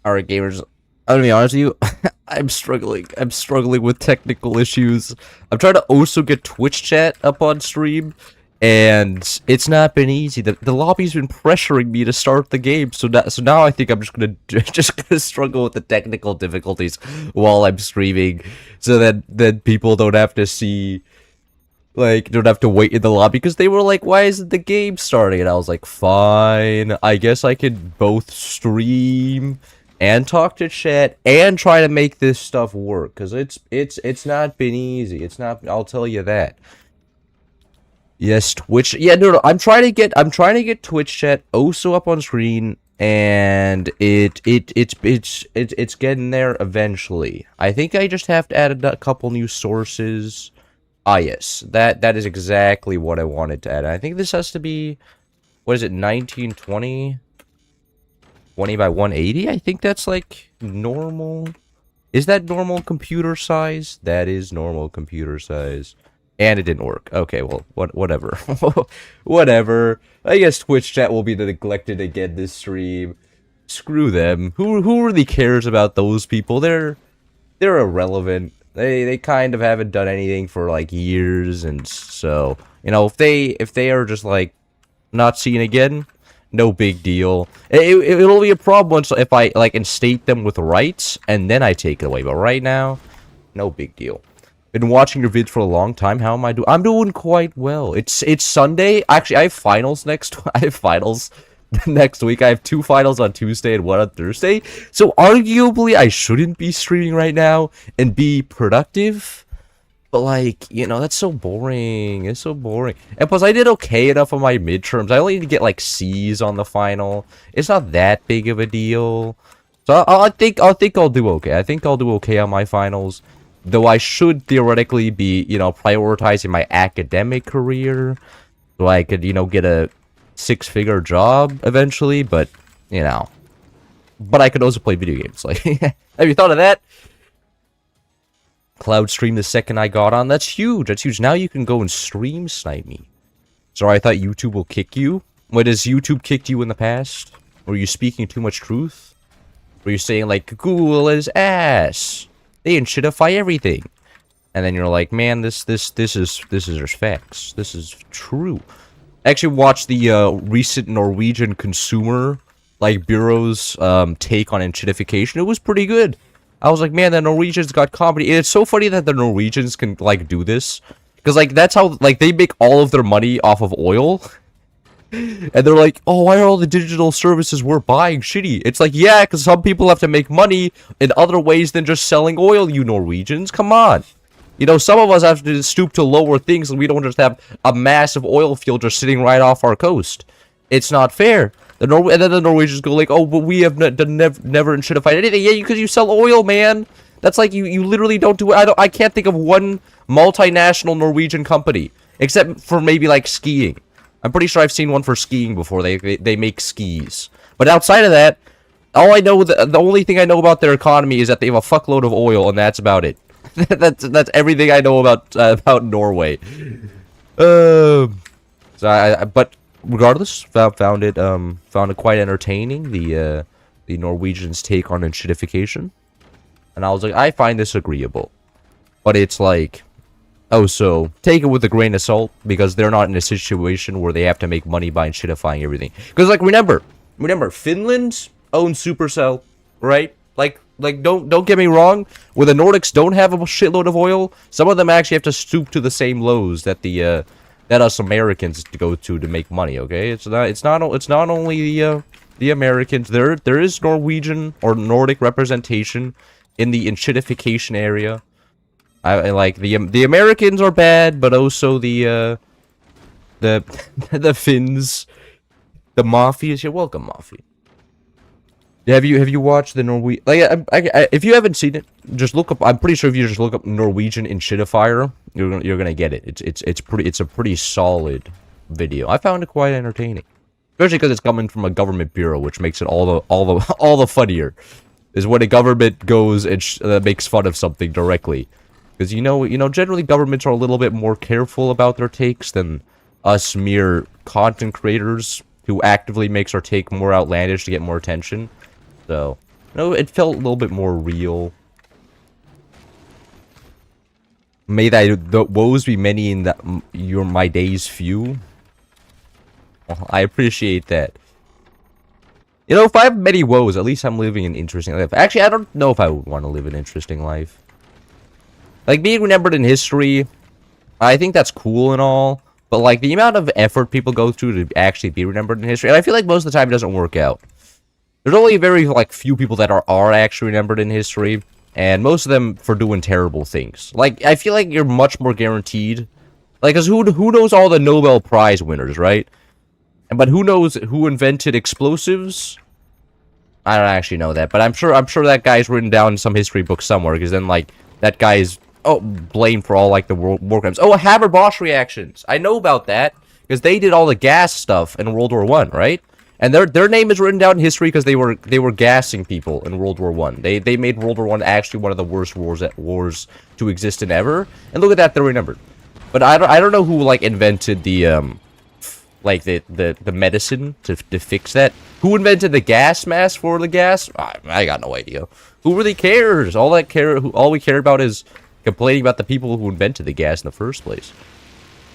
Alright, gamers. I'm gonna be honest with you. I'm struggling. I'm struggling with technical issues. I'm trying to also get Twitch chat up on stream, and it's not been easy. The lobby's been pressuring me to start the game, so now I think I'm just gonna struggle with the technical difficulties while I'm streaming, so that then people don't have to see. Like, don't have to wait in the lobby, because they were like, why isn't the game starting? And I was like, fine, I guess I could both stream and talk to chat and try to make this stuff work, because it's not been easy. It's not, I'll tell you that. Yes, Twitch. Yeah, no, I'm trying to get Twitch chat also up on screen, and it's getting there eventually. I think I just have to add a couple new sources. Ah, yes, that is exactly what I wanted to add. I think this has to be, what is it, 1920? 20 by 180? I think that's like normal. Is that normal computer size? That is normal computer size. And it didn't work. Okay, well, whatever. Whatever. I guess Twitch chat will be neglected again this stream. Screw them. Who really cares about those people? They're irrelevant. They kind of haven't done anything for like years, and so, you know, if they are just like not seen again, no big deal. It'll be a problem once if I like instate them with rights and then I take it away. But right now, no big deal. Been watching your vids for a long time. How am I doing? I'm doing quite well. It's Sunday. Actually, I have finals next. I have finals next week. I have 2 finals on Tuesday and 1 on Thursday. So arguably, I shouldn't be streaming right now and be productive. But like, you know, that's so boring. It's so boring. And plus, I did okay enough on my midterms. I only need to get like C's on the final. It's not that big of a deal. So I think I'll do okay. I think I'll do okay on my finals. Though I should theoretically be, you know, prioritizing my academic career, so I could, you know, get a 6-figure job eventually. But, you know, but I could also play video games. Like, have you thought of that? Cloud stream the second I got on. That's huge. That's huge. Now you can go and stream snipe me. Sorry, I thought YouTube will kick you. What, has YouTube kicked you in the past? Were you speaking too much truth? Were you saying like Google is ass? They shitify everything. And then you're like, man, this is facts. This is true. I actually watched the recent Norwegian consumer like bureau's take on enshittification. It was pretty good. I was like, man, the Norwegians got comedy. And it's so funny that the Norwegians can like do this, because like that's how like they make all of their money off of oil. And they're like, oh, why are all the digital services we're buying shitty? It's like, yeah, because some people have to make money in other ways than just selling oil, you Norwegians. Come on. You know, some of us have to stoop to lower things, and we don't just have a massive oil field just sitting right off our coast. It's not fair. And then the Norwegians go like, oh, but we have never enshittified anything. Yeah, because you sell oil, man. That's like, you literally don't do it. I can't think of one multinational Norwegian company, except for maybe like skiing. I'm pretty sure I've seen one for skiing before. They make skis. But outside of that, all I know, the only thing I know about their economy is that they have a fuckload of oil, and that's about it. that's everything I know about Norway. But regardless, found it quite entertaining, the Norwegians' take on enshittification, and I was like, I find this agreeable, but it's like, oh, so take it with a grain of salt, because they're not in a situation where they have to make money by enshittifying everything. Because like, remember, Finland owns Supercell, right? Like don't get me wrong, where the Nordics don't have a shitload of oil, some of them actually have to stoop to the same lows that that us Americans go to make money. Okay, it's not only the Americans. There is Norwegian or Nordic representation in the enshittification area. I like the Americans are bad, but also the Finns, the mafias. You're welcome, mafia. Have you watched the Norwegian? Like, if you haven't seen it, just look up. I'm pretty sure if you just look up Norwegian enshittifier, you're gonna get it. It's a pretty solid video. I found it quite entertaining, especially because it's coming from a government bureau, which makes it all the funnier. Is when a government goes and makes fun of something directly, because you know generally governments are a little bit more careful about their takes than us mere content creators who actively makes our take more outlandish to get more attention. So, know, it felt a little bit more real. May the woes be many and that my days few. Well, I appreciate that. You know, if I have many woes, at least I'm living an interesting life. Actually, I don't know if I would want to live an interesting life. Like, being remembered in history, I think that's cool and all. But, like, the amount of effort people go through to actually be remembered in history, and I feel like most of the time it doesn't work out. There's only very, like, few people that are actually remembered in history. And most of them for doing terrible things. Like, I feel like you're much more guaranteed. Like, because who knows all the Nobel Prize winners, right? But who knows who invented explosives? I don't actually know that, but I'm sure that guy's written down in some history book somewhere, because then, like, that guy's, blamed for all, like, the war crimes. Oh, Haber-Bosch reactions! I know about that, because they did all the gas stuff in World War I, right? And their name is written down in history because they were gassing people in World War I. They made World War I actually one of the worst wars to exist in ever. And look at that, they're remembered. But I don't know who, like, invented the like the medicine to fix that. Who invented the gas mask for the gas? I got no idea. Who really cares? All we care about is complaining about the people who invented the gas in the first place.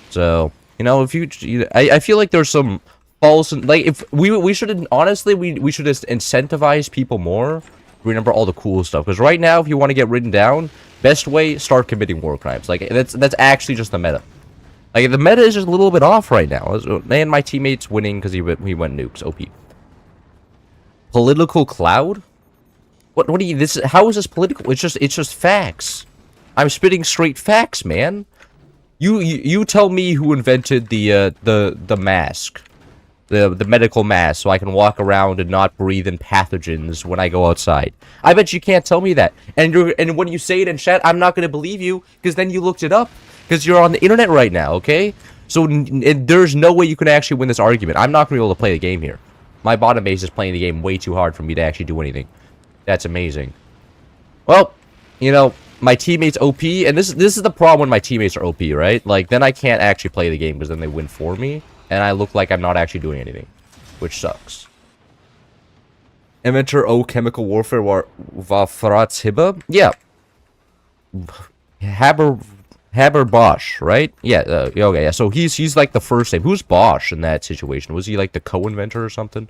So, you know, I feel like there's some false, like, if we should, honestly, we should just incentivize people more to remember all the cool stuff. Because right now, if you want to get written down, best way, start committing war crimes. Like, that's actually just the meta. Like, the meta is just a little bit off right now. And my teammate's winning because he went nukes. OP. Political cloud? What do you, how is this political? It's just facts. I'm spitting straight facts, man. You tell me who invented the mask. The medical mask, so I can walk around and not breathe in pathogens when I go outside. I bet you can't tell me that. And when you say it in chat, I'm not gonna believe you, because then you looked it up. Because you're on the internet right now, okay? So there's no way you can actually win this argument. I'm not gonna be able to play the game here. My bottom base is playing the game way too hard for me to actually do anything. That's amazing. Well, you know, my teammates OP, and this is the problem when my teammates are OP, right? Like, then I can't actually play the game, because then they win for me. And I look like I'm not actually doing anything, which sucks. Inventor O Chemical Warfare Wafratz Hiba? Yeah. Haber-Bosch, right? Yeah, okay, yeah. So he's like the first name. Who's Bosch in that situation? Was he like the co-inventor or something?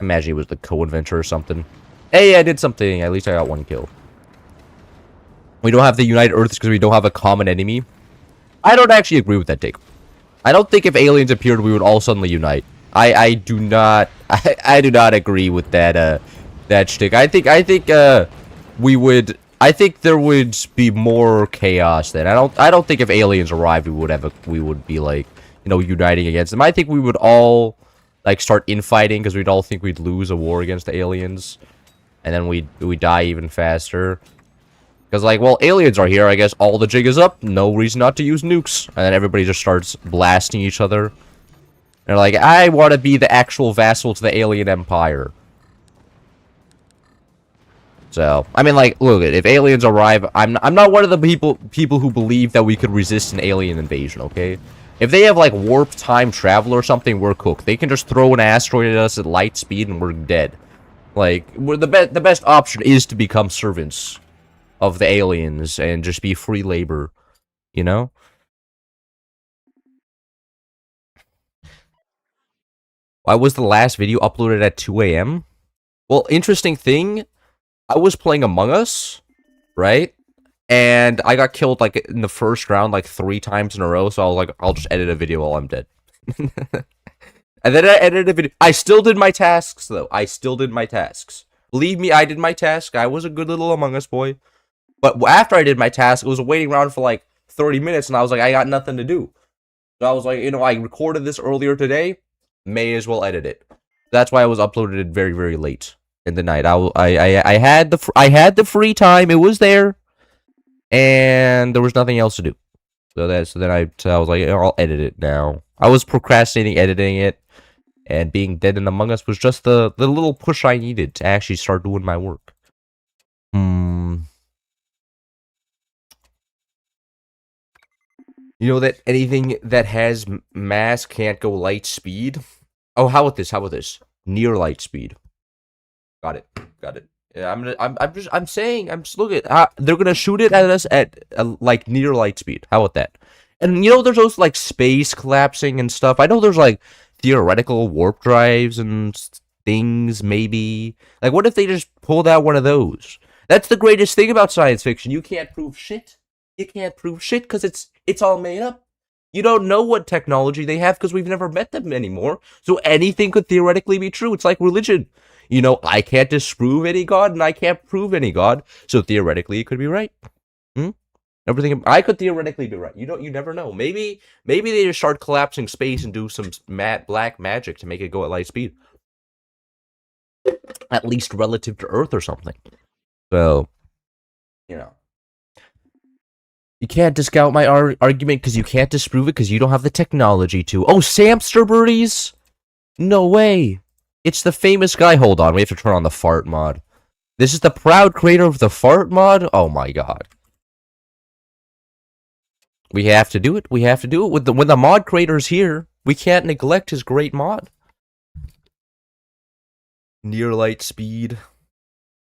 Imagine he was the co-inventor or something. Hey, I did something. At least I got one kill. We don't have the United Earths because we don't have a common enemy. I don't actually agree with that take. I don't think if aliens appeared, we would all suddenly unite. I do not agree with that that shtick. I think we would. I think there would be more chaos then. I don't think if aliens arrived, we would be like, you know, uniting against them. I think we would all like start infighting because we'd all think we'd lose a war against the aliens, and then we'd die even faster. Because, like, well, aliens are here, I guess all the jig is up. No reason not to use nukes. And then everybody just starts blasting each other. They're like, I want to be the actual vassal to the alien empire. So, I mean, like, look, if aliens arrive, I'm not one of the people who believe that we could resist an alien invasion, okay? If they have, like, warp time travel or something, we're cooked. They can just throw an asteroid at us at light speed and we're dead. Like, the best option is to become servants of the aliens and just be free labor, you know? Why was the last video uploaded at 2 a.m.? Well, interesting thing, I was playing Among Us, right? And I got killed, like, in the first round, like, 3 times in a row, so I was like, I'll just edit a video while I'm dead. And then I edited a video. I still did my tasks, though. I still did my tasks. Believe me, I did my task. I was a good little Among Us boy. But after I did my task, it was waiting around for like 30 minutes, and I was like, I got nothing to do. So I was like, you know, I recorded this earlier today, may as well edit it. That's why I was uploaded it very, very late in the night. I had the free time, it was there, and there was nothing else to do. So then I was like, I'll edit it now. I was procrastinating editing it, and being dead in Among Us was just the little push I needed to actually start doing my work. You know that anything that has mass can't go light speed? Oh, how about this? How about this? Near light speed. Got it. Got it. Yeah, I'm saying, look at, they're gonna shoot it at us at, like, near light speed. How about that? And, you know, there's also, like, space collapsing and stuff. I know there's, like, theoretical warp drives and things, maybe. Like, what if they just pulled out one of those? That's the greatest thing about science fiction. You can't prove shit. You can't prove shit because it's all made up. You don't know what technology they have because we've never met them anymore. So anything could theoretically be true. It's like religion. You know, I can't disprove any god and I can't prove any god. So theoretically, it could be right. Everything I could theoretically be right. You never know. Maybe they just start collapsing space and do some black magic to make it go at light speed. At least relative to Earth or something. So, you know. You can't discount my argument because you can't disprove it because you don't have the technology to. Oh, Samster birdies? No way. It's the famous guy. Hold on, we have to turn on the fart mod. This is the proud creator of the fart mod? Oh my god. We have to do it. We have to do it. When the mod creator's here, we can't neglect his great mod. Near light speed.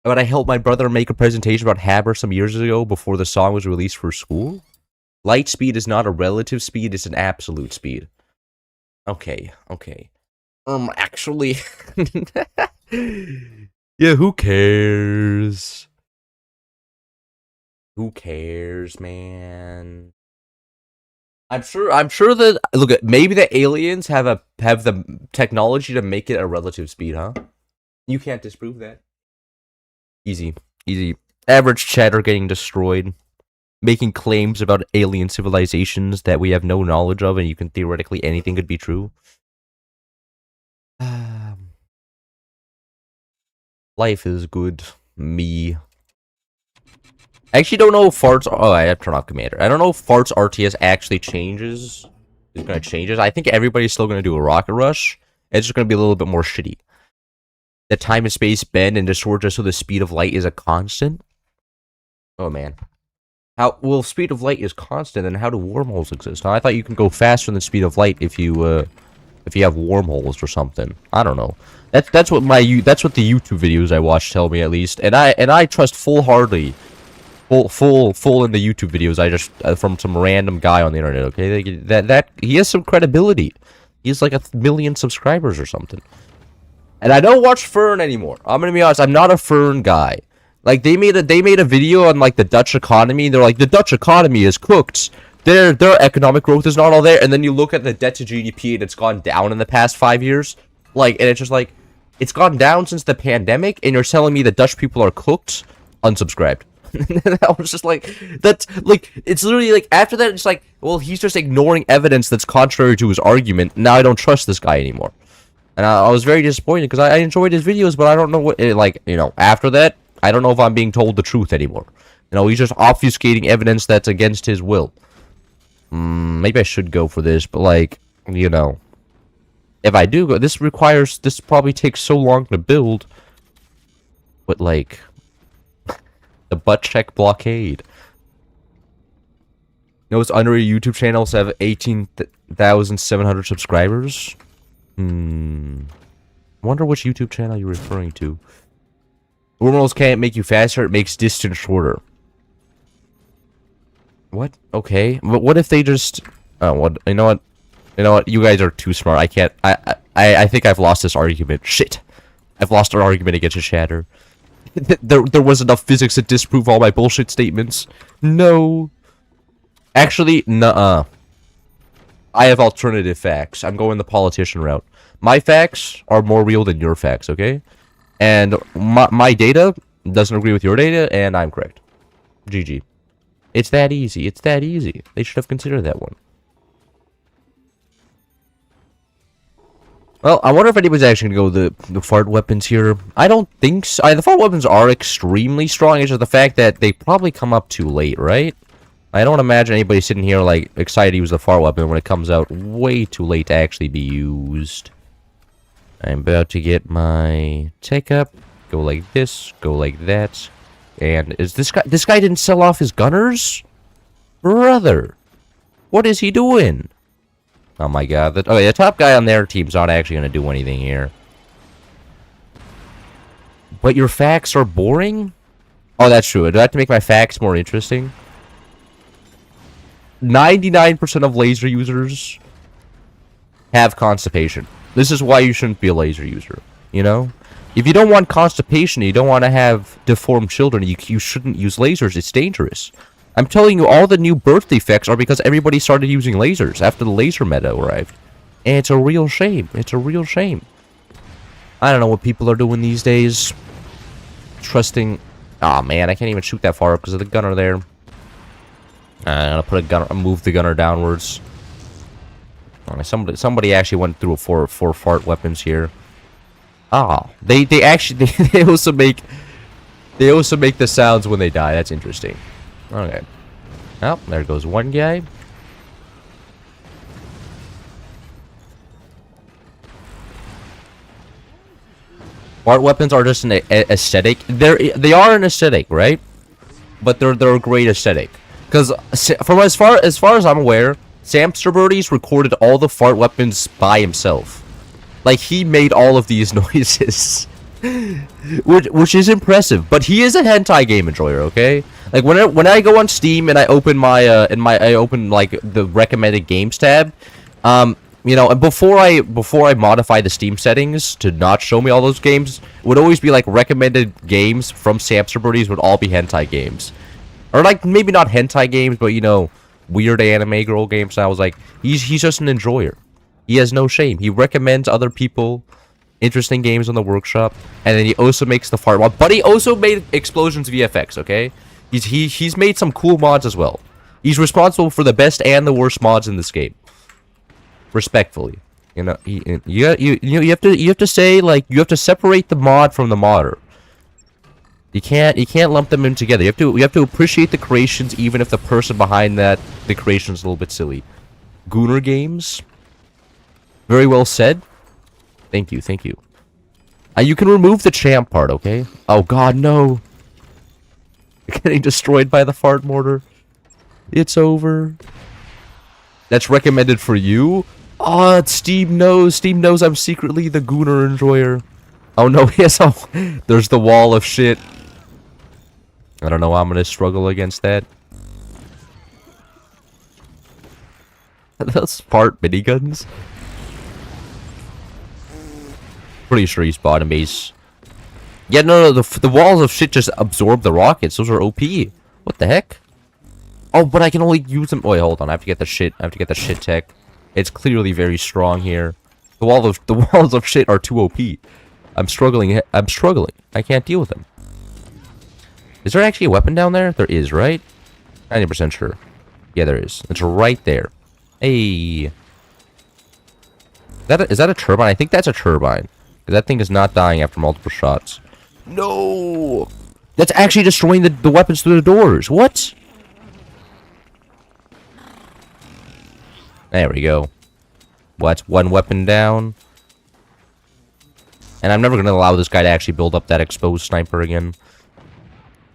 But I helped my brother make a presentation about Haber some years ago before the song was released for school. Light speed is not a relative speed, it's an absolute speed. Okay. Actually... yeah, who cares? Who cares, man? I'm sure that... Look, maybe the aliens have the technology to make it a relative speed, huh? You can't disprove that. Easy. Average chatter getting destroyed. Making claims about alien civilizations that we have no knowledge of, and you can theoretically anything could be true. Life is good. Me. I actually don't know if farts... Oh, I have to turn off Commander. I don't know if farts RTS actually changes. It's going to change it. I think everybody's still going to do a rocket rush. It's just going to be a little bit more shitty. The time and space bend and distort just so the speed of light is a constant? Oh, man. Well, speed of light is constant, then how do wormholes exist? Now, I thought you can go faster than the speed of light if you have wormholes or something. I don't know. That's what the YouTube videos I watch tell me, at least. And I trust full-heartedly. Full in the YouTube videos I just from some random guy on the internet, okay? That he has some credibility. He has like 1 million subscribers or something. And I don't watch Fern anymore. I'm gonna be honest, I'm not a Fern guy. Like they made a video on like the Dutch economy. They're like, the Dutch economy is cooked. Their economic growth is not all there. And then you look at the debt to GDP and it's gone down in the past 5 years. Like, and it's just like, it's gone down since the pandemic, and you're telling me the Dutch people are cooked? Unsubscribed. I was just like, that's like, it's literally like, after that it's like, well, he's just ignoring evidence that's contrary to his argument. Now I don't trust this guy anymore. And I was very disappointed because I enjoyed his videos, but I don't know what, like, you know, after that, I don't know if I'm being told the truth anymore. You know, he's just obfuscating evidence that's against his will. Maybe I should go for this, but like, you know, if I do go, this probably takes so long to build. But like, the butt check blockade. Those under YouTube channels have 18,700 subscribers. Wonder which YouTube channel you're referring to. Wormholes can't make you faster, it makes distance shorter. What? Okay. But what if they just... Oh, what? You know what? You know what? You guys are too smart. I can't... I think I've lost this argument. Shit. I've lost our argument against a shatter. There was enough physics to disprove all my bullshit statements. No. Actually, nuh-uh. I have alternative facts. I'm going the politician route. My facts are more real than your facts, okay? And my data doesn't agree with your data, and I'm correct. GG. It's that easy. It's that easy. They should have considered that one. Well, I wonder if anybody's actually going to go the fart weapons here. I don't think so. The fart weapons are extremely strong. It's just the fact that they probably come up too late, right? I don't imagine anybody sitting here, like, excited to use the fart weapon when it comes out way too late to actually be used. I'm about to get my tech up. Go like this. Go like that. And is this guy didn't sell off his gunners? Brother. What is he doing? Oh my god. Okay, the top guy on their team's not actually going to do anything here. But your facts are boring? Oh, that's true. Do I have to make my facts more interesting? 99% of laser users have constipation. This is why you shouldn't be a laser user, you know? If you don't want constipation, you don't want to have deformed children, you shouldn't use lasers. It's dangerous. I'm telling you, all the new birth defects are because everybody started using lasers after the laser meta arrived. And it's a real shame. It's a real shame. I don't know what people are doing these days. Trusting... Aw, man, I can't even shoot that far because of the gunner there. I'm gonna put a gunner... move the gunner downwards. Oh, somebody actually went through four fart weapons here. Ah, they actually... They also make the sounds when they die. That's interesting. Okay. Oh, there goes one guy. Fart weapons are just an aesthetic. They are an aesthetic, right? But they're a great aesthetic. Because from as far as I'm aware, Samster Birdies recorded all the fart weapons by himself. Like, he made all of these noises. which is impressive. But he is a hentai game enjoyer, okay? Like, when I go on Steam and I open my I open like the recommended games tab, you know, and before I modify the Steam settings to not show me all those games, it would always be like recommended games from Samster Birdies would all be hentai games. Or like maybe not hentai games, but you know, weird anime girl games. And I was like, he's just an enjoyer. He has no shame. He recommends other people interesting games on the workshop, and then he also makes the fart mod. But he also made Explosions VFX, okay? He's made some cool mods as well. He's responsible for the best and the worst mods in this game. Respectfully, you know, you have to say, like, you have to separate the mod from the modder. You can't lump them in together. You have to appreciate the creations, even if the person behind the creation is a little bit silly. Gooner Games, very well said. Thank you. You can remove the champ part, okay? Oh God, no! You're getting destroyed by the fart mortar. It's over. That's recommended for you. Oh, Steam knows. Steam knows I'm secretly the Gooner enjoyer. Oh no, yes. Oh, there's the wall of shit. I don't know how I'm gonna struggle against that. Those fart miniguns. Pretty sure he's bottom base. Yeah, no, the walls of shit just absorb the rockets. Those are OP. What the heck? Oh, but I can only use them. Wait, hold on. I have to get the shit. I have to get the shit tech. It's clearly very strong here. The walls of shit are too OP. I'm struggling. I can't deal with them. Is there actually a weapon down there? There is, right? 90% sure. Yeah, there is. It's right there. Hey. Is that a turbine? I think that's a turbine. That thing is not dying after multiple shots. No! That's actually destroying the weapons through the doors. What? There we go. What? One weapon down. And I'm never going to allow this guy to actually build up that exposed sniper again.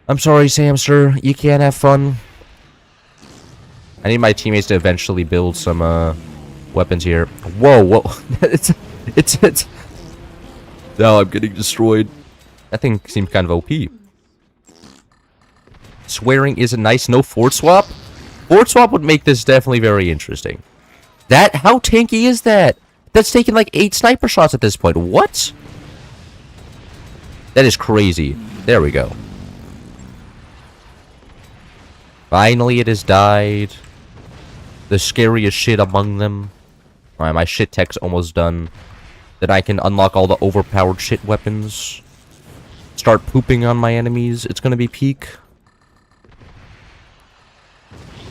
I'm sorry, Samster. You can't have fun. I need my teammates to eventually build some weapons here. Whoa. it's... No, I'm getting destroyed. That thing seems kind of OP. Swearing isn't nice. No fort swap? Fort swap would make this definitely very interesting. How tanky is that? That's taken like 8 sniper shots at this point. What? That is crazy. There we go. Finally, it has died. The scariest shit among them. Alright, my shit tech's almost done. Then I can unlock all the overpowered shit weapons. Start pooping on my enemies. It's gonna be peak.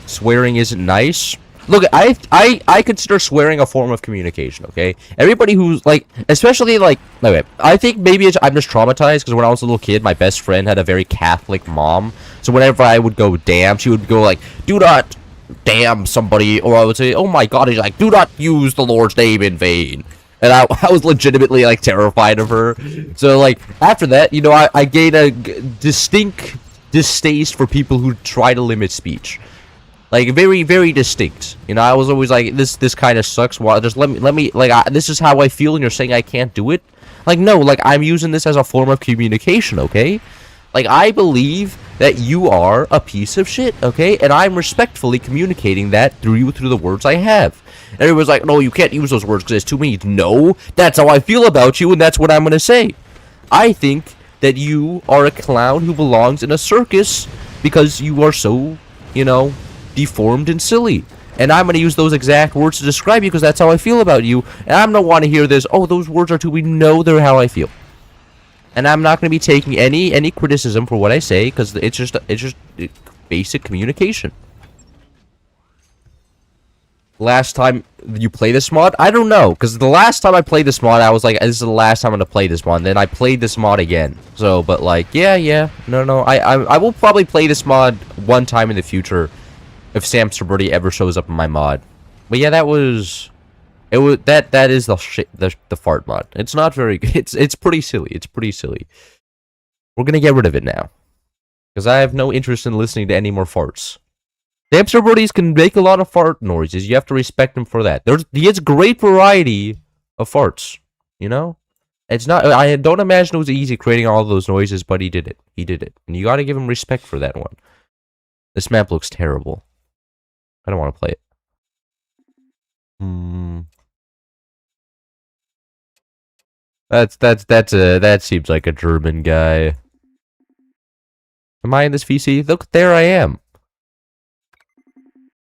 Swearing isn't nice. Look, I consider swearing a form of communication, okay? Everybody who's, like, especially, like, okay, I think maybe I'm just traumatized, because when I was a little kid, my best friend had a very Catholic mom. So whenever I would go damn, she would go, like, do not damn somebody, or I would say, oh my god, he's like, do not use the Lord's name in vain. And I was legitimately, like, terrified of her. So, like, after that, you know, I gained a distinct distaste for people who try to limit speech. Like, very, very distinct. You know, I was always like, this kind of sucks. Well, just let me, like, this is how I feel, and you're saying I can't do it? Like, no, like, I'm using this as a form of communication, okay? Like, I believe that you are a piece of shit, okay? And I'm respectfully communicating that through you, through the words I have. And everyone's like, no, you can't use those words because it's too mean. No, that's how I feel about you, and that's what I'm going to say. I think that you are a clown who belongs in a circus because you are so, you know, deformed and silly. And I'm going to use those exact words to describe you because that's how I feel about you. And I'm going to want to hear this, oh, those words are too mean. No, they're how I feel. And I'm not going to be taking any criticism for what I say because it's just basic communication. Last time you play this mod? I don't know, because the last time I played this mod, I was like, this is the last time I'm going to play this mod. And then I played this mod again. So, but like, yeah. No. I will probably play this mod one time in the future if Samster Birdie ever shows up in my mod. But yeah, that is the fart mod. It's not very good. It's pretty silly. It's pretty silly. We're gonna get rid of it now. Because I have no interest in listening to any more farts. Hamster birdies can make a lot of fart noises. You have to respect them for that. He has great variety of farts. You know? It's not I don't imagine it was easy creating all those noises, but he did it. He did it. And you gotta give him respect for that one. This map looks terrible. I don't want to play it. That seems like a German guy. Am I in this VC? Look, there I am.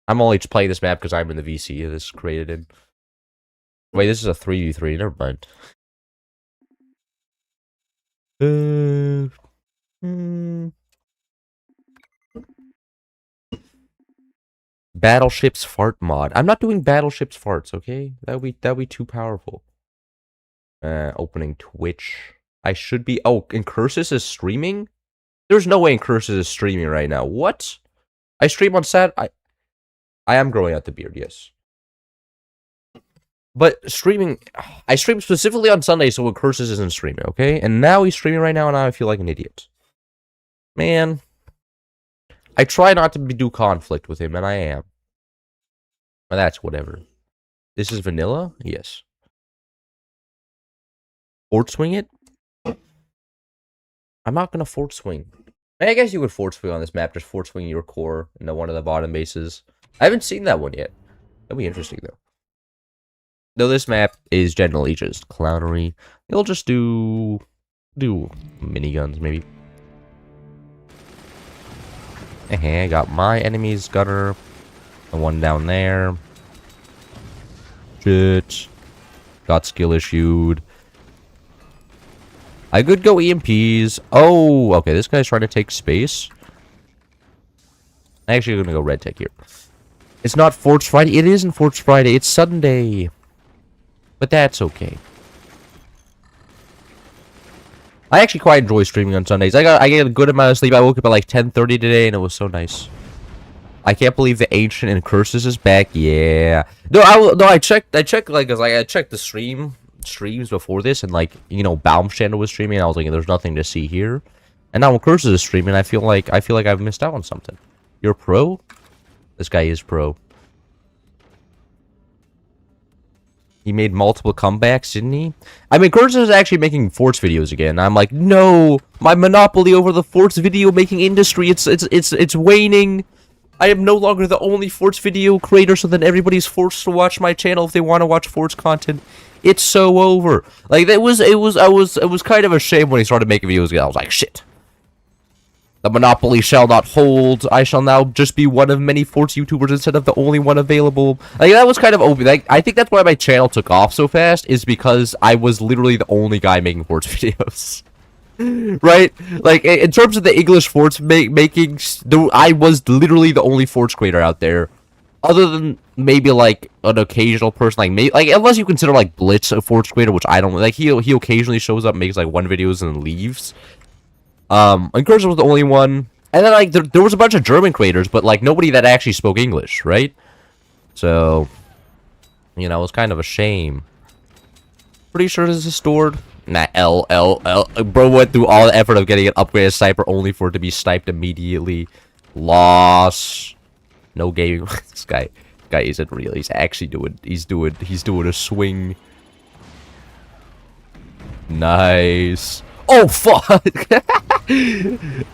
I'm only playing this map because I'm in the VC this created in. Wait, this is a 3v3. Never mind. Battleships fart mod. I'm not doing battleships farts, okay? That'd be too powerful. Opening Twitch. I should be. Oh, Incursus is streaming? There's no way Incursus is streaming right now. What? I stream on I am growing out the beard, yes. But streaming, I stream specifically on Sunday, so Incursus isn't streaming, okay? And now he's streaming right now, and now I feel like an idiot. Man. I try not to do conflict with him, and I am. But that's whatever. This is vanilla? Yes. Fort swing it? I'm not gonna fort swing. I guess you would fort swing on this map, just fort swing your core into one of the bottom bases. I haven't seen that one yet. That'd be interesting, though. Though this map is generally just clownery. You'll just do miniguns, maybe. I got my enemy's gunner. The one down there. Shit. Got skill issued. I could go EMPs. Oh, okay. This guy's trying to take space. I'm actually going to go red tech here. It's not Forts Friday. It isn't Forts Friday. It's Sunday. But that's okay. I actually quite enjoy streaming on Sundays. I get a good amount of sleep. I woke up at like 10:30 today, and it was so nice. I can't believe the Ancient and Curses is back. Yeah. No, I checked like I checked the streams before this, and like, you know, Baumstander was streaming, and I was like, there's nothing to see here. And now when Curses is streaming, I feel like I've missed out on something. You're pro? This guy is pro. He made multiple comebacks, didn't he? I mean, Curtis is actually making Forts videos again. I'm like, no, my monopoly over the Forts video making industry, it's waning. I am no longer the only Forts video creator, so then everybody's forced to watch my channel if they want to watch Forts content. It's so over. Like, it was kind of a shame when he started making videos again. I was like, shit. The monopoly shall not hold. I shall now just be one of many Forts YouTubers instead of the only one available. Like, that was kind of open. Like, I think that's why my channel took off so fast, is because I was literally the only guy making Forts videos. Right? Like, in terms of the English Forts making, I was literally the only Forts creator out there. Other than maybe, like, an occasional person, like, maybe, like, unless you consider, like, Blitz a Forts creator, which I don't, like, he occasionally shows up, makes, like, one videos and leaves. Encouragement was the only one. And then, like, there was a bunch of German creators, but, like, nobody that actually spoke English, right? So, you know, it was kind of a shame. Pretty sure this is stored. Nah, Bro went through all the effort of getting an upgraded sniper only for it to be sniped immediately. Loss. No gaming. This guy isn't real. He's actually doing a swing. Nice. Oh fuck!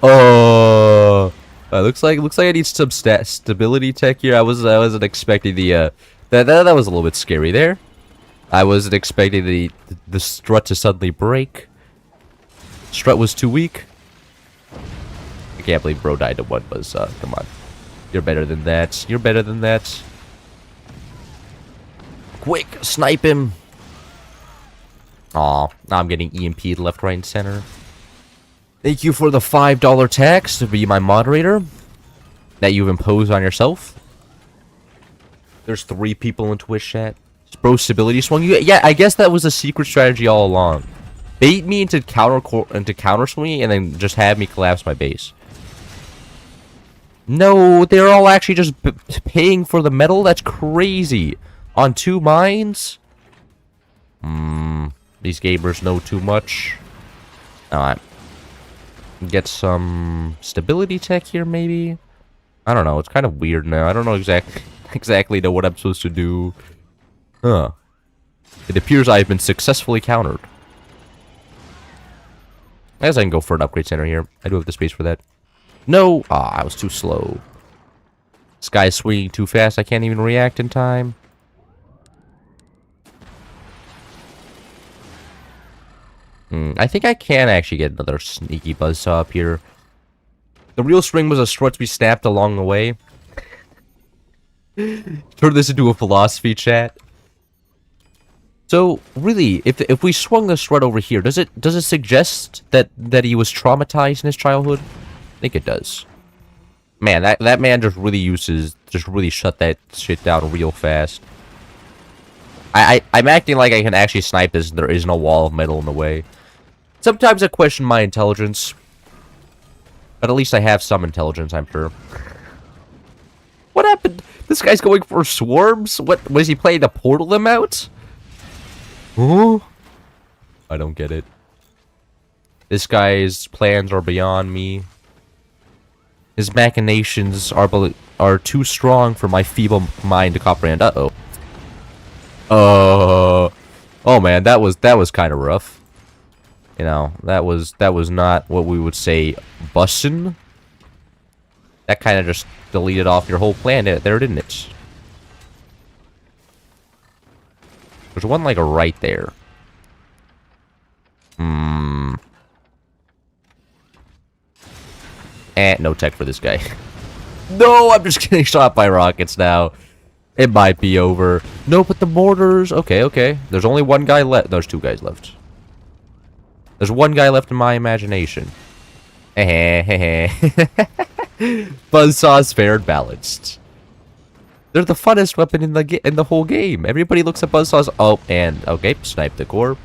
Oh, looks like I need some stability tech here. I wasn't expecting the that was a little bit scary there. I wasn't expecting the strut to suddenly break. Strut was too weak. I can't believe bro died to one buzzsaw. Come on, you're better than that. You're better than that. Quick, snipe him. Aw, now I'm getting EMP'd left, right, and center. Thank you for the $5 tax to be my moderator that you've imposed on yourself. There's 3 people in Twitch chat. Bro, stability swung you. Yeah, I guess that was a secret strategy all along. Bait me into counter swinging and then just have me collapse my base. No, they're all actually just paying for the metal. That's crazy. On 2 mines. These gamers know too much. Alright. Get some stability tech here, maybe? I don't know. It's kind of weird now. I don't know exactly know what I'm supposed to do. Huh. It appears I've been successfully countered. I guess I can go for an upgrade center here. I do have the space for that. No! Ah, I was too slow. This guy's swinging too fast. I can't even react in time. I think I can actually get another sneaky buzzsaw up here. The real string was a strut to be snapped along the way. Turn this into a philosophy chat. So, really, if we swung the strut over here, does it suggest that he was traumatized in his childhood? I think it does. Man, that man just really shut that shit down real fast. I'm acting like I can actually snipe this and there is no wall of metal in the way. Sometimes I question my intelligence. But at least I have some intelligence, I'm sure. What happened? This guy's going for swarms? What, was he playing to portal them out? Huh? I don't get it. This guy's plans are beyond me. His machinations are too strong for my feeble mind to comprehend. Uh-oh. Oh man, that was kind of rough. You know, that was not what we would say bussin'. That kind of just deleted off your whole plan there, didn't it? There's one like right there. No tech for this guy. No, I'm just getting shot by rockets now. It might be over. No, but the mortars. Okay. There's only one guy left. There's 2 guys left. There's 1 guy left in my imagination. Buzzsaws fair and balanced. They're the funnest weapon in the whole game. Everybody looks at buzzsaws. Oh, and okay, snipe the core.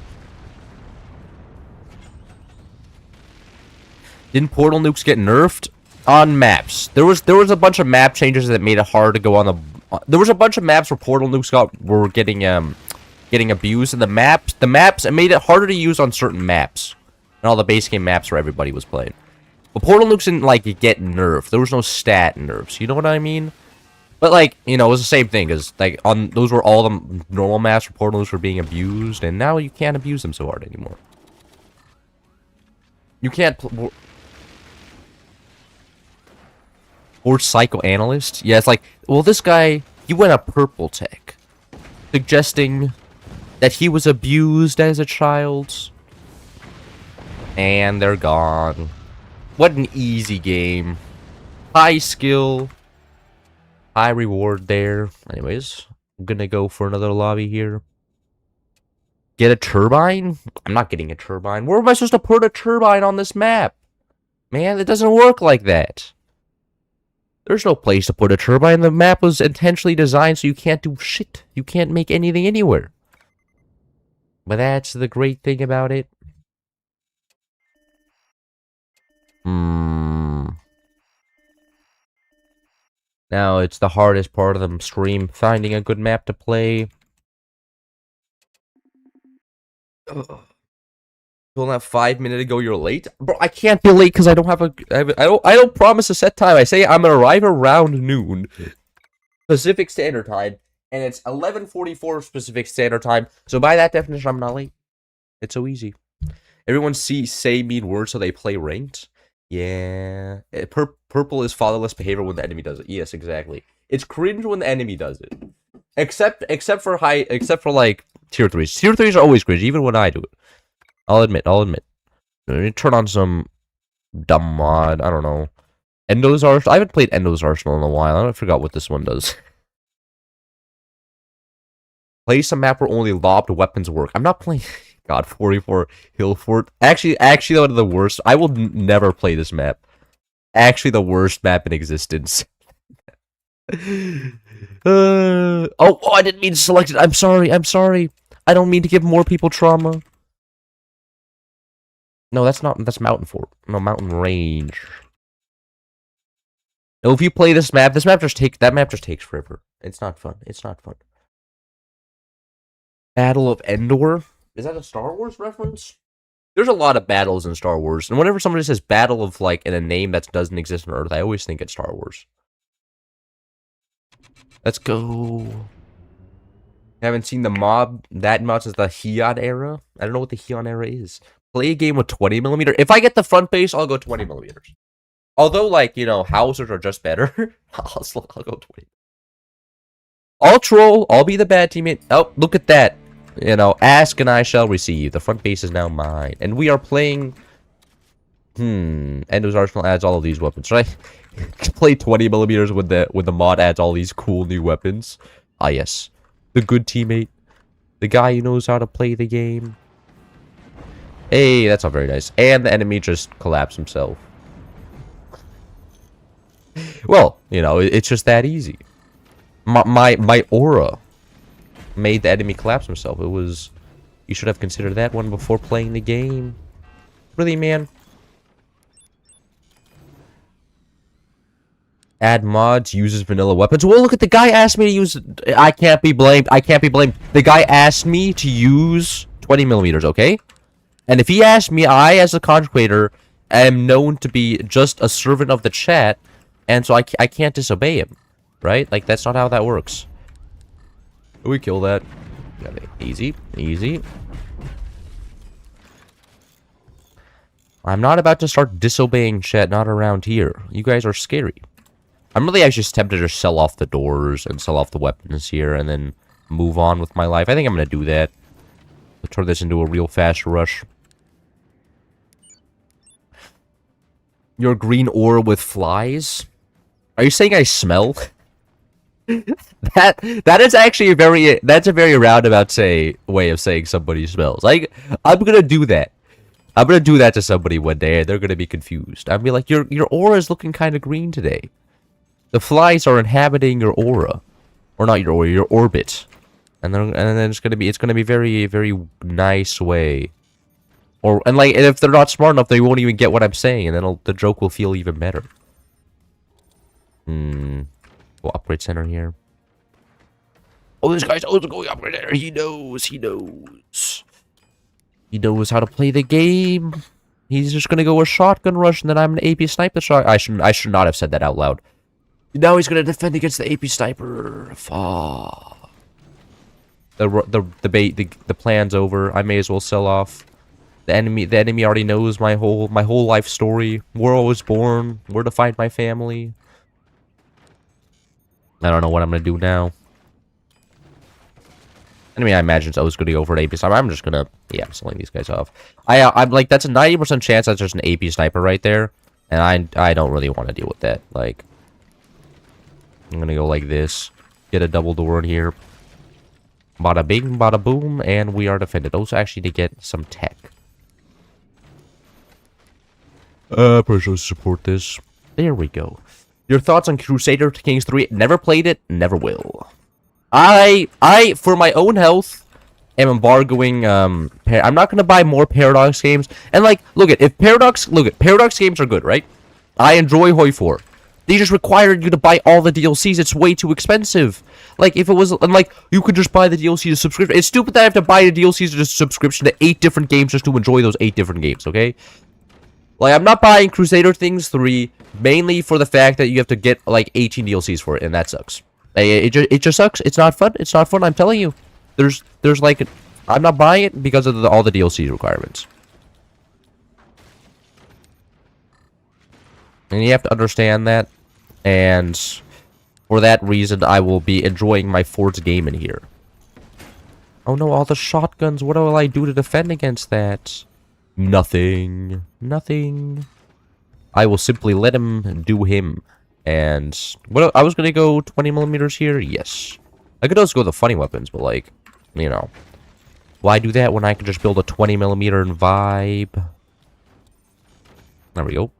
Didn't portal nukes get nerfed? On maps. There was a bunch of map changes that made it hard to go on the. There was a bunch of maps where portal nukes were getting abused, and the maps it made it harder to use on certain maps, and all the base game maps where everybody was playing. But portal nukes didn't like get nerfed. There was no stat nerfs. You know what I mean? But like, you know, it was the same thing, because like on those were all the normal maps where portal nukes were being abused, and now you can't abuse them so hard anymore. You can't. Or psychoanalyst? Yeah, it's like, well, this guy, he went a purple tech, suggesting that he was abused as a child. And they're gone. What an easy game. High skill. High reward there. Anyways, I'm gonna go for another lobby here. Get a turbine? I'm not getting a turbine. Where am I supposed to put a turbine on this map? Man, it doesn't work like that. There's no place to put a turbine. The map was intentionally designed so you can't do shit. You can't make anything anywhere. But that's the great thing about it. Now it's the hardest part of the stream, finding a good map to play. Told that 5 minutes ago you're late, bro. I can't be late because I don't have I don't promise a set time. I say I'm gonna arrive around noon Pacific Standard Time, and it's 11:44 Pacific Standard Time. So by that definition, I'm not late. It's so easy. Everyone say mean words so they play ranked. Yeah. Purple is fatherless behavior when the enemy does it. Yes, exactly. It's cringe when the enemy does it. Except for like tier 3s. Tier 3s are always cringe, even when I do it. I'll admit. Let me turn on some dumb mod. I don't know. Endo's Arsenal. I haven't played Endo's Arsenal in a while. I forgot what this one does. Play some map where only lobbed weapons work. I'm not playing. God, 44 Hill Fort. Actually, one of the worst. I will never play this map. Actually, the worst map in existence. Oh, I didn't mean to select it. I'm sorry. I don't mean to give more people trauma. No, that's Mountain Fort. No, Mountain Range. No, if you play this map that map just takes forever. It's not fun. Battle of Endor? Is that a Star Wars reference? There's a lot of battles in Star Wars, and whenever somebody says Battle of, like, in a name that doesn't exist on Earth, I always think it's Star Wars. Let's go. Haven't seen that mod since the Heian era. I don't know what the Heian era is. Play a game with 20mm. If I get the front base, I'll go 20mm. Although, like, you know, houses are just better. I'll go 20. I'll troll. I'll be the bad teammate. Oh, look at that. You know, ask and I shall receive. The front base is now mine. And we are playing... Endo's Arsenal adds all of these weapons, right? Play 20mm when the mod adds all these cool new weapons. Ah, yes. The good teammate. The guy who knows how to play the game. Hey, that's not very nice. And the enemy just collapsed himself. Well, you know, it's just that easy. My aura made the enemy collapse himself. It was... You should have considered that one before playing the game. Really, man? Add mods, uses vanilla weapons. Well, look at the guy asked me to use... I can't be blamed. The guy asked me to use 20mm, okay? And if he asked me, I, as a content creator, am known to be just a servant of the chat, and so I can't disobey him. Right? Like, that's not how that works. We kill that. Easy. I'm not about to start disobeying chat, not around here. You guys are scary. I'm really actually just tempted to just sell off the doors and sell off the weapons here and then move on with my life. I think I'm going to do that. I'll turn this into a real fast rush. Your green ore with flies? Are you saying I smell? that is actually a very roundabout way of saying somebody smells. Like, I'm gonna do that. I'm gonna do that to somebody one day, and they're gonna be confused. I'll be like, your aura is looking kind of green today. The flies are inhabiting your aura, or not your aura, your orbit, and then it's gonna be very, very nice way. And if they're not smart enough, they won't even get what I'm saying, and then the joke will feel even better. We'll upgrade center here. Oh, this guy's also going upgrade center. He knows how to play the game. He's just gonna go a shotgun rush, and then I'm an AP sniper shot. I should not have said that out loud. Now he's gonna defend against the AP sniper. Fuck. The plan's over. I may as well sell off. The enemy already knows my whole life story. Where I was born. Where to find my family. I don't know what I'm gonna do now. I mean, I imagine it's always gonna go for an AP sniper. I'm just gonna, yeah, I'm selling these guys off. I'm like, that's a 90% chance that's just an AP sniper right there, and I don't really want to deal with that. Like, I'm gonna go like this, get a double door in here, bada bing, bada boom, and we are defended. Also, actually, to get some tech. Personally support this. There we go. Your thoughts on Crusader Kings 3? Never played it, never will. I, for my own health, am embargoing, I'm not gonna buy more Paradox games. And, like, look at Paradox games are good, right? I enjoy Hoi 4. They just required you to buy all the DLCs. It's way too expensive. Like, if it was, and like, you could just buy the DLC to subscription. It's stupid that I have to buy the DLCs to subscription to 8 different games just to enjoy those 8 different games, okay? Like, I'm not buying Crusader Things 3 mainly for the fact that you have to get, like, 18 DLCs for it, and that sucks. It just sucks. It's not fun. It's not fun, I'm telling you. There's like... I'm not buying it because of all the DLC requirements. And you have to understand that. And for that reason, I will be enjoying my fourth game in here. Oh no, all the shotguns. What will I do to defend against that? Nothing. Nothing. I will simply let him do him. And what I was gonna go 20 millimeters here? Yes. I could also go the funny weapons, but like, you know. Why do that when I can just build a 20 millimeter and vibe? There we go.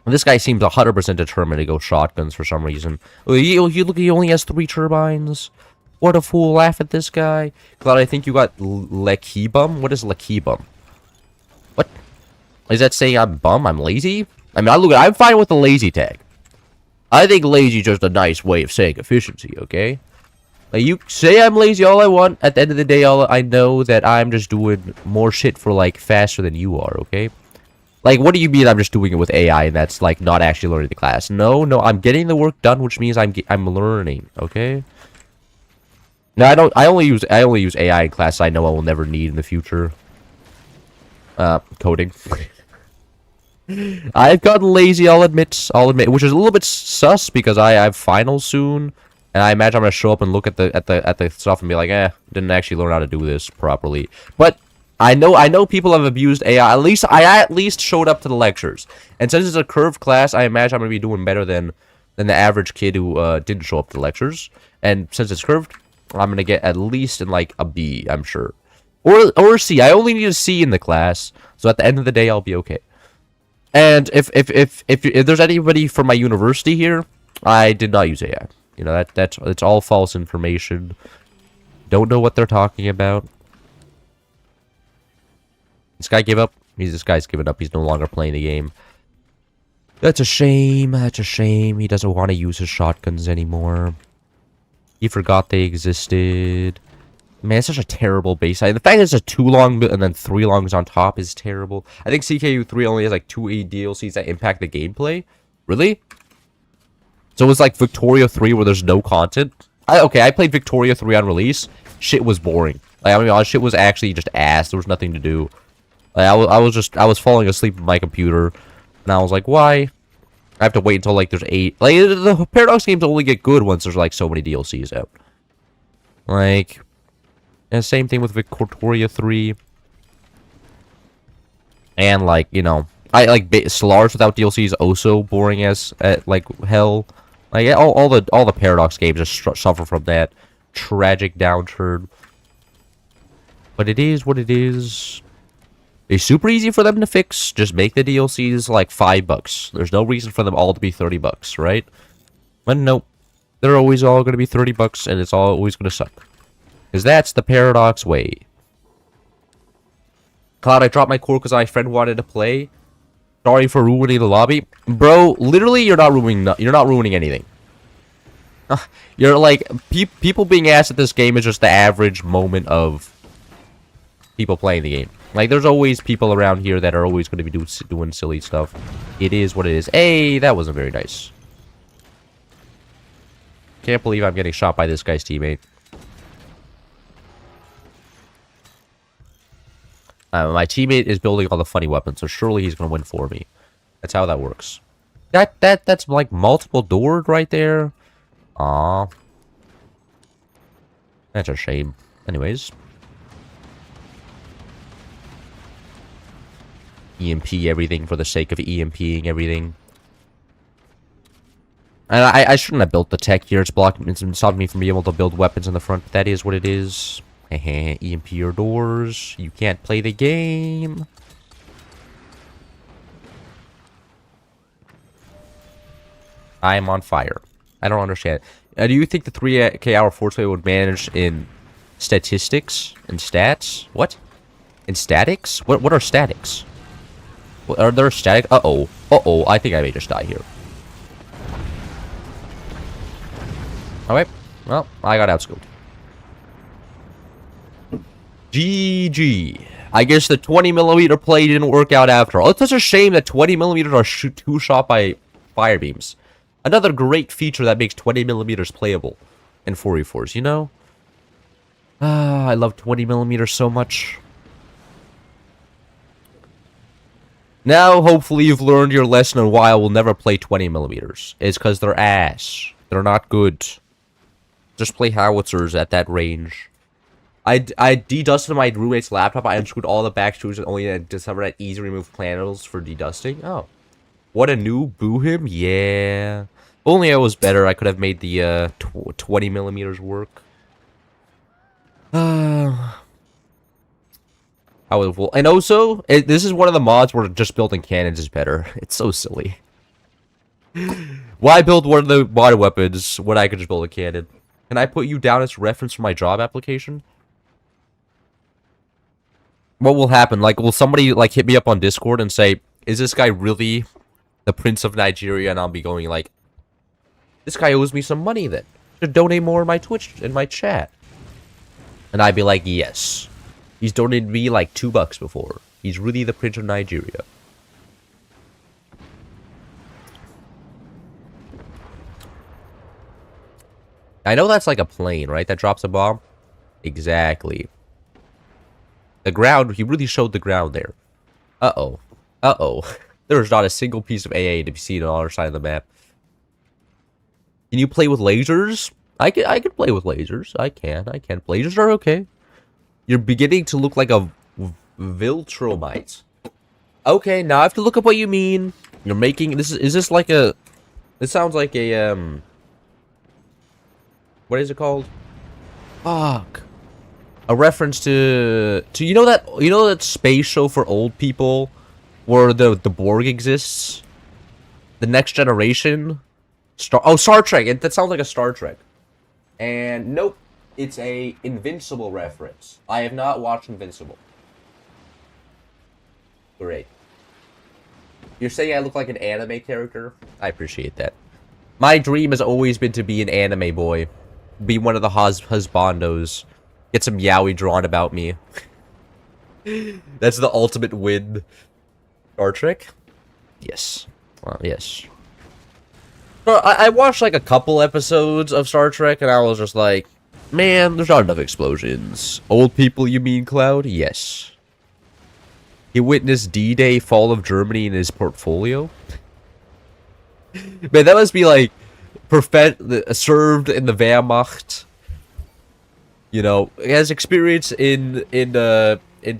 This guy seems 100% determined to go shotguns for some reason. Oh, you look, he only has 3 turbines. What a fool. Laugh at this guy. Cloud, I think you got Lekibum? What is Lekibum? What? Is that saying I'm bum? I'm lazy? I mean, I'm fine with the lazy tag. I think lazy is just a nice way of saying efficiency, okay? Like, you say I'm lazy all I want. At the end of the day, I know that I'm just doing more shit for, like, faster than you are, okay? Like, what do you mean I'm just doing it with AI and that's, like, not actually learning the class? No, I'm getting the work done, which means I'm learning, okay? No, I only use AI in class I know I will never need in the future. Coding. I've gotten lazy, I'll admit, which is a little bit sus because I have finals soon, and I imagine I'm gonna show up and look at the stuff and be like, didn't actually learn how to do this properly. But I know people have abused AI. I at least showed up to the lectures, and since it's a curved class, I imagine I'm gonna be doing better than the average kid who didn't show up to the lectures. And since it's curved, I'm gonna get at least in like a B, I'm sure, or a C. I only need a C in the class, so at the end of the day, I'll be okay. And if there's anybody from my university here, I did not use AI. You know, it's all false information. Don't know what they're talking about. This guy gave up. This guy's given up. He's no longer playing the game. That's a shame. That's a shame. He doesn't want to use his shotguns anymore. He forgot they existed. Man, it's such a terrible base. The fact that it's a 2 long and then 3 longs on top is terrible. I think CKU3 only has like 2 DLCs that impact the gameplay. Really? So it's like Victoria 3 where there's no content? Okay, I played Victoria 3 on release. Shit was boring. Like, I mean, shit was actually just ass. There was nothing to do. Like, I was falling asleep on my computer. And I was like, why? I have to wait until like there's 8. Like, the Paradox games only get good once there's like so many DLCs out. Like... And same thing with Victoria 3. And, like, you know, I like Solars without DLC is also boring as like hell. Like all the Paradox games just suffer from that tragic downturn. But it is what it is. It's super easy for them to fix. Just make the DLCs like $5. There's no reason for them all to be $30, right? But nope. They're always all going to be $30 and it's always going to suck. Because that's the Paradox way. Cloud, I dropped my core because my friend wanted to play. Sorry for ruining the lobby. Bro, literally, you're not ruining anything. You're like, people being asked at this game is just the average moment of people playing the game. Like, there's always people around here that are always going to be doing silly stuff. It is what it is. Hey, that wasn't very nice. Can't believe I'm getting shot by this guy's teammate. My teammate is building all the funny weapons, so surely he's gonna win for me. That's how that works. That's like multiple doors right there. Aw. That's a shame. Anyways. EMP everything for the sake of EMPing everything. And I shouldn't have built the tech here. It's stopping me from being able to build weapons in the front. But that is what it is. EMP your doors. You can't play the game. I am on fire. I don't understand. Do you think the 3K hour force would manage in statistics and stats? What? In statics? What are statics? What, are there static? Uh-oh. Uh-oh. I think I may just die here. Alright. Well, I got outscoped. GG. I guess the 20mm play didn't work out after all. It's such a shame that 20mm are two shot by fire beams. Another great feature that makes 20mm playable in 4v4s, you know? I love 20mm so much. Now, hopefully, you've learned your lesson on why I will never play 20 millimeters. It's because they're ass. They're not good. Just play howitzers at that range. I dedusted my roommate's laptop. I unscrewed all the back screws and only discovered that easy remove panels for dedusting. Oh. What a noob. Boo him? Yeah. If only I was better, I could have made the 20 millimeters work. Well, and also, this is one of the mods where just building cannons is better. It's so silly. Why build one of the mod weapons when I could just build a cannon? Can I put you down as reference for my job application? What will happen? Like, will somebody, like, hit me up on Discord and say, is this guy really the Prince of Nigeria? And I'll be going, like, this guy owes me some money then. Should donate more in my Twitch, in my chat. And I'd be like, yes. He's donated me like $2 before. He's really the Prince of Nigeria. I know that's like a plane, right? That drops a bomb? Exactly. The ground, he really showed the ground there. Uh-oh. Uh-oh. There's not a single piece of AA to be seen on the other side of the map. Can you play with lasers? I can play with lasers. I can. Lasers are okay. You're beginning to look like a Viltrumite. Okay, now I have to look up what you mean. You're making is this like a this sounds like a what is it called? Fuck. A reference to you know that space show for old people where the Borg exists? The Next Generation? Star Trek. That sounds like a Star Trek. And nope. It's a Invincible reference. I have not watched Invincible. Great. You're saying I look like an anime character? I appreciate that. My dream has always been to be an anime boy. Be one of the husbandos. Get some yaoi drawn about me. That's the ultimate win. Star Trek? Yes. Well, yes. Well, I watched like a couple episodes of Star Trek and I was just like, man, there's not enough explosions. Old people, you mean, Cloud? Yes. He witnessed D-Day, Fall of Germany in his portfolio? Man, that must be like served in the Wehrmacht. You know, has experience in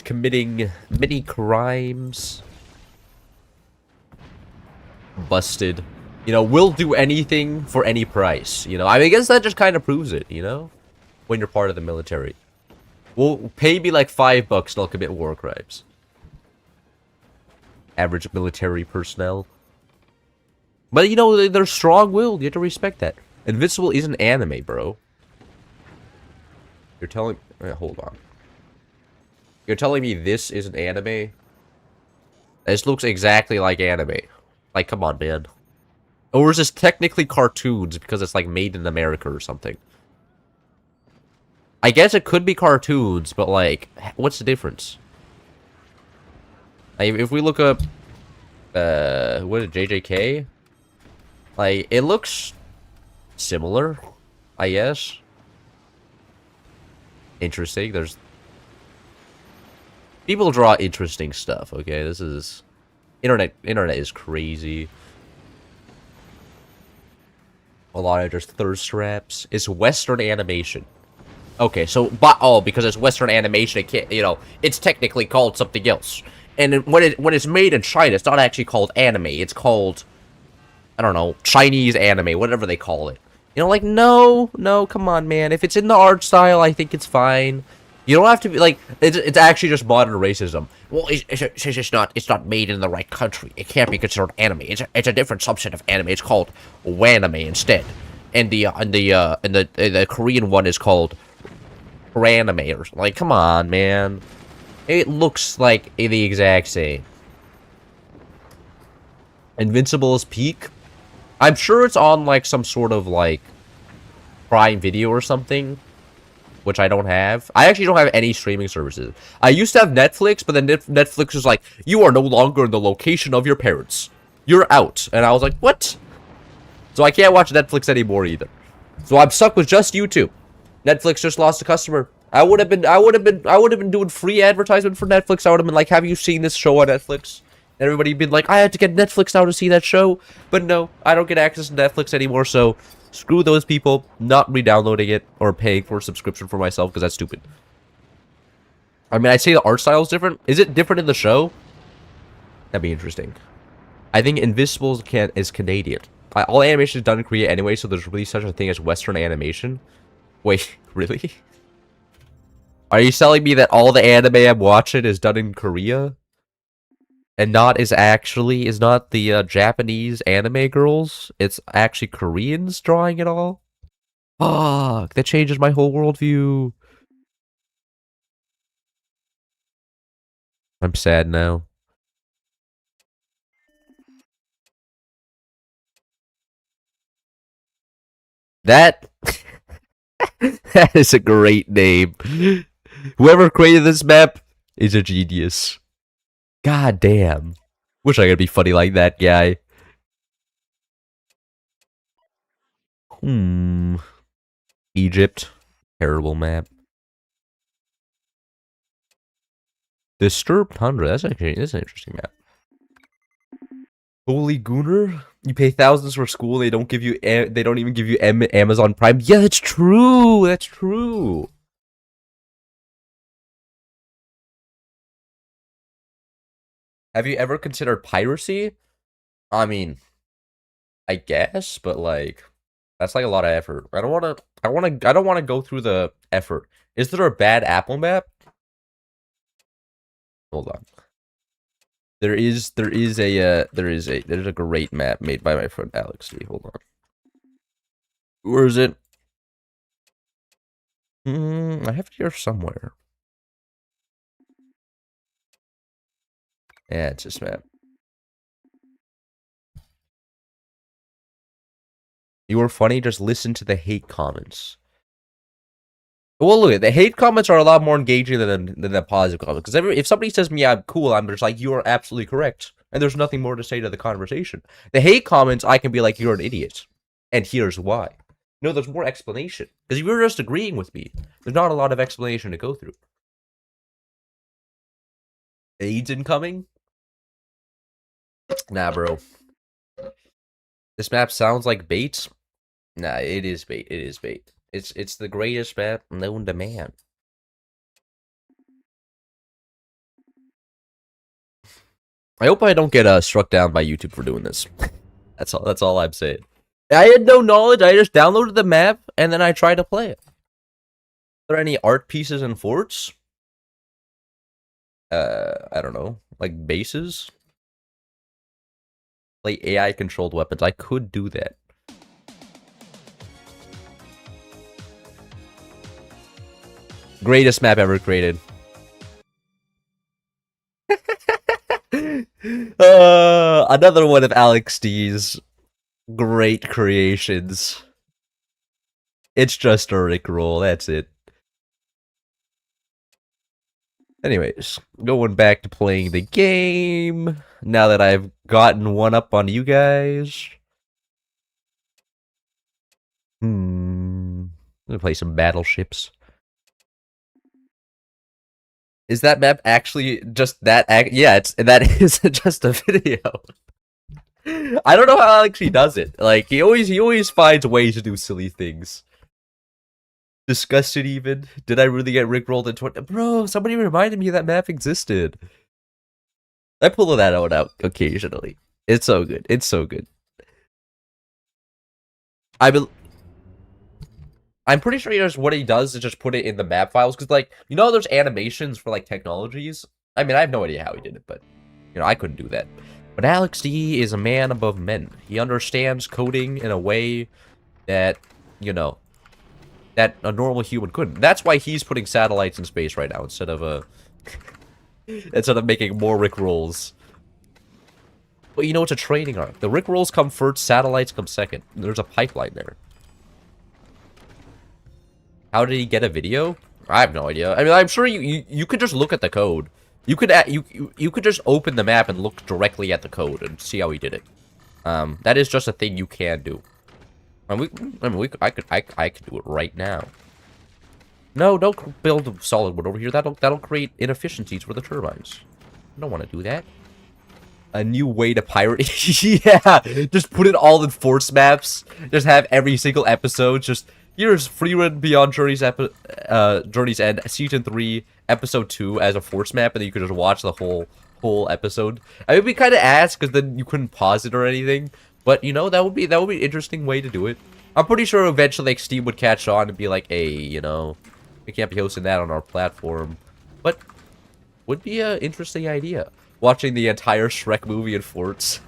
committing many crimes. Busted. You know, will do anything for any price. You know, I mean, I guess that just kind of proves it, you know? When you're part of the military. Well, pay me like $5 and I'll commit war crimes. Average military personnel. But you know, they're strong-willed. You have to respect that. Invincible isn't anime, bro. You're telling... hold on. You're telling me this isn't anime? This looks exactly like anime. Like, come on, man. Or is this technically cartoons because it's like made in America or something? I guess it could be cartoons, but like, what's the difference? Like, if we look up, what is it, JJK? Like, it looks similar, I guess. Interesting. There's people draw interesting stuff. Okay, this is internet is crazy. A lot of just thirst traps. It's Western animation. Okay, so because it's Western animation, it can't, you know, it's technically called something else. And when it's made in China, it's not actually called anime. It's called, I don't know, Chinese anime, whatever they call it. You know, like, no, come on, man. If it's in the art style, I think it's fine. You don't have to be like, it's actually just modern racism. Well, it's not made in the right country. It can't be considered anime. It's a different subset of anime. It's called wanime instead. And the Korean one is called anime or something. Like, come on, man. It looks like the exact same. Invincible's peak. I'm sure it's on like some sort of like Prime Video or something, which I don't have. I actually don't have any streaming services. I used to have Netflix, but then Netflix was like, you are no longer in the location of your parents. You're out. And I was like, what? So I can't watch Netflix anymore either. So I'm stuck with just YouTube. Netflix just lost a customer. I would have been doing free advertisement for Netflix. I would have been like, have you seen this show on Netflix? Everybody been like, I had to get Netflix now to see that show. But no, I don't get access to Netflix anymore, so screw those people not re-downloading it or paying for a subscription for myself, because that's stupid. I mean, I say the art style is different. Is it different in the show? That'd be interesting. I think Invisible is Canadian. All animation is done in Korea anyway, so there's really such a thing as Western animation. Wait, really? Are you telling me that all the anime I'm watching is done in Korea? And not the Japanese anime girls? It's actually Koreans drawing it all? Fuck, that changes my whole worldview. I'm sad now. That... that is a great name. Whoever created this map is a genius. God damn. Wish I could be funny like that guy. Egypt. Terrible map. Disturbed Tundra. That's an interesting map. Holy Gooner? You pay thousands for school, they don't even give you Amazon Prime. Yeah, that's true. That's true. Have you ever considered piracy? I mean, I guess, but like that's like a lot of effort. I don't want to go through the effort. Is there a bad Apple map? Hold on. There's a great map made by my friend Alex D. Hold on. Where is it? I have it here somewhere. Yeah, it's this map. You were funny, just listen to the hate comments. Well, look, the hate comments are a lot more engaging than the positive comments. Because if somebody says me I'm cool, I'm just like, you are absolutely correct. And there's nothing more to say to the conversation. The hate comments, I can be like, you're an idiot. And here's why. No, there's more explanation. Because if you're just agreeing with me, there's not a lot of explanation to go through. AIDS incoming? Nah, bro. This map sounds like bait. Nah, it is bait. It is bait. It's the greatest map known to man. I hope I don't get struck down by YouTube for doing this. That's all I'm saying. I had no knowledge. I just downloaded the map and then I tried to play it. Are there any art pieces and forts? I don't know. Like bases? Like AI controlled weapons. I could do that. Greatest map ever created. Another one of Alex D's great creations. It's just a Rickroll, that's it. Anyways, going back to playing the game. Now that I've gotten one up on you guys. I'm gonna play some battleships. Is that map actually just that? Yeah, that is just a video. I don't know how Alex does it. Like he always finds ways to do silly things. Disgusted even. Did I really get Rickrolled in 20? Bro, somebody reminded me that map existed. I pull that out occasionally. It's so good. It's so good. I'm pretty sure what he does is just put it in the map files, because, like, you know there's animations for, like, technologies? I mean, I have no idea how he did it, but, you know, I couldn't do that. But Alex D is a man above men. He understands coding in a way that, you know, that a normal human couldn't. That's why he's putting satellites in space right now, instead of making more Rickrolls. But you know, it's a training arc. The Rickrolls come first, satellites come second. There's a pipeline there. How did he get a video? I have no idea. I mean, I'm sure you could just look at the code. You could just open the map and look directly at the code and see how he did it. That is just a thing you can do. I could do it right now. No, don't build solid wood over here. That'll create inefficiencies for the turbines. I don't want to do that. A new way to pirate. Yeah, just put it all in force maps. Just have every single episode. Just here's Free Run Beyond Journey's End, Season 3, Episode 2 as a force map, and then you could just watch the whole episode. I mean, we kind of asked because then you couldn't pause it or anything. But you know, that would be an interesting way to do it. I'm pretty sure eventually like Steam would catch on and be like, hey, you know, we can't be hosting that on our platform. But would be an interesting idea. Watching the entire Shrek movie in forts.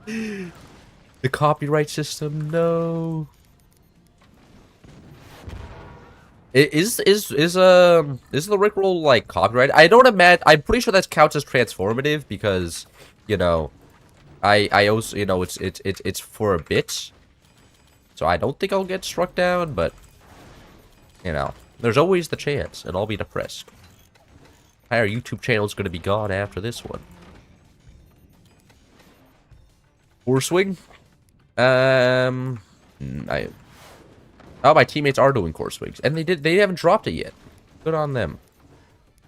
The copyright system, no. Is the Rickroll like copyright? I don't imagine. I'm pretty sure that counts as transformative because, you know, I also, you know, it's for a bit. So I don't think I'll get struck down, but you know, there's always the chance, and I'll be depressed. Our YouTube channel is going to be gone after this one. Corswing? Oh, my teammates are doing core swings, and they haven't dropped it yet. Good on them.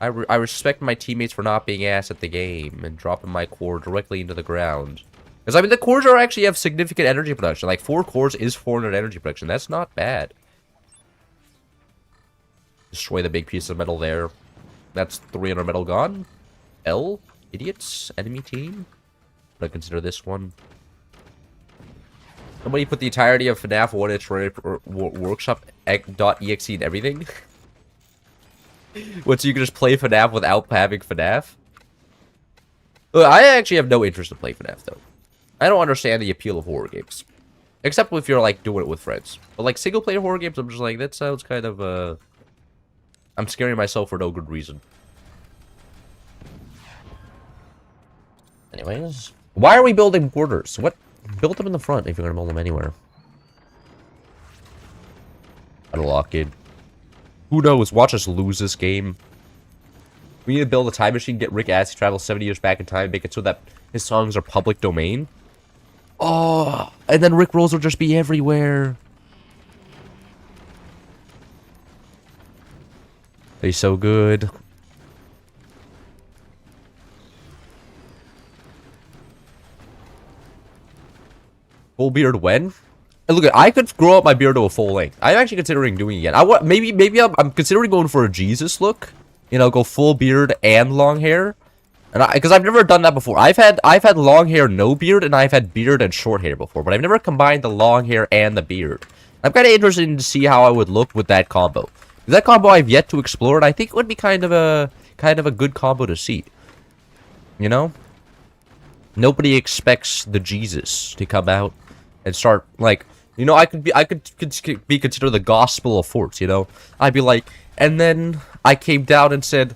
I respect my teammates for not being ass at the game and dropping my core directly into the ground. Because, I mean, the cores are actually have significant energy production. Like, 4 cores is 400 energy production. That's not bad. Destroy the big piece of metal there. That's 300 metal gone. L? Idiots? Enemy team? But I consider this one. Somebody put the entirety of FNAF 1 its workshop.exe and everything. What, so you can just play FNAF without having FNAF? Look, I actually have no interest in playing FNAF, though. I don't understand the appeal of horror games. Except if you're, like, doing it with friends. But, like, single-player horror games, I'm just like, that sounds kind of, I'm scaring myself for no good reason. Anyways. Why are we building borders? What? Build them in the front if you're going to build them anywhere. Gotta lock in. Who knows? Watch us lose this game. We need to build a time machine, get Rick Astley travel 70 years back in time, make it so that his songs are public domain. Oh, and then Rick Rolls will just be everywhere. He's so good. Full beard when? And look, I could grow up my beard to a full length. I'm actually considering doing it again. Maybe I'm considering going for a Jesus look. You know, go full beard and long hair. And because I've never done that before. I've had long hair, no beard, and I've had beard and short hair before, but I've never combined the long hair and the beard. I'm kind of interested to see how I would look with that combo. That combo I've yet to explore, and I think it would be kind of a good combo to see. You know? Nobody expects the Jesus to come out and start like, you know, I could be considered the gospel of forts, you know? I'd be like, and then I came down and said,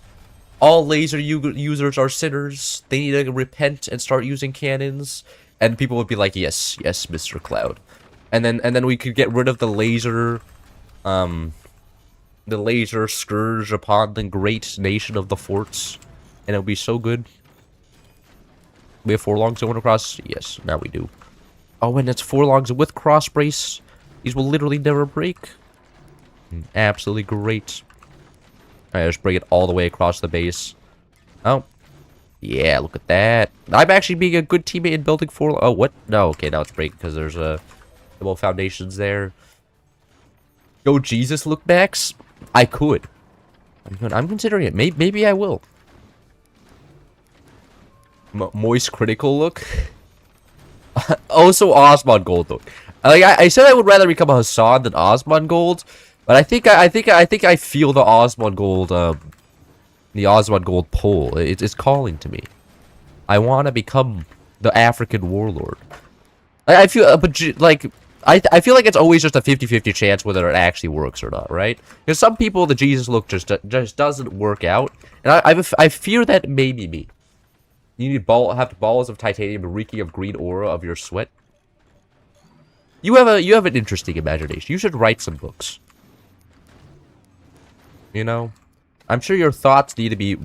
all laser users are sinners. They need to repent and start using cannons. And people would be like, yes, yes, Mr. Cloud. And then we could get rid of the laser scourge upon the great nation of the forts. And it would be so good. We have 4 longs going across? Yes, now we do. Oh, and it's 4 longs with cross brace. These will literally never break. Absolutely great. Alright, let's bring it all the way across the base. Oh. Yeah, look at that. I'm actually being a good teammate in building 4... Oh, what? No, okay, now it's breaking because there's double foundations there. Go Jesus look backs? I could. I'm considering it. Maybe I will. Moist critical look. Also Osmond Gold look. Like I said, I would rather become a Hassan than Osmond Gold, but I think I feel the Osmond Gold pull. It's calling to me. I want to become the African warlord. I feel, but like. I feel like it's always just a 50-50 chance whether it actually works or not, right? Because some people, the Jesus look just doesn't work out, and I fear that may be me. You need have balls of titanium reeking of green aura of your sweat. You have an interesting imagination. You should write some books. You know, I'm sure your thoughts need to be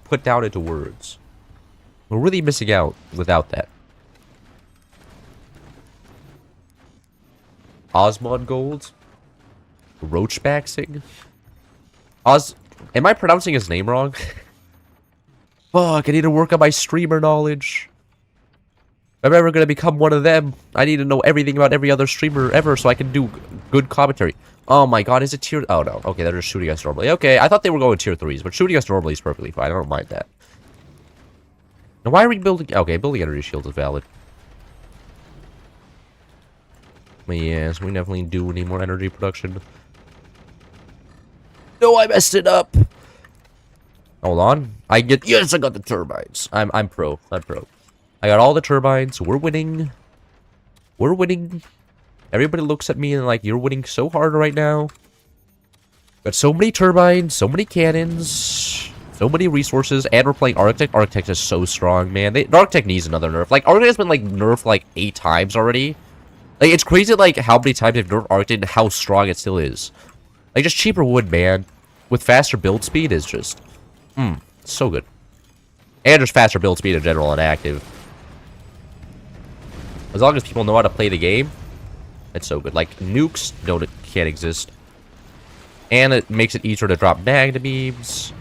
put down into words. We're really missing out without that. Osmond Gold? Roachbaxing? Am I pronouncing his name wrong? Fuck, I need to work on my streamer knowledge. I'm ever gonna become one of them, I need to know everything about every other streamer ever so I can do good commentary. Oh my god, is it tier... Oh no, okay, they're just shooting us normally. Okay, I thought they were going tier 3s, but shooting us normally is perfectly fine. I don't mind that. Now why are we building... Okay, building energy shields is valid. But yes, we definitely do need more energy production. No, I messed it up! Hold on. Yes, I got the turbines. I'm pro. I'm pro. I got all the turbines. We're winning. We're winning. Everybody looks at me and like, you're winning so hard right now. Got so many turbines, so many cannons, so many resources, and we're playing Architect. Architect is so strong, man. The Architect needs another nerf. Like, Architect has been like nerfed like 8 times already. Like, it's crazy like how many times they've nerfed Architect and how strong it still is. Like, just cheaper wood, man. With faster build speed is just... so good. And just faster build speed in general and active. As long as people know how to play the game, it's so good. Like, nukes can't exist. And it makes it easier to drop magna beams.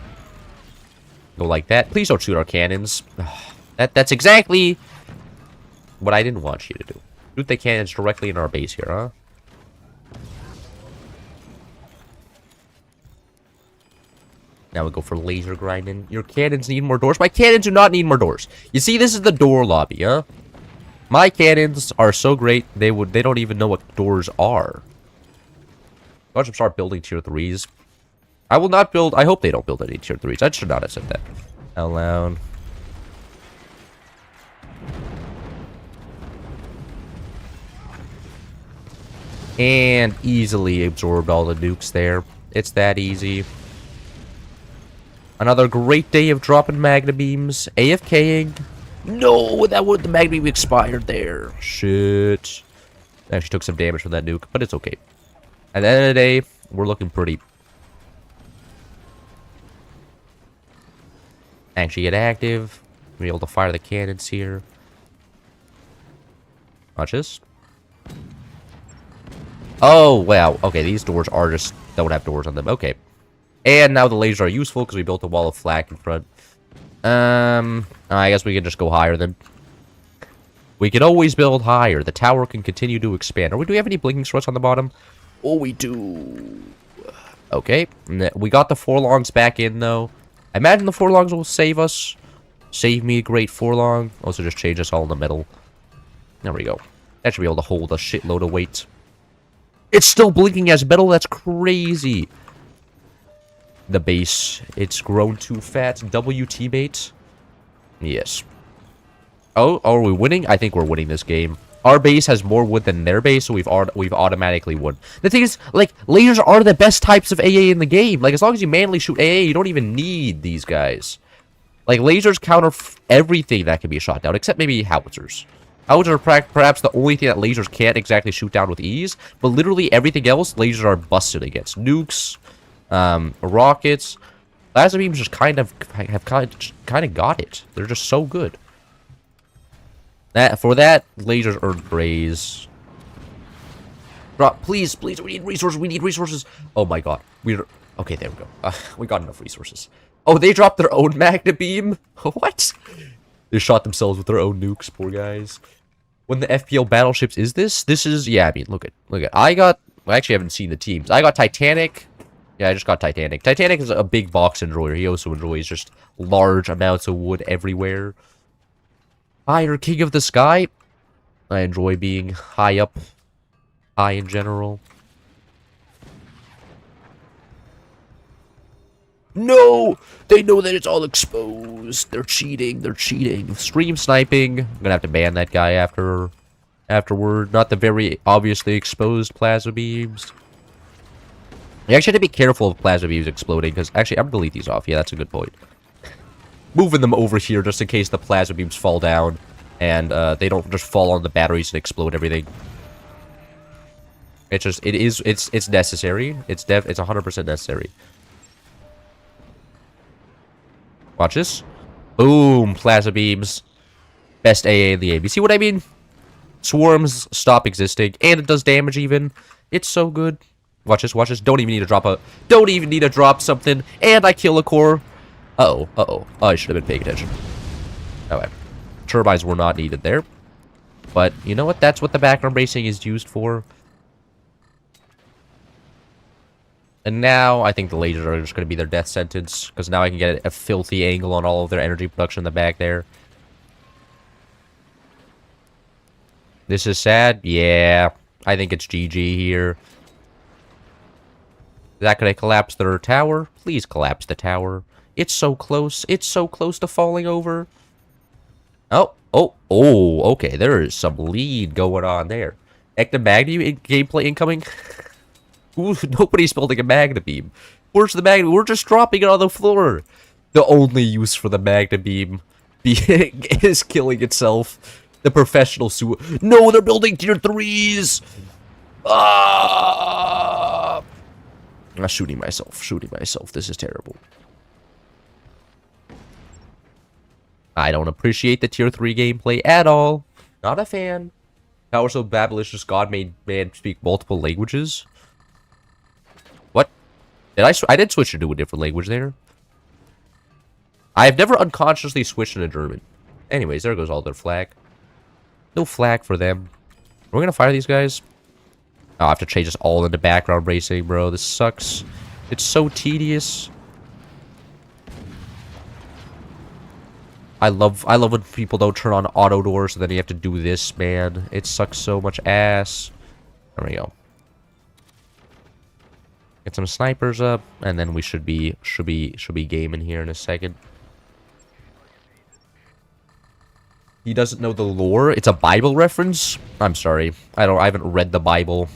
Go like that. Please don't shoot our cannons. That's exactly what I didn't want you to do. Shoot the cannons directly in our base here, huh? Now we go for laser grinding. Your cannons need more doors. My cannons do not need more doors. You see, this is the door lobby, huh? My cannons are so great, they don't even know what doors are. Watch them start building tier 3s. I will not build... I hope they don't build any tier 3s. I should not have said that out loud. And easily absorbed all the nukes there. It's that easy. Another great day of dropping magna beams. AFKing. No, the magna beam expired there. Shit. Actually took some damage from that nuke, but it's okay. At the end of the day, we're looking pretty. Actually get active. Be able to fire the cannons here. Watch this. Oh, wow. Okay, these doors are just... don't have doors on them. Okay. And now the lasers are useful because we built a wall of flak in front. I guess we can just go higher then. We can always build higher. The tower can continue to expand. Do we have any blinking struts on the bottom? Oh, we do. Okay. We got the forlongs back in, though. I imagine the forlongs will save us. Save me a great forlong. Also just change us all in the middle. There we go. That should be able to hold a shitload of weight. It's still blinking as metal? That's crazy. The base. It's grown too fat. W teammate. Yes. Oh, are we winning? I think we're winning this game. Our base has more wood than their base, so we've automatically won. The thing is, like, lasers are the best types of AA in the game. Like, as long as you manually shoot AA, you don't even need these guys. Like, lasers counter everything that can be shot down, except maybe howitzers. Howitzers are perhaps the only thing that lasers can't exactly shoot down with ease, but literally everything else, lasers are busted against. Nukes, rockets, laser beams just kind of got it. They're just so good. For that, lasers earn praise. Drop, please, please. We need resources. We need resources. Oh my god. Okay, there we go. We got enough resources. Oh, they dropped their own magna beam. What? They shot themselves with their own nukes. Poor guys. When the FPL battleships is this? This is, yeah. I mean, look at. I actually haven't seen the teams. I got Titanic. Yeah, I just got Titanic. Titanic is a big box enjoyer. He also enjoys just large amounts of wood everywhere. Fire King of the Sky. I enjoy being high up. High in general. No! They know that it's all exposed. They're cheating. They're cheating. Stream sniping. I'm gonna have to ban that guy afterward. Not the very obviously exposed plasma beams. You actually have to be careful of plasma beams exploding, because actually, I'm gonna delete these off. Yeah, that's a good point. Moving them over here just in case the plasma beams fall down and they don't just fall on the batteries and explode everything. It's necessary. It's 100% necessary. Watch this. Boom, plasma beams. Best AA in the game. You see what I mean? Swarms stop existing, and it does damage even. It's so good. Watch this, watch this. Don't even need to drop something, and I kill a core. Uh-oh. Oh, I should have been paying attention. Okay. Turbines were not needed there. But you know what? That's what the background racing is used for. And now, I think the lasers are just going to be their death sentence. Because now I can get a filthy angle on all of their energy production in the back there. This is sad? Yeah. I think it's GG here. Is that going to collapse their tower? Please collapse the tower. It's so close. It's so close to falling over. Oh, okay. There is some lead going on there. Ecto Magni gameplay incoming. Ooh, nobody's building a Magna Beam. Where's the Magna? We're just dropping it on the floor. The only use for the Magna Beam is killing itself. The professional No, they're building tier 3s! Ah! I'm shooting myself. This is terrible. I don't appreciate the tier 3 gameplay at all. Not a fan. Power so babblicious God made man speak multiple languages. What? I did switch into a different language there. I've never unconsciously switched into German. Anyways, there goes all their flag. No flag for them. We're gonna fire these guys. Oh, I have to change this all into background racing, bro. This sucks. It's so tedious. I love when people don't turn on auto doors, so then you have to do this, man. It sucks so much ass. There we go. Get some snipers up, and then we should be gaming here in a second. He doesn't know the lore. It's a Bible reference. I'm sorry. I haven't read the Bible.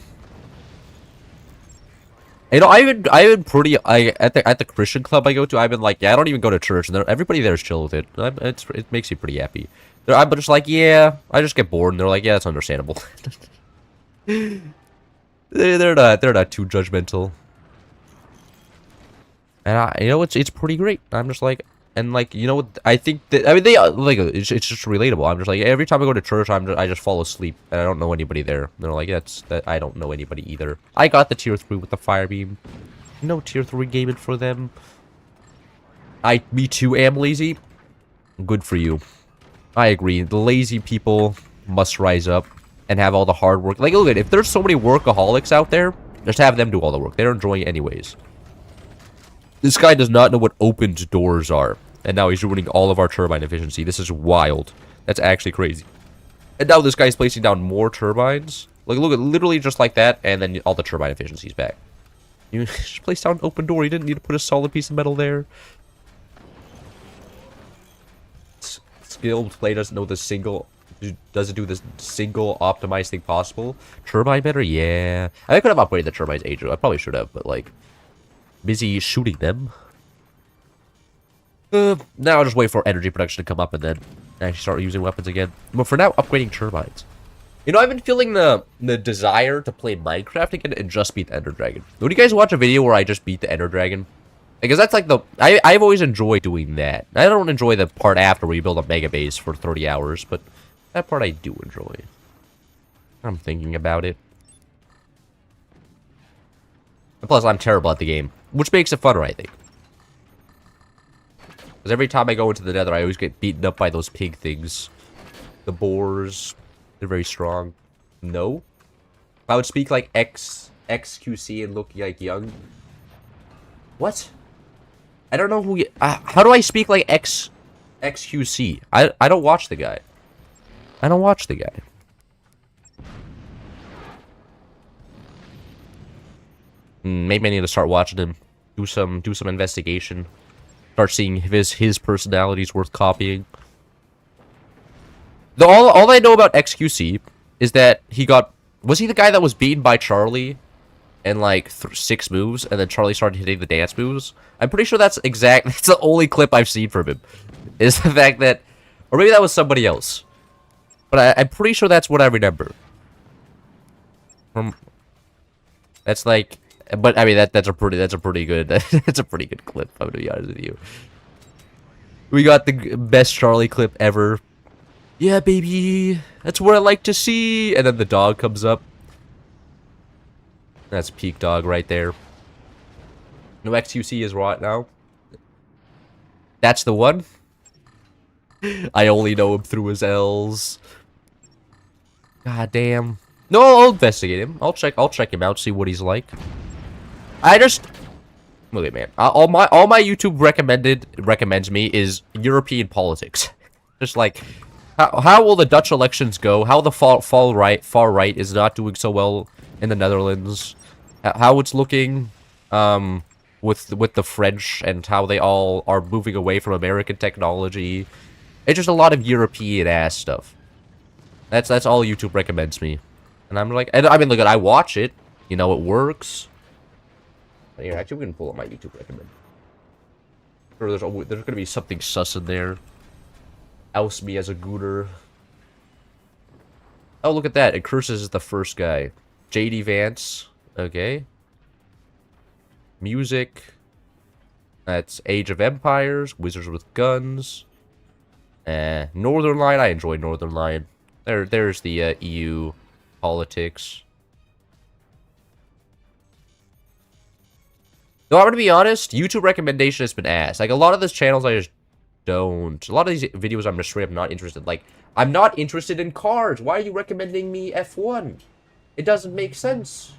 You know, at the Christian club I go to, I've been like, yeah, I don't even go to church, and everybody there is chill with it. It makes me pretty happy. I'm just like, yeah, I just get bored, and they're like, yeah, that's understandable. they're not too judgmental, and you know, it's pretty great. I'm just like, and like, you know what, I think that, I mean, they like, it's just relatable. I'm just like, every time I go to church, I just fall asleep, and I don't know anybody there. And they're like, I don't know anybody either. I got the tier 3 with the fire beam. No tier 3 gaming for them. Me too am lazy. Good for you. I agree. The lazy people must rise up and have all the hard work. Like, look at it. If there's so many workaholics out there, just have them do all the work. They're enjoying it anyways. This guy does not know what opened doors are. And now he's ruining all of our turbine efficiency. This is wild. That's actually crazy. And now this guy's placing down more turbines. Like, look at literally just like that, and then all the turbine efficiency's back. You just placed down an open door. You didn't need to put a solid piece of metal there. Skilled play doesn't know the single... Doesn't do this single optimized thing possible. Turbine better? Yeah. I could have upgraded the turbines ages ago. I probably should have, but like... Busy shooting them. Now I'll just wait for energy production to come up and then actually start using weapons again. But for now, upgrading turbines. You know, I've been feeling the desire to play Minecraft again and just beat the Ender Dragon. Would you guys watch a video where I just beat the Ender Dragon? Because that's like the... I've always enjoyed doing that. I don't enjoy the part after where you build a mega base for 30 hours, but that part I do enjoy. I'm thinking about it. And plus, I'm terrible at the game, which makes it funner, I think. Because every time I go into the nether, I always get beaten up by those pig things. The boars. They're very strong. No? I would speak like XQC and look like young. What? I don't know who... how do I speak like XQC? I don't watch the guy. I don't watch the guy. Maybe I need to start watching him. Do some investigation. Start seeing if his personality is worth copying. All I know about XQC is that he got... Was he the guy that was beaten by Charlie in like 6 moves, and then Charlie started hitting the dance moves? I'm pretty sure that's the only clip I've seen from him. Is the fact that... Or maybe that was somebody else. But I'm pretty sure that's what I remember. That's like... But I mean that's a pretty good that's a pretty good clip, I'm gonna be honest with you. We got the best Charlie clip ever. Yeah, baby, that's what I like to see. And then the dog comes up. That's peak dog right there. No XQC is right now. That's the one. I only know him through his L's. God damn. No, I'll investigate him. I'll check him out, see what he's like. I just look at man. All my YouTube recommends me is European politics. Just like how will the Dutch elections go? How the far right is not doing so well in the Netherlands? How it's looking with the French and how they all are moving away from American technology. It's just a lot of European ass stuff. That's all YouTube recommends me. And I'm like, and I mean, look, I watch it. You know, it works. Here, actually, we can pull up my YouTube recommend. Sure, there's gonna be something sus in there. Oust me as a gooter. Oh, look at that. It curses is the first guy. JD Vance. Okay. Music. That's Age of Empires. Wizards with Guns. Northern Line. I enjoy Northern Line. There's the EU politics. No, I'm gonna be honest. YouTube recommendation has been ass. Like, a lot of these channels I just don't. A lot of these videos I'm just straight up not interested. Like, I'm not interested in cars. Why are you recommending me F1? It doesn't make sense.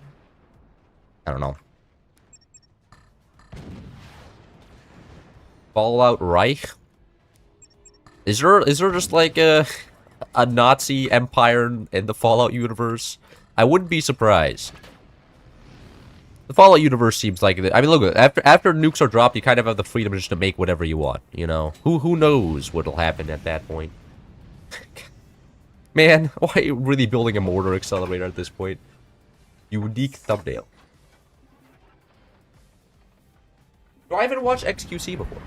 I don't know. Fallout Reich? Is there just like a Nazi empire in the Fallout universe? I wouldn't be surprised. The Fallout universe seems like it. I mean, look, after nukes are dropped, you kind of have the freedom just to make whatever you want, you know? Who knows what'll happen at that point? Man, why are you really building a mortar accelerator at this point? Unique thumbnail. No, I haven't watched XQC before.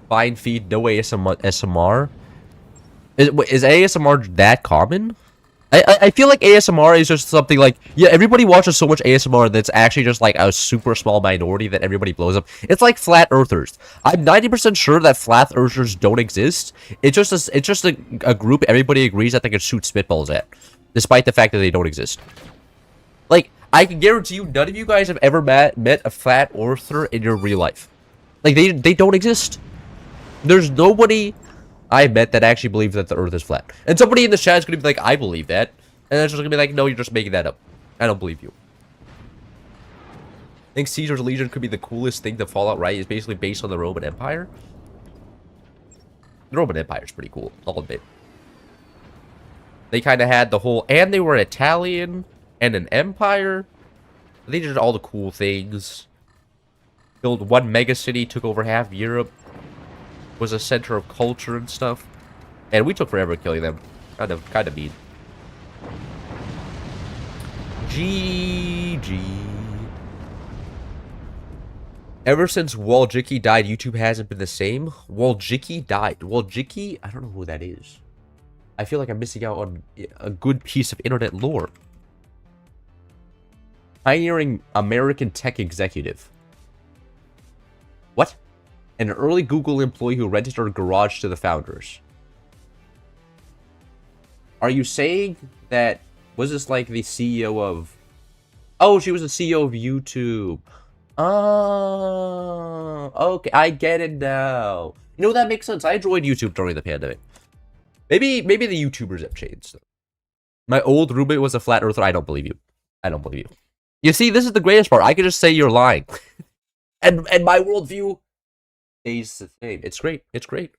Fine feed, no ASMR. Is ASMR that common? I feel like ASMR is just something like, yeah, everybody watches so much ASMR that's actually just like a super small minority that everybody blows up. It's like flat earthers. I'm 90% sure that flat earthers don't exist. It's just a group everybody agrees that they can shoot spitballs at, despite the fact that they don't exist. Like, I can guarantee you, none of you guys have ever met a flat earther in your real life. Like, they don't exist. There's nobody I met that actually believes that the earth is flat. And somebody in the chat is going to be like, I believe that. And they're just going to be like, no, you're just making that up. I don't believe you. I think Caesar's Legion could be the coolest thing to Fallout, right? It's basically based on the Roman Empire. The Roman Empire is pretty cool, I'll admit. They kind of had the whole, and they were Italian and an empire. They did all the cool things. Built one megacity, took over half Europe. Was a center of culture and stuff. And we took forever killing them. Kind of mean. GG. Ever since Waljiki died, YouTube hasn't been the same. Waljiki died. Waljiki? I don't know who that is. I feel like I'm missing out on a good piece of internet lore. Pioneering American tech executive. What? An early Google employee who rented her garage to the founders. Are you saying that... Was this like the CEO of... Oh, she was the CEO of YouTube. Oh, okay. I get it now. You know, that makes sense. I enjoyed YouTube during the pandemic. Maybe the YouTubers have changed. My old roommate was a flat earther. I don't believe you. I don't believe you. You see, this is the greatest part. I could just say you're lying. and my worldview stays the same. It's great. It's great.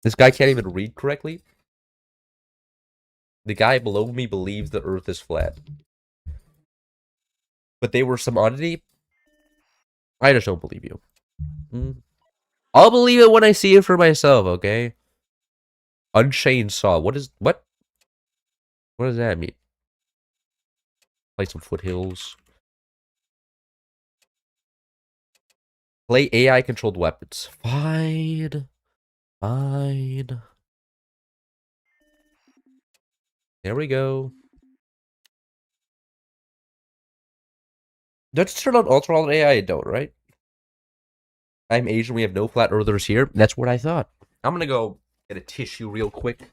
This guy can't even read correctly. The guy below me believes the earth is flat. But they were some oddity. I just don't believe you. I'll believe it when I see it for myself, okay? Unchained Saw. What does that mean? Play some Foothills. Play AI-controlled weapons. Fine. Fine. There we go. Let's turn on ultra AI. I don't, right? I'm Asian. We have no flat earthers here. That's what I thought. I'm gonna go get a tissue real quick.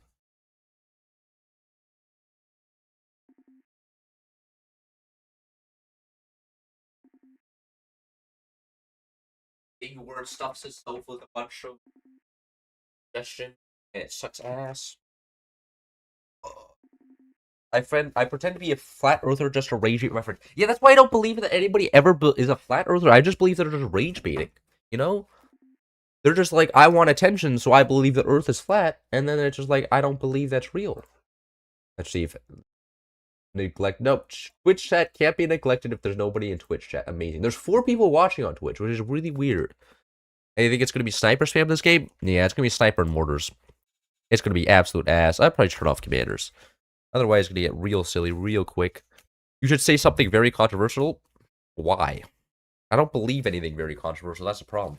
Big word stuffs itself with a bunch of suggestion, and it sucks ass. I pretend to be a flat earther just to rage bait my friend. Yeah, that's why I don't believe that anybody ever is a flat earther. I just believe that they're just rage baiting. You know? They're just like, I want attention, so I believe the Earth is flat, and then it's just like, I don't believe that's real. Let's see if neglect. No, Twitch chat can't be neglected if there's nobody in Twitch chat. Amazing. There's 4 people watching on Twitch, which is really weird. And you think it's gonna be sniper spam this game? Yeah, it's gonna be sniper and mortars. It's gonna be absolute ass. I'd probably turn off commanders. Otherwise, it's gonna get real silly real quick. You should say something very controversial. Why? I don't believe anything very controversial. That's the problem.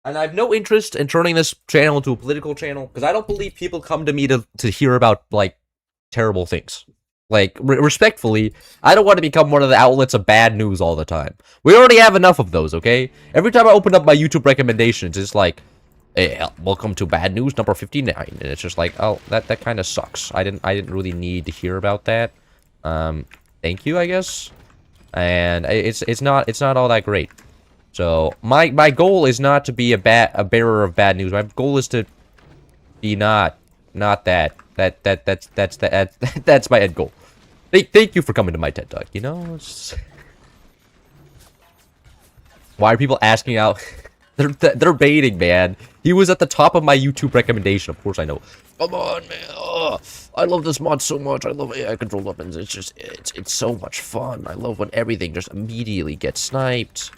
And I have no interest in turning this channel into a political channel, because I don't believe people come to me to hear about, like, terrible things. Like, respectfully, I don't want to become one of the outlets of bad news all the time. We already have enough of those, okay? Every time I open up my YouTube recommendations, it's like, hey, welcome to bad news number 59. And it's just like, oh, that kind of sucks. I didn't really need to hear about that. Thank you, I guess. And it's not all that great. So my goal is not to be a bearer of bad news. My goal is to be not that. That's my end goal. Thank you for coming to my TED Talk. You know, why are people asking out? they're baiting, man. He was at the top of my YouTube recommendation. Of course, I know. Come on, man. Oh, I love this mod so much. I love AI control weapons. It's just it's so much fun. I love when everything just immediately gets sniped.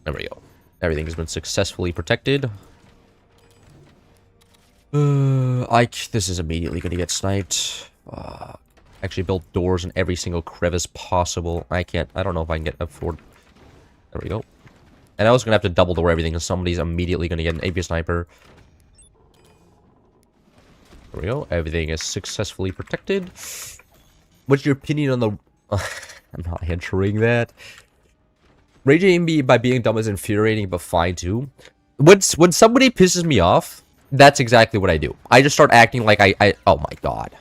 There we go. Everything has been successfully protected. This is immediately going to get sniped. Actually built doors in every single crevice possible. I don't know if I can afford. There we go. And I was going to have to double door everything because somebody's immediately going to get an AP sniper. There we go. Everything is successfully protected. What's your opinion on the... I'm not answering that. Raging me by being dumb is infuriating, but fine too. When somebody pisses me off, that's exactly what I do. I just start acting like oh my god.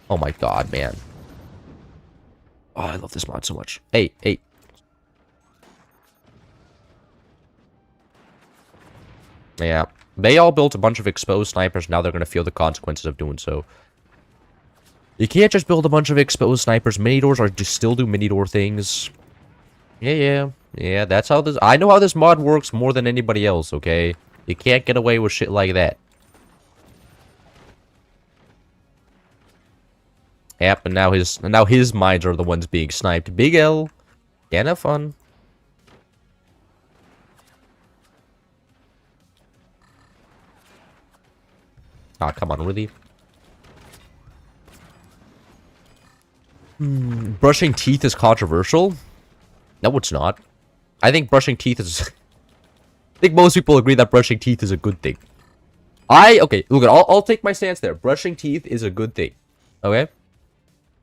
Oh my god, man. Oh, I love this mod so much. Hey. Yeah. They all built a bunch of exposed snipers, now they're gonna feel the consequences of doing so. You can't just build a bunch of exposed snipers. Mini doors still do mini door things. Yeah, that's how this... I know how this mod works more than anybody else, okay? You can't get away with shit like that. Yep, and now his mines are the ones being sniped. Big L. Can't have fun. Ah, come on, really? Brushing teeth is controversial? No, it's not. I think brushing teeth is... I think most people agree that brushing teeth is a good thing. Okay, look, I'll take my stance there. Brushing teeth is a good thing. Okay?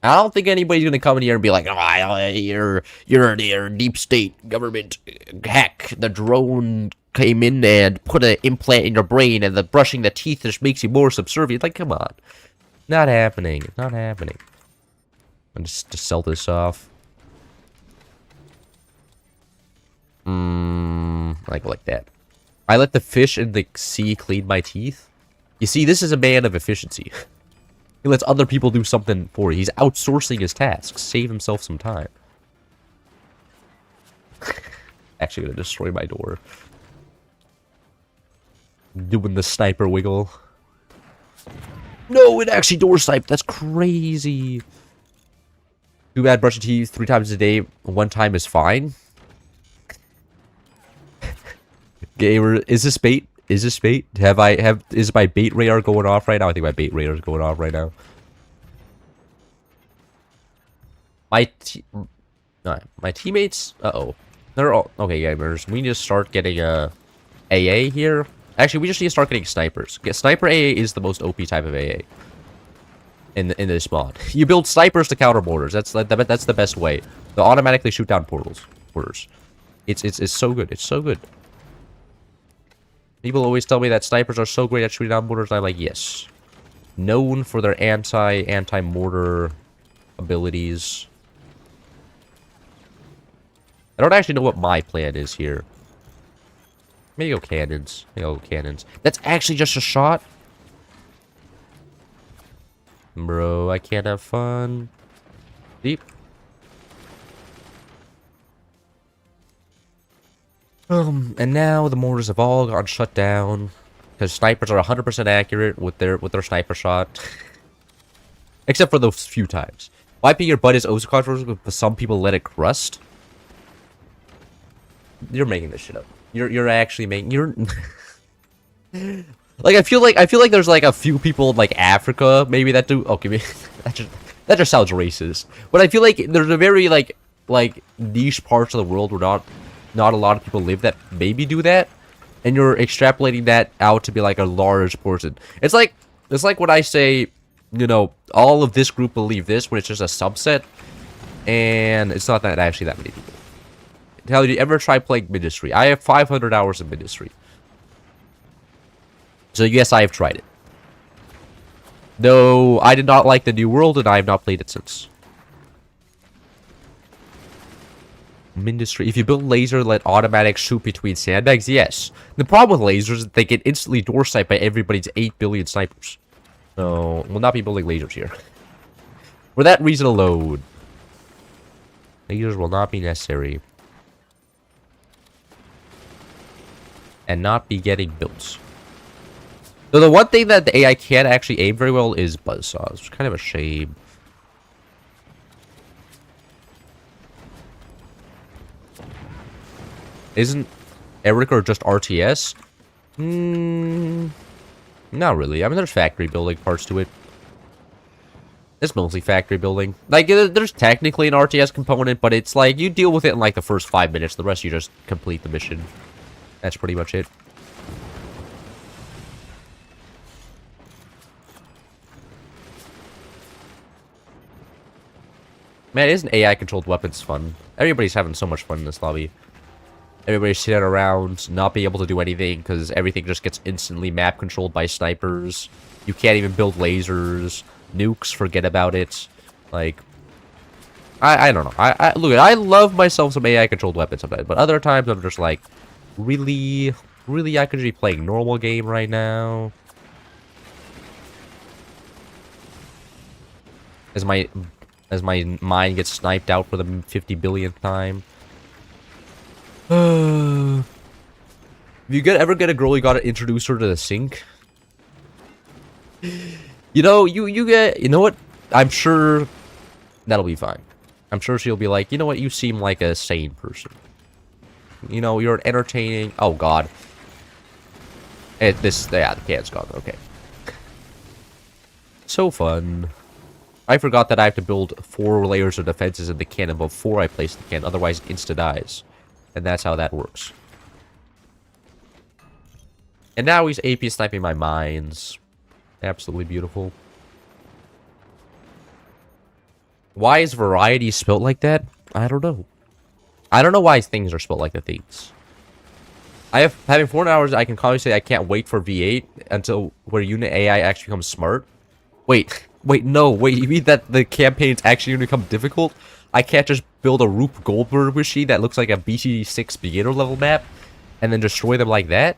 I don't think anybody's gonna come in here and be like, oh, you're a deep state government hack. The drone came in and put an implant in your brain and the brushing the teeth just makes you more subservient. Like, come on. Not happening. It's not happening. I'm just to sell this off. Like that. I let the fish in the sea clean my teeth. You see, this is a man of efficiency. He lets other people do something for you. He's outsourcing his tasks. Save himself some time. Actually gonna destroy my door. Doing the sniper wiggle. No, it actually door sniped. That's crazy. Too bad brushing teeth 3 times a day. 1 time is fine. Gamer, is this bait? Is this bait? Is my bait radar going off right now? I think my bait radar is going off right now. My teammates. They're all okay. Gamers, we need to start getting AA here. Actually, we just need to start getting snipers. Sniper AA is the most OP type of AA in this mod. You build snipers to counter mortars. That's the best way. They'll automatically shoot down mortars. It's so good. It's so good. People always tell me that snipers are so great at shooting down mortars. I'm like, yes. Known for their anti-mortar abilities. I don't actually know what my plan is here. Maybe go cannons. Maybe go cannons. That's actually just a shot? Bro, I can't have fun. Deep. And now the mortars have all gotten shut down. Because snipers are 100% accurate with their sniper shot. Except for those few times. Wiping your butt is also controversial, but some people let it crust. You're making this shit up. You're actually making like I feel like there's like a few people in like Africa maybe that do okay that just sounds racist. But I feel like there's a very like niche parts of the world where not a lot of people live that maybe do that, and you're extrapolating that out to be like a large portion. It's like when I say, you know, all of this group believe this when it's just a subset, and it's not that actually that many people. Hell, did you ever try playing Ministry? I have 500 hours of Ministry. So yes, I have tried it. Though I did not like the New World, and I have not played it since. Ministry. If you build laser, let automatic shoot between sandbags. Yes. The problem with lasers is they get instantly door sniped by everybody's 8 billion snipers. So we'll not be building lasers here. For that reason alone, lasers will not be necessary. And not be getting built. So the one thing that the AI can't actually aim very well is buzzsaws, which is kind of a shame. Isn't Rickroll just RTS? Not really. I mean, there's factory building parts to it. It's mostly factory building. Like, there's technically an RTS component, but it's like, you deal with it in like the first 5 minutes. The rest you just complete the mission. That's pretty much it. Man, isn't AI-controlled weapons fun? Everybody's having so much fun in this lobby. Everybody's sitting around, not be able to do anything, because everything just gets instantly map-controlled by snipers. You can't even build lasers. Nukes, forget about it. Like, I don't know. Look, I love myself some AI-controlled weapons sometimes, but other times I'm just like, really, I could be playing normal game right now. As my mind gets sniped out for the 50 billionth time. If you ever get a girl, you gotta introduce her to the sink. You know, you know what? I'm sure that'll be fine. I'm sure she'll be like, you know what? You seem like a sane person. You know, you're entertaining. Oh God. Yeah, the can's gone. Okay. So fun. I forgot that I have to build 4 layers of defenses in the cannon before I place the cannon, otherwise it insta-dies. And that's how that works. And now he's AP sniping my mines. Absolutely beautiful. Why is variety spelled like that? I don't know. I don't know why things are spelled like the things. Having 4 hours, I can calmly say I can't wait for V8 until where unit AI actually becomes smart. Wait, you mean that the campaign's actually going to become difficult? I can't just build a Rube Goldberg machine that looks like a BC6 beginner level map and then destroy them like that?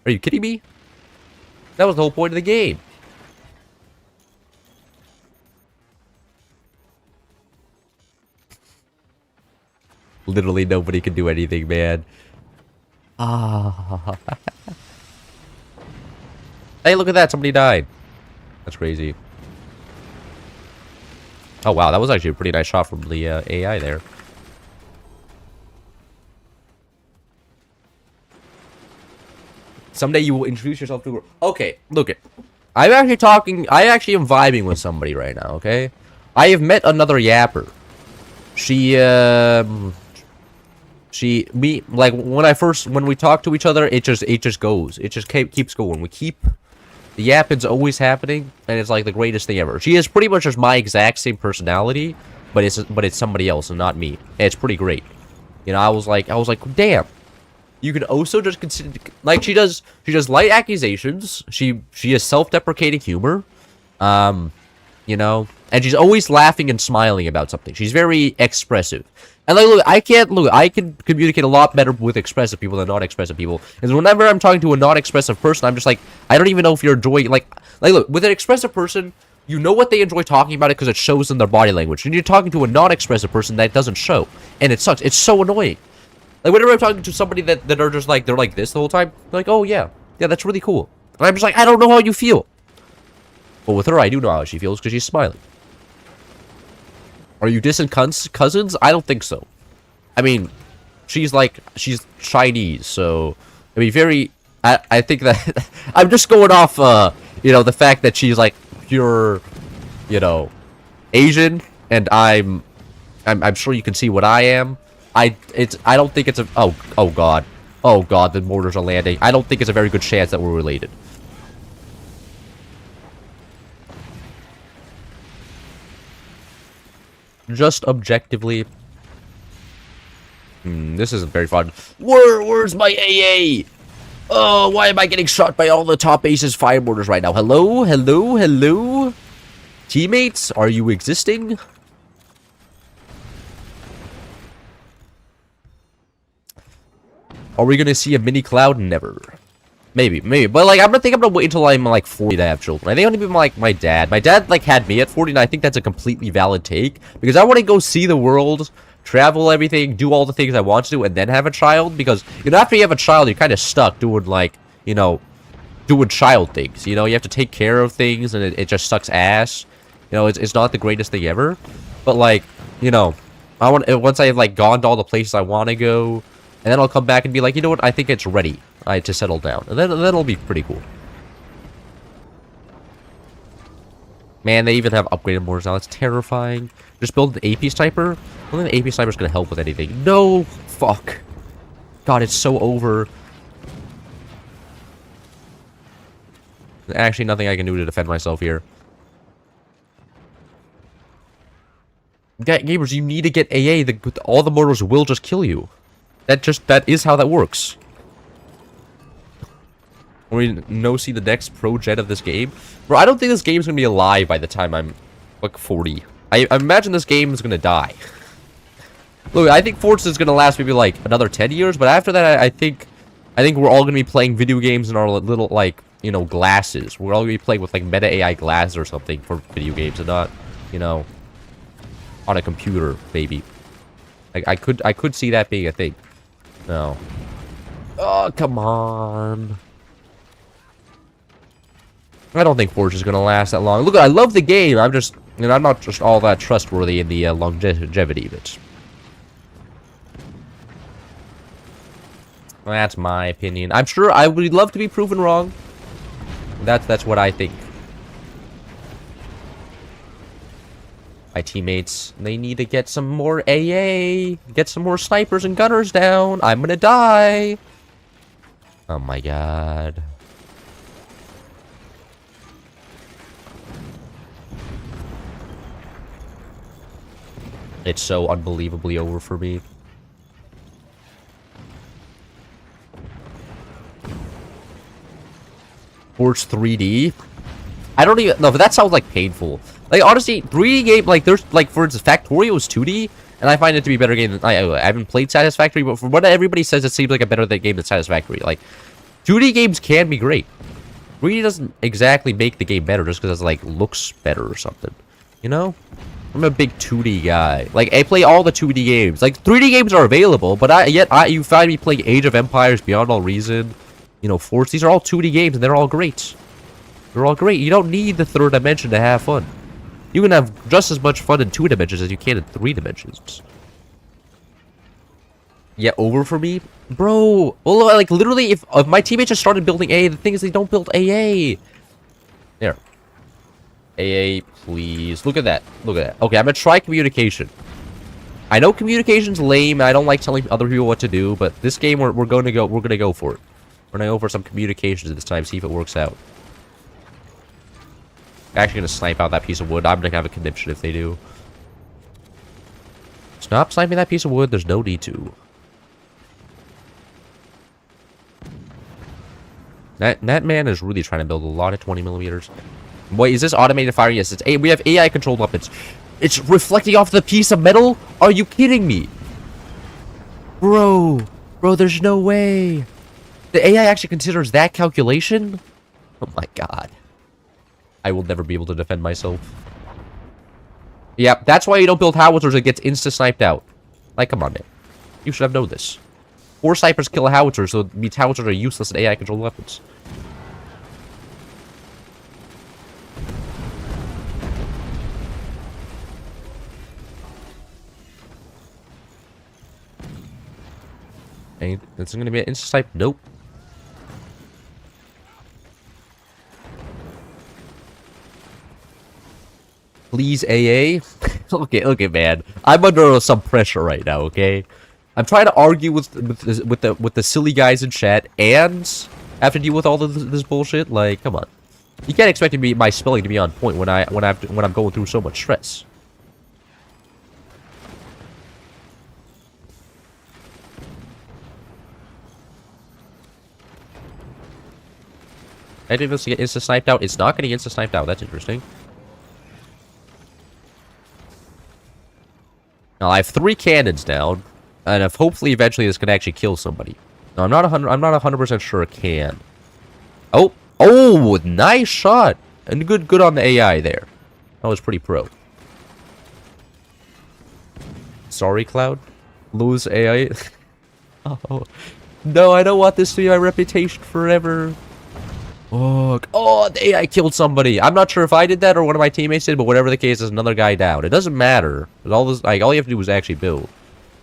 Are you kidding me? That was the whole point of the game. Literally nobody can do anything, man. Ah. Hey, look at that. Somebody died. That's crazy. Oh, wow. That was actually a pretty nice shot from the AI there. Someday you will introduce yourself to her. Okay, look it. I actually am vibing with somebody right now, okay? I have met another yapper. Like, when we talk to each other, it just goes. It just keeps going. The yapping's always happening, and it's like the greatest thing ever. She is pretty much just my exact same personality, but it's somebody else and not me. And it's pretty great. You know, I was like, damn. You can also just consider, like, she does light accusations. She has self-deprecating humor. you know? And she's always laughing and smiling about something. She's very expressive. And like, look, I can communicate a lot better with expressive people than non-expressive people. Because whenever I'm talking to a non-expressive person, I'm just like, I don't even know if you're enjoying, like, look, with an expressive person, you know what they enjoy talking about it because it shows in their body language. And you're talking to a non-expressive person that doesn't show. And it sucks. It's so annoying. Like, whenever I'm talking to somebody that are just like, they're like this the whole time, they're like, oh yeah, that's really cool. And I'm just like, I don't know how you feel. But with her, I do know how she feels because she's smiling. Are you distant cousins? I don't think so. I mean, she's Chinese, so I mean, I think that I'm just going off, you know, the fact that she's like pure, you know, Asian, and I'm sure you can see what I am. I don't think it's a oh god, the mortars are landing. I don't think it's a very good chance that we're related. Just objectively, this isn't very fun. Where's my AA? Oh, why am I getting shot by all the top aces fire mortars right now? Hello? Teammates, are you existing? Are we gonna see a mini cloud? Never. Maybe. But, like, I'm gonna wait until I'm, like, 40 to have children. I think I'm gonna be, like, my dad. My dad, like, had me at 40, and I think that's a completely valid take. Because I want to go see the world, travel everything, do all the things I want to do, and then have a child. Because, you know, after you have a child, you're kind of stuck doing, like, you know, doing child things. You know, you have to take care of things, and it just sucks ass. You know, it's not the greatest thing ever. But, like, you know, once I've, like, gone to all the places I want to go, and then I'll come back and be like, you know what, I think it's ready. To settle down. And then it'll be pretty cool. Man, they even have upgraded mortars now. That's terrifying. Just build an AP sniper. I don't think the AP sniper's gonna help with anything. No! Fuck. God, it's so over. There's actually nothing I can do to defend myself here. Gamers, you need to get AA. All the mortars will just kill you. That is how that works. We see the next pro gen of this game. Bro, I don't think this game's gonna be alive by the time I'm like 40. I imagine this game is gonna die. Look, I think Forza is gonna last maybe like another 10 years, but after that, I think we're all gonna be playing video games in our little, like, you know, glasses. We're all gonna be playing with like meta AI glasses or something for video games, and not, you know, on a computer, maybe. Like, I could see that being a thing. No. Oh, come on. I don't think Forza's gonna last that long. Look, I love the game. I'm just, you know, I'm not just all that trustworthy in the longevity of it. That's my opinion. I'm sure I would love to be proven wrong. That's what I think. My teammates, they need to get some more AA, get some more snipers and gunners down. I'm gonna die. Oh my god. It's so unbelievably over for me. Forge 3D? I don't even know, but that sounds like painful. Like, honestly, 3D game, like, there's, like, for instance, Factorio is 2D, and I find it to be a better game than, I haven't played Satisfactory, but from what everybody says, it seems like a better game than Satisfactory. Like, 2D games can be great. 3D doesn't exactly make the game better just because it, like, looks better or something. You know? I'm a big 2D guy. Like, I play all the 2D games. Like, 3D games are available, but you find me playing Age of Empires, Beyond All Reason, you know, Force. These are all 2D games, and they're all great. They're all great. You don't need the third dimension to have fun. You can have just as much fun in 2 dimensions as you can in 3 dimensions. Yeah, over for me? Bro, well, like, literally, if my teammates just started building AA, the thing is they don't build AA. There. AA, please. Look at that. Look at that. Okay, I'm gonna try communication. I know communication's lame, and I don't like telling other people what to do, but this game, we're gonna go for it. We're gonna go for some communications this time, see if it works out. I'm actually gonna snipe out that piece of wood. I'm gonna have a conniption if they do. Stop sniping that piece of wood. There's no need to. That man is really trying to build a lot of 20 millimeters. Wait, is this automated firing? Yes, it's A. We have AI controlled weapons. It's reflecting off the piece of metal? Are you kidding me? Bro, there's no way. The AI actually considers that calculation? Oh my god. I will never be able to defend myself. Yeah, that's why you don't build howitzers. It gets insta-sniped out. Like, come on, man. You should have known this. 4 snipers kill a howitzer, so it means howitzers are useless in AI-controlled weapons. Ain't it's gonna be an insta-snipe? Nope. Please, AA? okay, man. I'm under some pressure right now, okay? I'm trying to argue with the silly guys in chat, and have to deal with all of this bullshit. Like, come on, you can't expect my spelling to be on point when I'm going through so much stress. I think this get insta sniped out. It's not getting insta sniped out. That's interesting. Now I have 3 cannons down. And if hopefully eventually this can actually kill somebody. No, I'm not 100% sure it can. Oh, nice shot. And good on the AI there. That was pretty pro. Sorry, Cloud. Lose AI. Oh. No, I don't want this to be my reputation forever. Oh, the AI killed somebody. I'm not sure if I did that or one of my teammates did, but whatever the case, there's another guy down. It doesn't matter. All this, like, all you have to do is actually build.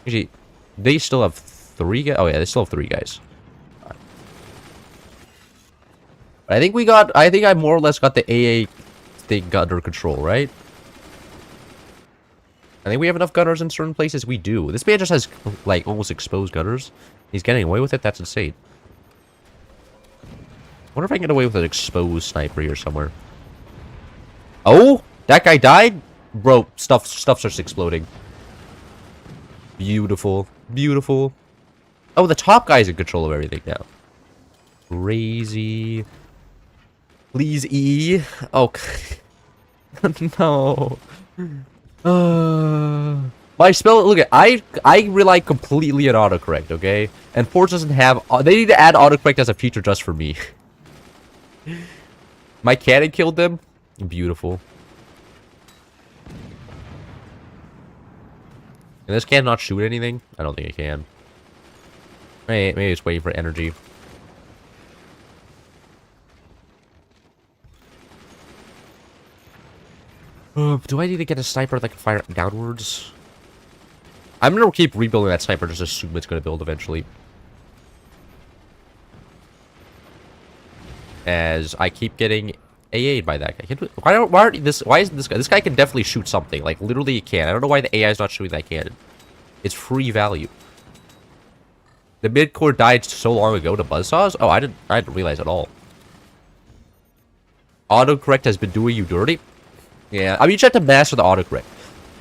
Actually, they still have 3 guys. Oh yeah, they still have 3 guys. I think I more or less got the AA thing under control, right? I think we have enough gunners in certain places. We do. This man just has, like, almost exposed gunners. He's getting away with it? That's insane. I wonder if I can get away with an exposed sniper here somewhere. Oh! That guy died? Bro, stuff starts exploding. Beautiful. Beautiful. Oh, the top guy's in control of everything now. Crazy. Please, E. Oh. No. My spell, look at, I rely completely on autocorrect, okay? And Forge doesn't have, they need to add autocorrect as a feature just for me. My cannon killed them. Beautiful. Can this cannon not shoot anything? I don't think it can. Maybe it's waiting for energy. Do I need to get a sniper that can fire downwards? I'm gonna keep rebuilding that sniper, just assume it's gonna build eventually. As I keep getting AA'd by that guy. Why isn't this guy? This guy can definitely shoot something. Like, literally he can. I don't know why the AI is not shooting that cannon. It's free value. The mid-core died so long ago to buzzsaws? Oh, I didn't realize at all. Autocorrect has been doing you dirty? Yeah, I mean, you just have to master the autocorrect.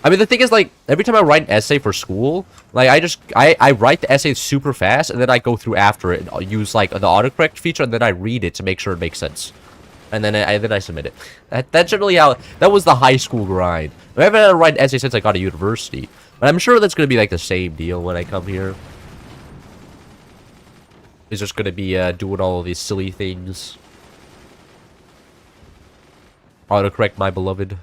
I mean, the thing is, like, every time I write an essay for school, like, I write the essay super fast, and then I go through after it, and I'll use, like, the autocorrect feature, and then I read it to make sure it makes sense. And then I submit it. That's generally how, that was the high school grind. I haven't had to write an essay since I got to university. But I'm sure that's going to be, like, the same deal when I come here. It's just going to be, doing all of these silly things. Autocorrect, my beloved.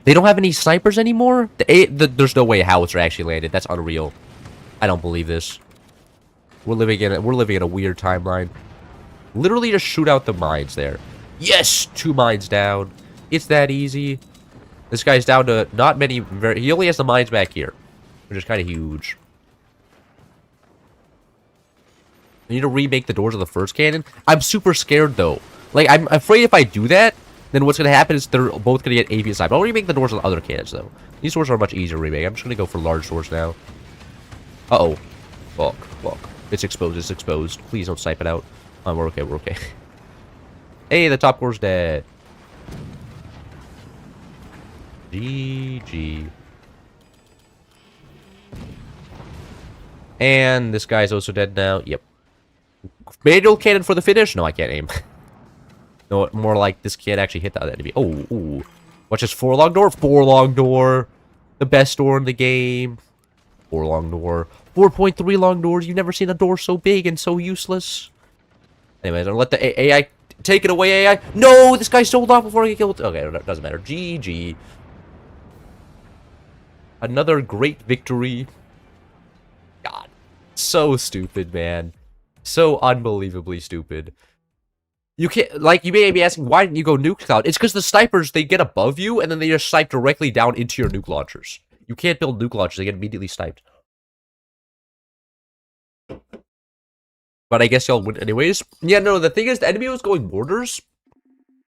They don't have any snipers anymore? There's no way howitzer actually landed. That's unreal. I don't believe this. We're living in a weird timeline. Literally just shoot out the mines there. Yes! 2 mines down. It's that easy. This guy's down to not many... He only has the mines back here, which is kind of huge. I need to remake the doors of the first cannon. I'm super scared, though. Like, I'm afraid if I do that, then what's going to happen is they're both going to get AP side. I'll remake the doors of the other cannons, though. These doors are much easier to remake. I'm just going to go for large doors now. Uh-oh. Fuck. It's exposed. It's exposed. Please don't snipe it out. We're okay. We're okay. Hey, the top core's dead. GG. And this guy's also dead now. Yep. Manual cannon for the finish? No, I can't aim. No, more like this can't actually hit that enemy. Oh, ooh. Watch this 4-long door. 4-long door. The best door in the game. 4-long door. 4.3 long doors. You've never seen a door so big and so useless. Anyways, I'll let the AI take it away, AI. No, this guy sold off before I get killed. Okay, it doesn't matter. GG. Another great victory. God. So stupid, man. So unbelievably stupid. You can't, like, you may be asking, why didn't you go nuke cloud? It's because the snipers, they get above you, and then they just snipe directly down into your nuke launchers. You can't build nuke launchers, they get immediately sniped. But I guess y'all win anyways. Yeah, no, the thing is, the enemy was going mortars.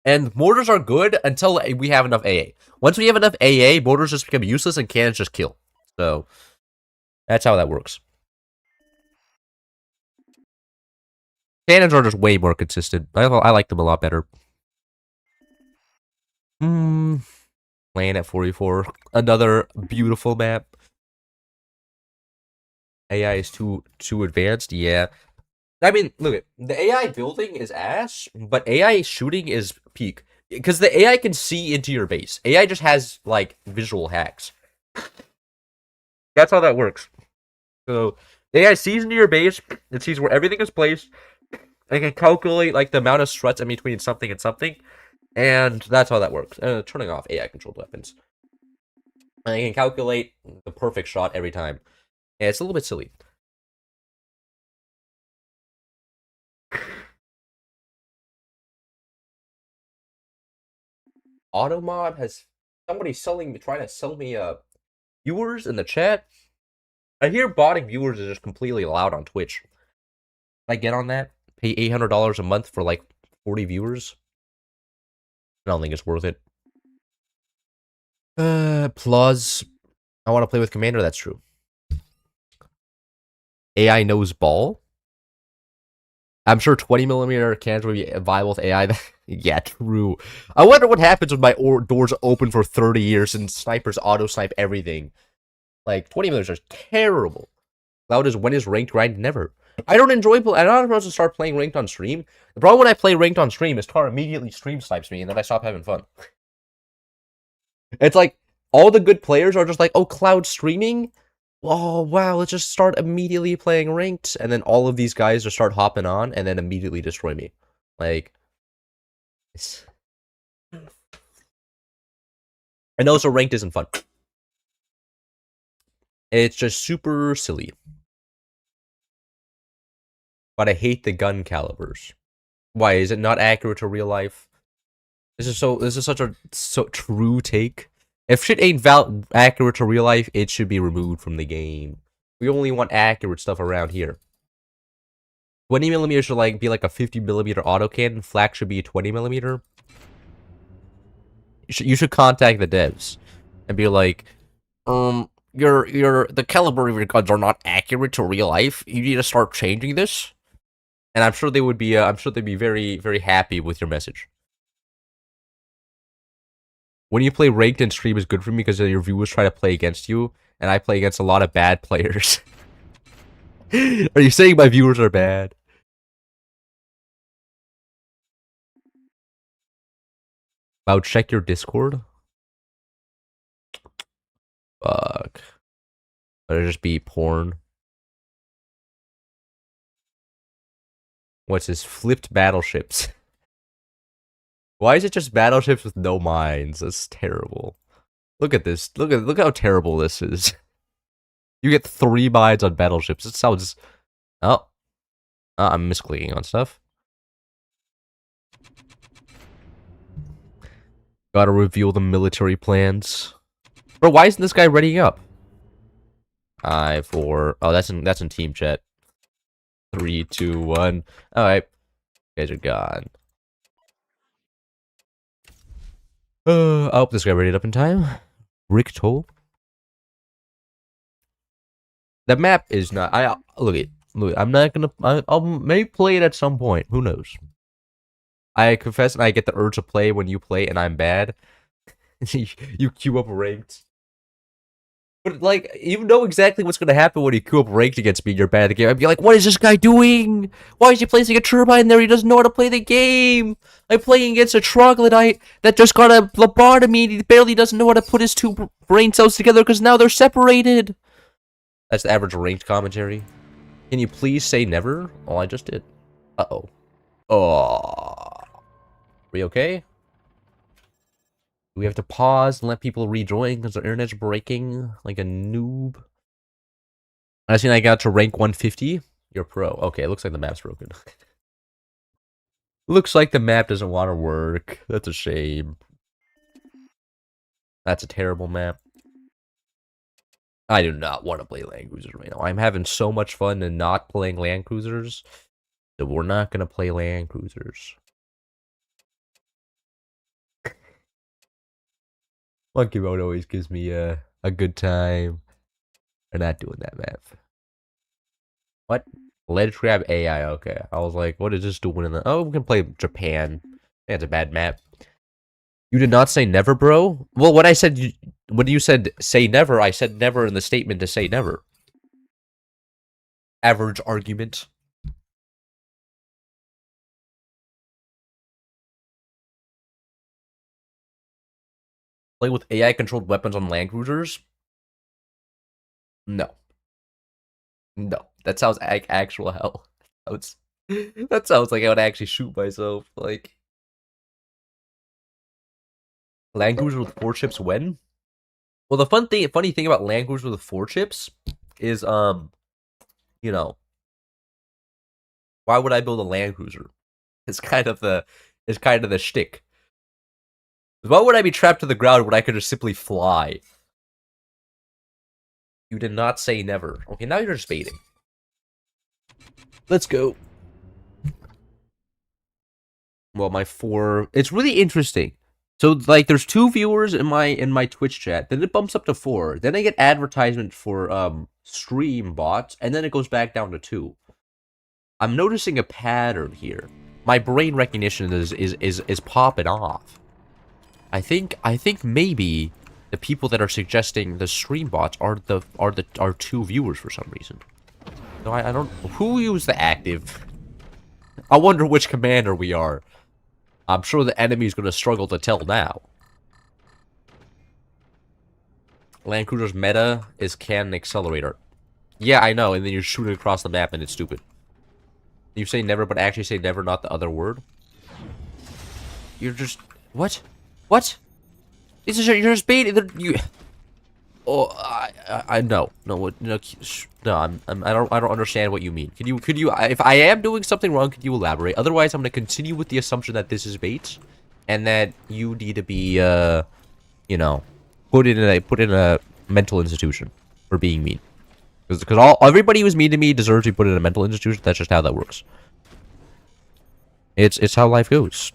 And mortars are good until we have enough AA. Once we have enough AA, mortars just become useless and cannons just kill. So, that's how that works. Cannons are just way more consistent. I like them a lot better. Land at 44. Another beautiful map. AI is too advanced? Yeah. I mean, look, the AI building is ass, but AI shooting is peak. Because the AI can see into your base. AI just has, like, visual hacks. That's how that works. So, the AI sees into your base, it sees where everything is placed, and can calculate, like, the amount of struts in between something and something, and that's how that works. Turning off AI-controlled weapons. And it can calculate the perfect shot every time. And it's a little bit silly. Automod has somebody trying to sell me viewers in the chat. I hear botting viewers is just completely allowed on Twitch. I get on that, pay $800 a month for like 40 viewers. I don't think it's worth it. Plus, I want to play with Commander. That's true. AI knows ball. I'm sure 20mm cannons would be viable with AI. Yeah, true. I wonder what happens when my doors open for 30 years and snipers auto-snipe everything. Like, 20mm are terrible. Cloud is when is ranked grind? Never. I don't enjoy I'm not supposed to start playing ranked on stream. The problem when I play ranked on stream is Tar immediately stream snipes me and then I stop having fun. It's like, all the good players are just like, oh, Cloud streaming? Oh, wow, let's just start immediately playing ranked. And then all of these guys just start hopping on and then immediately destroy me. Like, I know, so ranked isn't fun. It's just super silly. But I hate the gun calibers. Why, is it not accurate to real life? This is such a true take. If shit ain't accurate to real life, it should be removed from the game. We only want accurate stuff around here. 20mm should like be like a 50mm autocannon. Flak should be 20mm. You should contact the devs and be like, the caliber of your guns are not accurate to real life. You need to start changing this. And I'm sure they would be. I'm sure they'd be very, very happy with your message. When you play ranked and stream is good for me because your viewers try to play against you, and I play against a lot of bad players. Are you saying my viewers are bad? Wow, check your Discord. Fuck. Better just be porn. What's this? Flipped battleships. Why is it just battleships with no mines? That's terrible. Look at this. Look how terrible this is. You get 3 mines on battleships. It sounds. Oh, I'm misclicking on stuff. Gotta reveal the military plans. Bro, why isn't this guy readying up? 5, 4. Oh, that's in team chat. 3, 2, 1. All right, you guys are gone. I hope this guy readied up in time. Rickroll. The map is not. Look. I'm not gonna. I'll maybe play it at some point. Who knows? I confess, and I get the urge to play when you play, and I'm bad. You queue up ranked. But, like, you know exactly what's gonna happen when you queue up ranked against me and you're bad at the game. I'd be like, what is this guy doing? Why is he placing a turbine there? He doesn't know how to play the game. I'm playing against a troglodyte that just got a lobotomy and he barely doesn't know how to put his two brain cells together because now they're separated. That's the average ranked commentary. Can you please say never? Oh, I just did. Uh-oh. Oh. Are we okay? Do we have to pause and let people rejoin because their internet's breaking like a noob? I seen I got to rank 150. You're pro. Okay, it looks like the map's broken. Looks like the map doesn't want to work. That's a shame. That's a terrible map. I do not want to play Land Cruisers right now. I'm having so much fun and not playing Land Cruisers that we're not going to play Land Cruisers. Monkey Road always gives me a good time. We're not doing that map. What? Ledge grab AI, okay. I was like, what is this doing in the... Oh, we can play Japan. That's a bad map. You did not say never, bro? Well, when I said... When you said say never, I said never in the statement to say never. Average argument. Play with AI-controlled weapons on Land Cruisers? No. No. That sounds like actual hell. That sounds like I would actually shoot myself. Like... Land Cruiser with 4 chips when? Well, the funny thing about Land Cruiser with 4 chips is, you know, why would I build a Land Cruiser? It's kind of the shtick. Why would I be trapped to the ground when I could just simply fly? You did not say never. Okay, now you're just baiting. Let's go. Well, my 4... It's really interesting. So, like, there's 2 viewers in my Twitch chat. Then it bumps up to 4. Then I get advertisement for stream bots, and then it goes back down to 2. I'm noticing a pattern here. My brain recognition is popping off. I think maybe the people that are suggesting the stream bots are 2 viewers for some reason. No, I don't... Who used the active? I wonder which commander we are. I'm sure the enemy's going to struggle to tell now. Land Cruiser's meta is cannon accelerator. Yeah, I know, and then you're shooting across the map and it's stupid. You say never, but actually say never, not the other word? You're just... What? What? This is... You're just baiting... You... Oh, I no, I don't understand what you mean. Could you, if I am doing something wrong, could you elaborate? Otherwise, I'm gonna continue with the assumption that this is bait, and that you need to be, you know, put in a mental institution for being mean. Because everybody who's mean to me deserves to be put in a mental institution. That's just how that works. It's how life goes.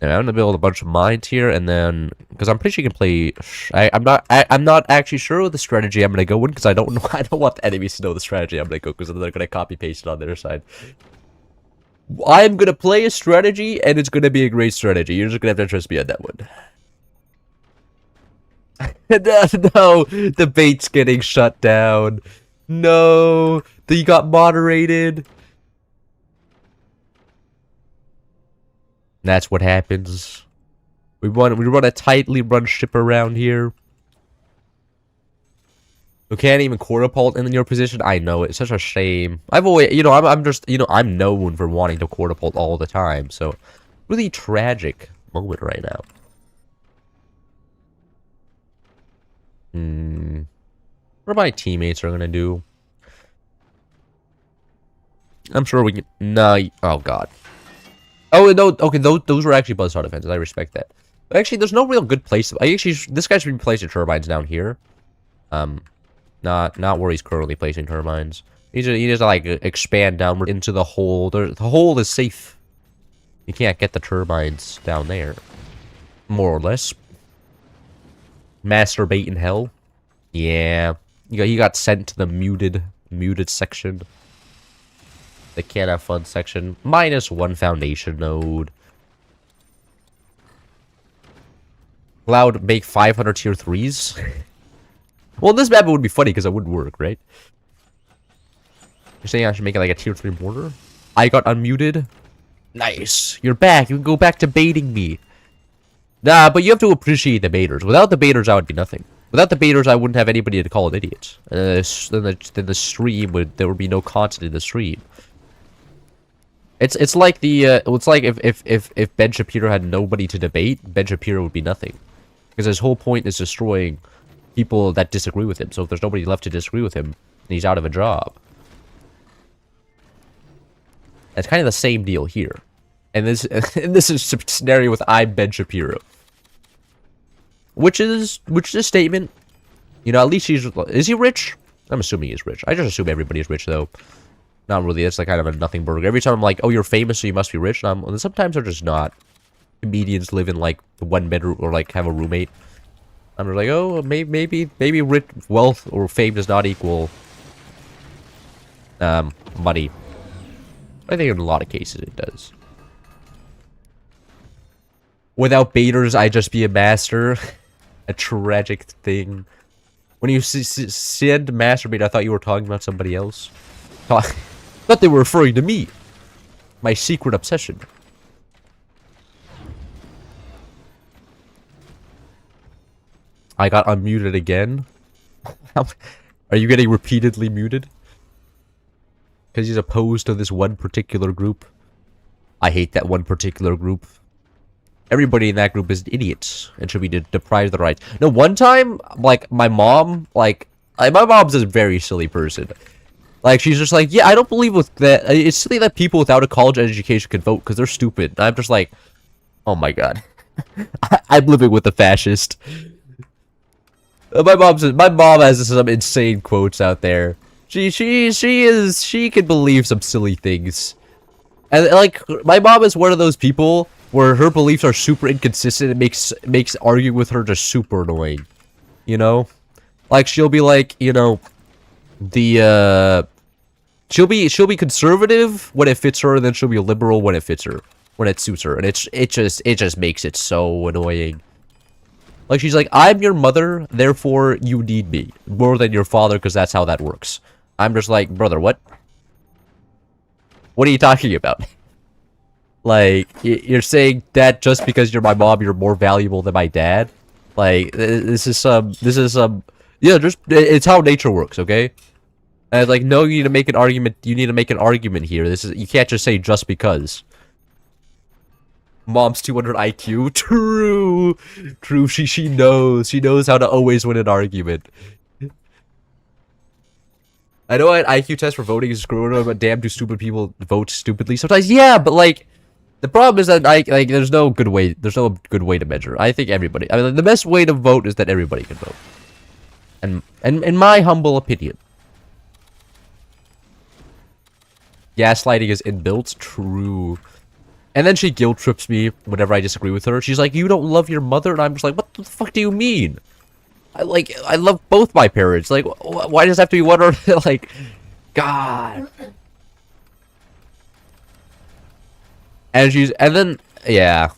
And I'm gonna build a bunch of mines here, and then because I'm pretty sure you can play. I'm not actually sure what the strategy I'm gonna go in because I don't know. I don't want the enemies to know the strategy I'm gonna go because then they're gonna copy paste it on their side. I'm gonna play a strategy, and it's gonna be a great strategy. You're just gonna have to trust me on that one. No, the bait's getting shut down. No, you got moderated. That's what happens. We run a tightly run ship around here. You can't even catapult in your position. I know, it's such a shame. I've always, you know, I'm just, you know, I'm known for wanting to catapult all the time. So, really tragic moment right now. What my teammates are gonna do? I'm sure we can. No, oh god. Oh no, okay, those were actually buzzsaw defenses. I respect that. But actually, there's no real good place. This guy should be placing turbines down here. Not where he's currently placing turbines. He needs to like expand downward into the hole. The hole is safe. You can't get the turbines down there, more or less. Masturbate in hell. Yeah, you got sent to the muted section. The can't have fun section. -1 foundation node. Allowed make 500 tier 3s. Well, this map it would be funny because it wouldn't work, right? You're saying I should make it like a tier 3 mortar? I got unmuted. Nice. You're back. You can go back to baiting me. Nah, but you have to appreciate the baiters. Without the baiters, I would be nothing. Without the baiters, I wouldn't have anybody to call an idiot. Then the stream there would be no content in the stream. It's like it's like if Ben Shapiro had nobody to debate, Ben Shapiro would be nothing, because his whole point is destroying people that disagree with him. So if there's nobody left to disagree with him, then he's out of a job. It's kind of the same deal here, and this is a scenario with I'm Ben Shapiro, which is a statement. You know, at least is he rich? I'm assuming he's rich. I just assume everybody is rich though. Not really. It's like kind of a nothing burger. Every time I'm like, oh, you're famous, so you must be rich. And sometimes they're just not. Comedians live in like one bedroom or like have a roommate. I'm just like, oh, maybe rich wealth or fame does not equal money. I think in a lot of cases it does. Without baiters, I'd just be a master. A tragic thing. When you said masturbate, I thought you were talking about somebody else. Thought they were referring to me. My secret obsession. I got unmuted again. Are you getting repeatedly muted? Because he's opposed to this one particular group. I hate that one particular group. Everybody in that group is idiots and should be deprived of the rights. No, one time, like, my mom, my mom's a very silly person. Like, she's just like, yeah, I don't believe with that. It's silly that people without a college education can vote because they're stupid. And I'm just like, oh my god. I'm living with a fascist. My mom has some insane quotes out there. She can believe some silly things. And like, my mom is one of those people where her beliefs are super inconsistent. It makes arguing with her just super annoying. You know? Like, she'll be like, you know, she'll be conservative when it fits her, and then she'll be liberal when it fits her, when it suits her, and it just makes it so annoying. Like, she's like, I'm your mother, therefore you need me more than your father, because that's how that works. I'm just like, brother, what? What are you talking about? Like, you're saying that just because you're my mom, you're more valuable than my dad? Like, this is some, yeah, just, it's how nature works, okay? And it's like, no, you need to make an argument. You need to make an argument here. You can't just say just because. Mom's 200 IQ. True. She knows how to always win an argument. I know an IQ test for voting is screwing, but damn, do stupid people vote stupidly sometimes? Yeah, but like, the problem is that there's no good way. There's no good way to measure. I think everybody. I mean, the best way to vote is that everybody can vote. And in my humble opinion. Gaslighting is inbuilt. True. And then she guilt trips me whenever I disagree with her. She's like, you don't love your mother? And I'm just like, what the fuck do you mean? I love both my parents. Like, why does it have to be one or... like, God. And then, yeah.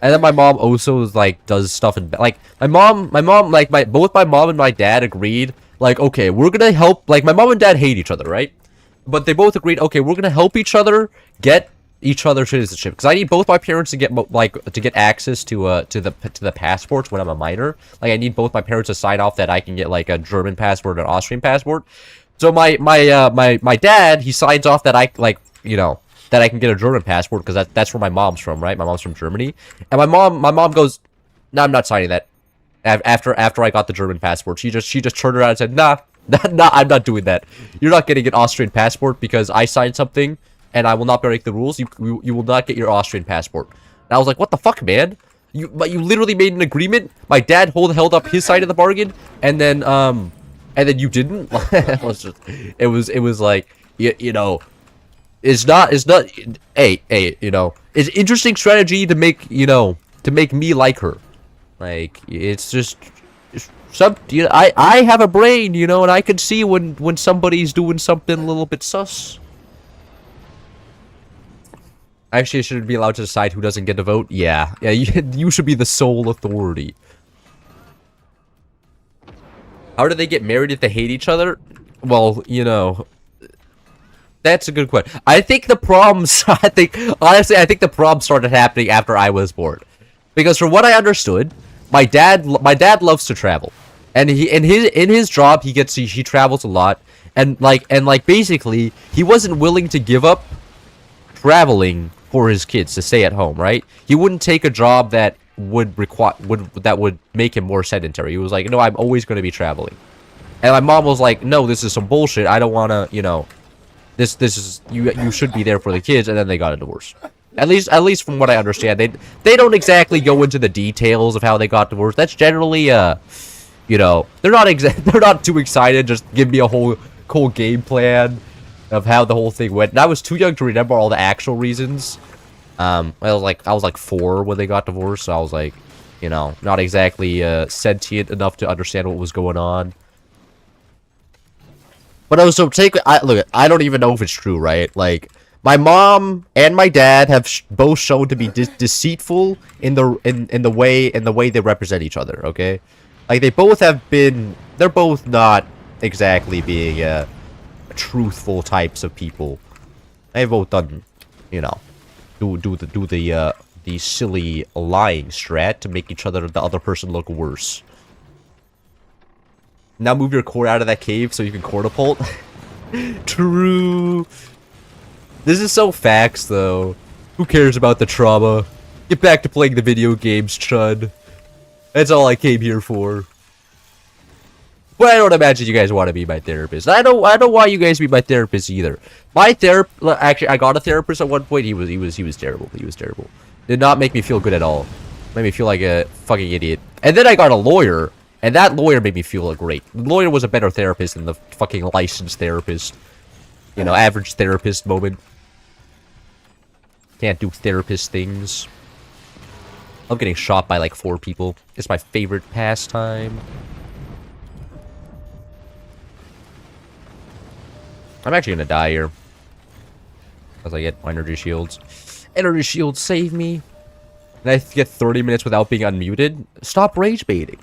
And then my mom also, like, does stuff in... Like, both my mom and my dad agreed, like, okay, we're gonna help... Like, my mom and dad hate each other, right? But they both agreed, okay, we're gonna help each other get each other's citizenship, because I need both my parents to get access to the passports when I'm a minor. Like, I need both my parents to sign off that I can get like a German passport and an Austrian passport. So my dad, he signs off that I that I can get a German passport because that's where my mom's from, right? My mom's from Germany, and my mom goes, no, I'm not signing that. After I got the German passport, she just turned around and said, nah, I'm not doing that. You're not getting an Austrian passport because I signed something and I will not break the rules. You will not get your Austrian passport. And I was like, what the fuck, man? You literally made an agreement. My dad held up his side of the bargain, and then you didn't. it was like, you know, it's not. Hey, you know, it's interesting strategy to make me like her. Like, it's just. I have a brain, you know, and I can see when somebody's doing something a little bit sus. Actually, I shouldn't be allowed to decide who doesn't get to vote. Yeah, you should be the sole authority. How did they get married if they hate each other? Well, you know, that's a good question. I think the problems, honestly, I think the problem started happening after I was born. Because from what I understood, my dad loves to travel. And in his job, he travels a lot. And basically, he wasn't willing to give up traveling for his kids to stay at home, right? He wouldn't take a job that would make him more sedentary. He was like, no, I'm always going to be traveling. And my mom was like, no, this is some bullshit. I don't want to, you know, this is you should be there for the kids. And then they got a divorce. At least from what I understand, they don't exactly go into the details of how they got divorced. That's generally you know, they're not too excited. Just give me a whole game plan of how the whole thing went. And I was too young to remember all the actual reasons. I was like 4 when they got divorced, so I was like, you know, not exactly sentient enough to understand what was going on. But also look, I don't even know if it's true, right? Like, my mom and my dad have both shown to be deceitful in the way they represent each other. Okay, like they're both not exactly being truthful types of people. They've both done, you know, do the silly lying strat to make the other person look worse. Now move your core out of that cave so you can catapult. True. This is so facts, though. Who cares about the trauma? Get back to playing the video games, chud. That's all I came here for. But I don't imagine you guys want to be my therapist. I don't want you guys to be my therapist either. Actually, I got a therapist at one point. He was terrible. He was terrible. Did not make me feel good at all. Made me feel like a fucking idiot. And then I got a lawyer. And that lawyer made me feel great. The lawyer was a better therapist than the fucking licensed therapist. You know, average therapist moment. Can't do therapist things. I'm getting shot by like 4 people. It's my favorite pastime. I'm actually gonna die here. As I get energy shields. Energy shields save me. And I get 30 minutes without being unmuted. Stop rage baiting.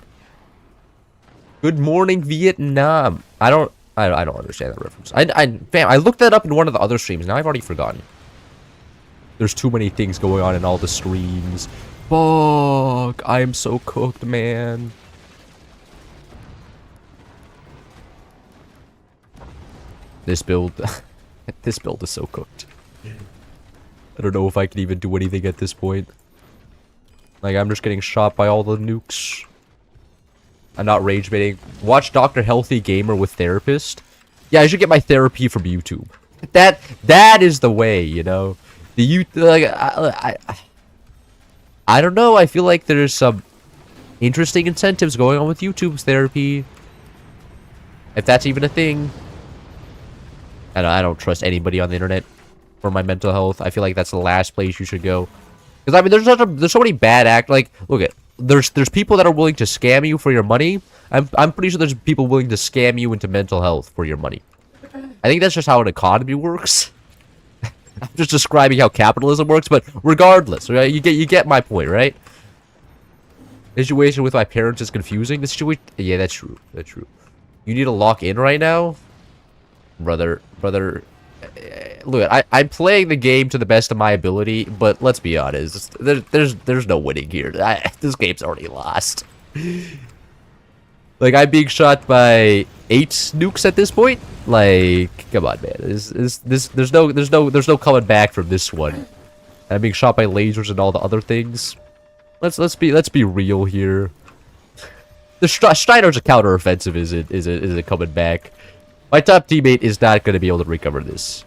Good morning, Vietnam. I don't understand that reference. Fam, I looked that up in one of the other streams. Now I've already forgotten. There's too many things going on in all the streams. Fuck. I am so cooked, man. This build... this build is so cooked. I don't know if I can even do anything at this point. Like, I'm just getting shot by all the nukes. I'm not rage baiting. Watch Dr. Healthy Gamer with therapist. Yeah, I should get my therapy from YouTube. That is the way, you know. I don't know. I feel like there's some interesting incentives going on with YouTube's therapy. If that's even a thing. I don't trust anybody on the internet for my mental health. I feel like that's the last place you should go. Because I mean, there's so many bad Like, look at. There's people that are willing to scam you for your money. I'm pretty sure there's people willing to scam you into mental health for your money. I think that's just how an economy works. I'm just describing how capitalism works, but regardless, right? You get my point, right? The situation with my parents is confusing. The situation, yeah, that's true. That's true. You need to lock in right now, brother. Look, I'm playing the game to the best of my ability, but let's be honest, there's no winning here. This game's already lost. Like, I'm being shot by 8 nukes at this point. Like, come on, man. There's no coming back from this one. I'm being shot by lasers and all the other things. Let's be real here. The Steiner's a counteroffensive isn't coming back. My top teammate is not going to be able to recover this.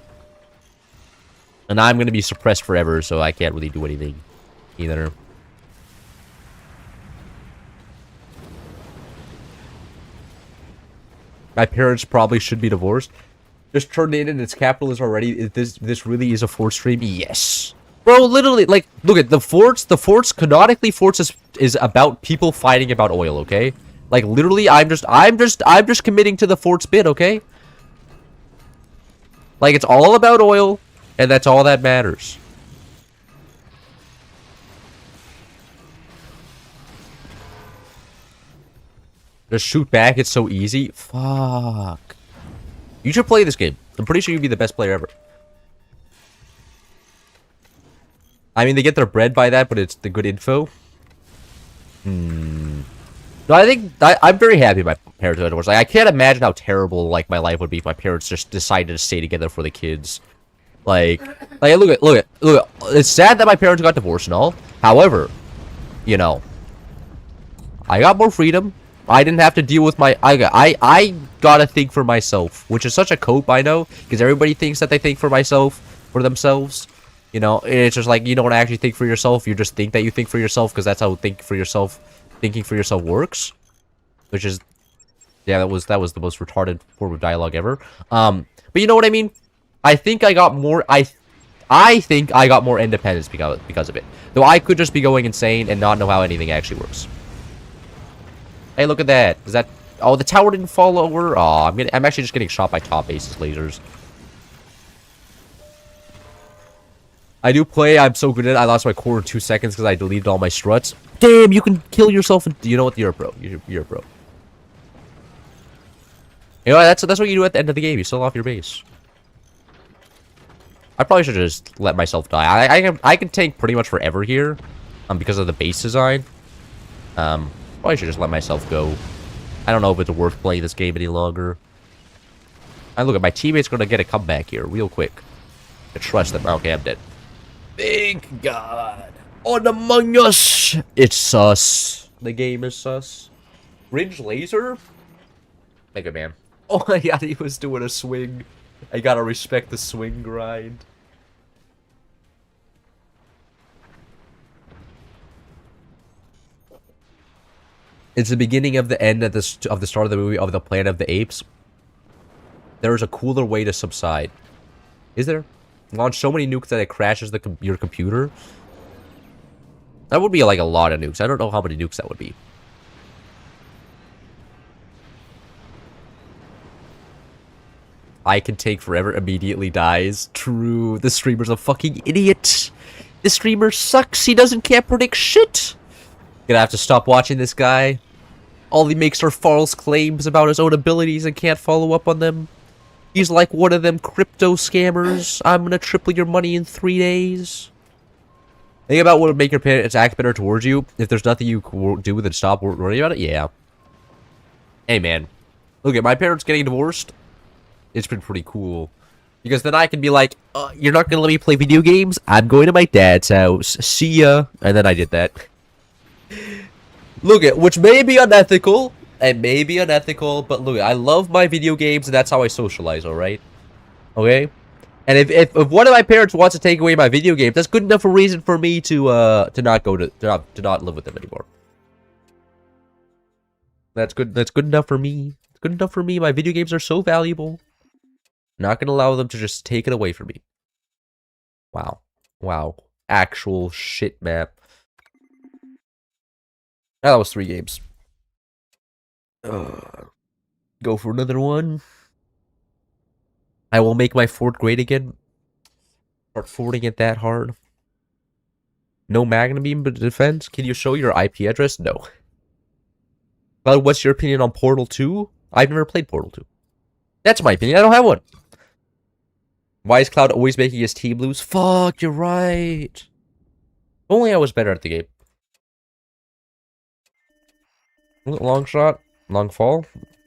And I'm going to be suppressed forever, so I can't really do anything either. My parents probably should be divorced. Just turned in and its capitalism already. This really is a force stream? Yes. Bro, literally, like, look at the forts, canonically forts is about people fighting about oil, okay? Like, literally, I'm just committing to the forts bit, okay? Like, it's all about oil, and that's all that matters. Just shoot back, it's so easy. Fuck. You should play this game. I'm pretty sure you'd be the best player ever. I mean, they get their bread by that, but it's the good info. No, I think I'm very happy my parents are divorced. Like, I can't imagine how terrible like my life would be if my parents just decided to stay together for the kids. Like look at. It's sad that my parents got divorced and all. However, you know, I got more freedom. I didn't have to deal with my. I gotta think for myself, which is such a cope, I know, because everybody thinks that they think for themselves. You know, it's just like you don't actually think for yourself. You just think that you think for yourself because that's how thinking for yourself works. Which is, yeah, that was the most retarded form of dialogue ever. But you know what I mean. I think I got more. I think I got more independence because of it. Though I could just be going insane and not know how anything actually works. Hey, look at that. Is that... Oh, the tower didn't fall over? Oh, I'm actually just getting shot by top bases lasers. I do play. I'm so good at it. I lost my core in 2 seconds because I deleted all my struts. Damn, you can kill yourself. And, you know what? You're a pro. You're a pro. You know, that's what you do at the end of the game. You sell off your base. I probably should just let myself die. I can tank pretty much forever here, because of the base design. Probably should just let myself go. I don't know if it's worth playing this game any longer. I look at my teammate's gonna get a comeback here real quick. I trust them. Okay, I'm dead. Thank God. On Among Us. It's sus. The game is sus. Ridge laser? Mega Man. Oh my God, he was doing a swing. I gotta respect the swing grind. It's the beginning of the end of the start of the movie of the Planet of the Apes. There is a cooler way to subside. Is there? Launch so many nukes that it crashes your computer. That would be like a lot of nukes. I don't know how many nukes that would be. I can take forever, immediately dies. True. The streamer's a fucking idiot. The streamer sucks. He can't predict shit. Gonna have to stop watching this guy. All he makes are false claims about his own abilities and can't follow up on them. He's like one of them crypto scammers. I'm gonna triple your money in 3 days. Think about what would make your parents act better towards you. If there's nothing you can do, then stop worrying about it. Yeah. Hey, man. Look at my parents getting divorced. It's been pretty cool. Because then I can be like, you're not gonna let me play video games? I'm going to my dad's house. See ya. And then I did that. Look at, which may be unethical. It may be unethical, but look, I love my video games, and that's how I socialize, alright? Okay? And if one of my parents wants to take away my video games, that's good enough a reason for me to not live with them anymore. That's good enough for me. It's good enough for me. My video games are so valuable. Not gonna allow them to just take it away from me. Wow. Wow. Actual shit map. That was 3 games. Go for another one. I will make my fort great again. Start forting it that hard. No Magnum Beam but defense? Can you show your IP address? No. But what's your opinion on Portal 2? I've never played Portal 2. That's my opinion. I don't have one. Why is Cloud always making his team lose? Fuck, you're right. If only I was better at the game. Was it long shot? Long fall?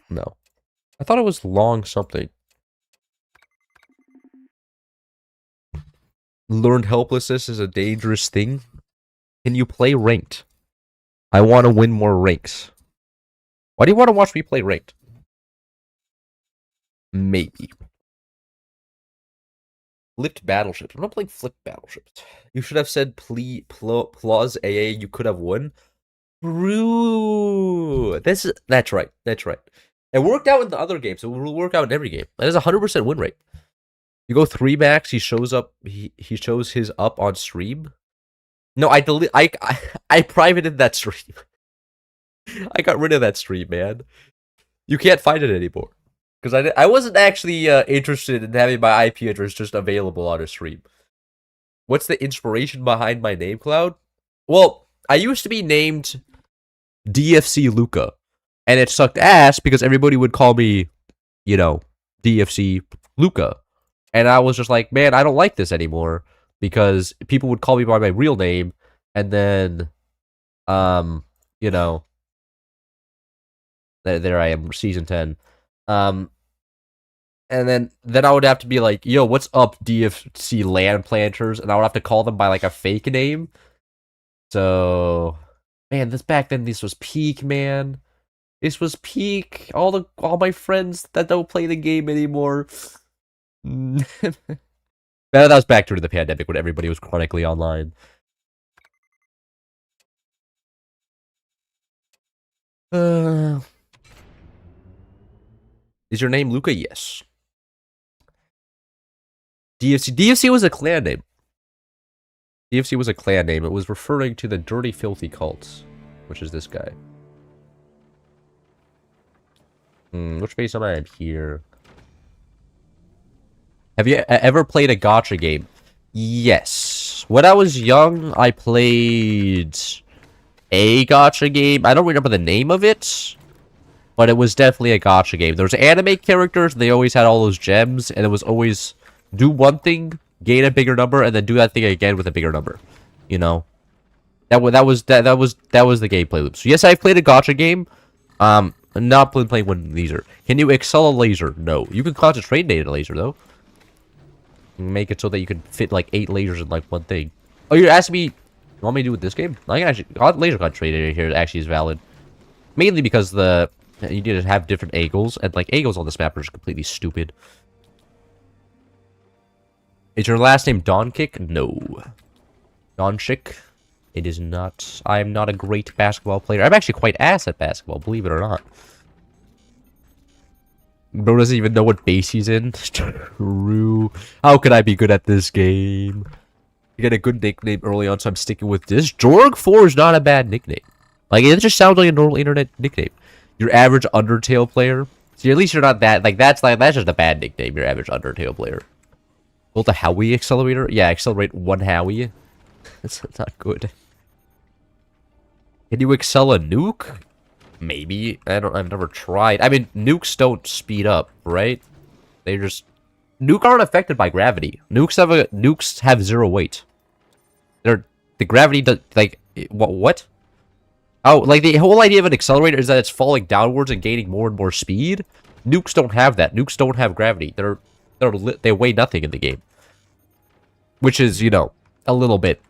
No. I thought it was long something. Learned helplessness is a dangerous thing. Can you play ranked? I want to win more ranks. Why do you want to watch me play ranked? Maybe. Flipped battleships. I'm not playing flipped battleships. You should have said Plaus AA. You could have won. True. That's right. That's right. It worked out in the other games. So it will work out in every game. That is a 100% win rate. You go 3 max. He shows up. He shows his up on stream. No, I privated that stream. I got rid of that stream, man. You can't find it anymore. Because I wasn't actually interested in having my IP address just available on a stream. What's the inspiration behind my name, Cloud? Well, I used to be named DFC Luca. And it sucked ass because everybody would call me, you know, DFC Luca. And I was just like, man, I don't like this anymore. Because people would call me by my real name, and then, you know, there I am, season 10. And then I would have to be like, yo, what's up, DFC land planters? And I would have to call them by like a fake name. So, man, back then this was peak, man. This was peak. All my friends that don't play the game anymore. That was back during the pandemic when everybody was chronically online. Is your name Luca? Yes. DFC was a clan name. DFC was a clan name. It was referring to the dirty, filthy cults, which is this guy. Which base am I in here? Have you ever played a gacha game? Yes. When I was young, I played a gacha game. I don't remember the name of it, but it was definitely a gacha game. There was anime characters, and they always had all those gems, and it was always do one thing, gain a bigger number, and then do that thing again with a bigger number. You know, that was the gameplay loop. So yes, I've played a gacha game. Not playing one of these. Can you excel a laser? No. You can concentrate a laser though. Make it so that you can fit like 8 lasers in like one thing. Oh, you're asking me? You want me to do with this game? I can actually laser concentrator here actually is valid. Mainly because you need to have different angles, and like angles on this map are just completely stupid. Is your last name Doncic? No. Doncic? It is not. I am not a great basketball player. I'm actually quite ass at basketball, believe it or not. Bro doesn't even know what base he's in. True. How could I be good at this game? You get a good nickname early on, so I'm sticking with this. Jorg4 is not a bad nickname. Like, it just sounds like a normal internet nickname. Your average Undertale player. See, at least you're not that. Like, that's just a bad nickname, your average Undertale player. Built a Howie accelerator? Yeah, accelerate one Howie. That's not good. Can you excel a nuke? Maybe. I've never tried. I mean, nukes don't speed up, right? They just... Nuke aren't affected by gravity. Nukes have 0 weight. The gravity does... Like, what? Oh, like, the whole idea of an accelerator is that it's falling downwards and gaining more and more speed? Nukes don't have that. Nukes don't have gravity. They weigh nothing in the game. Which is, you know, a little bit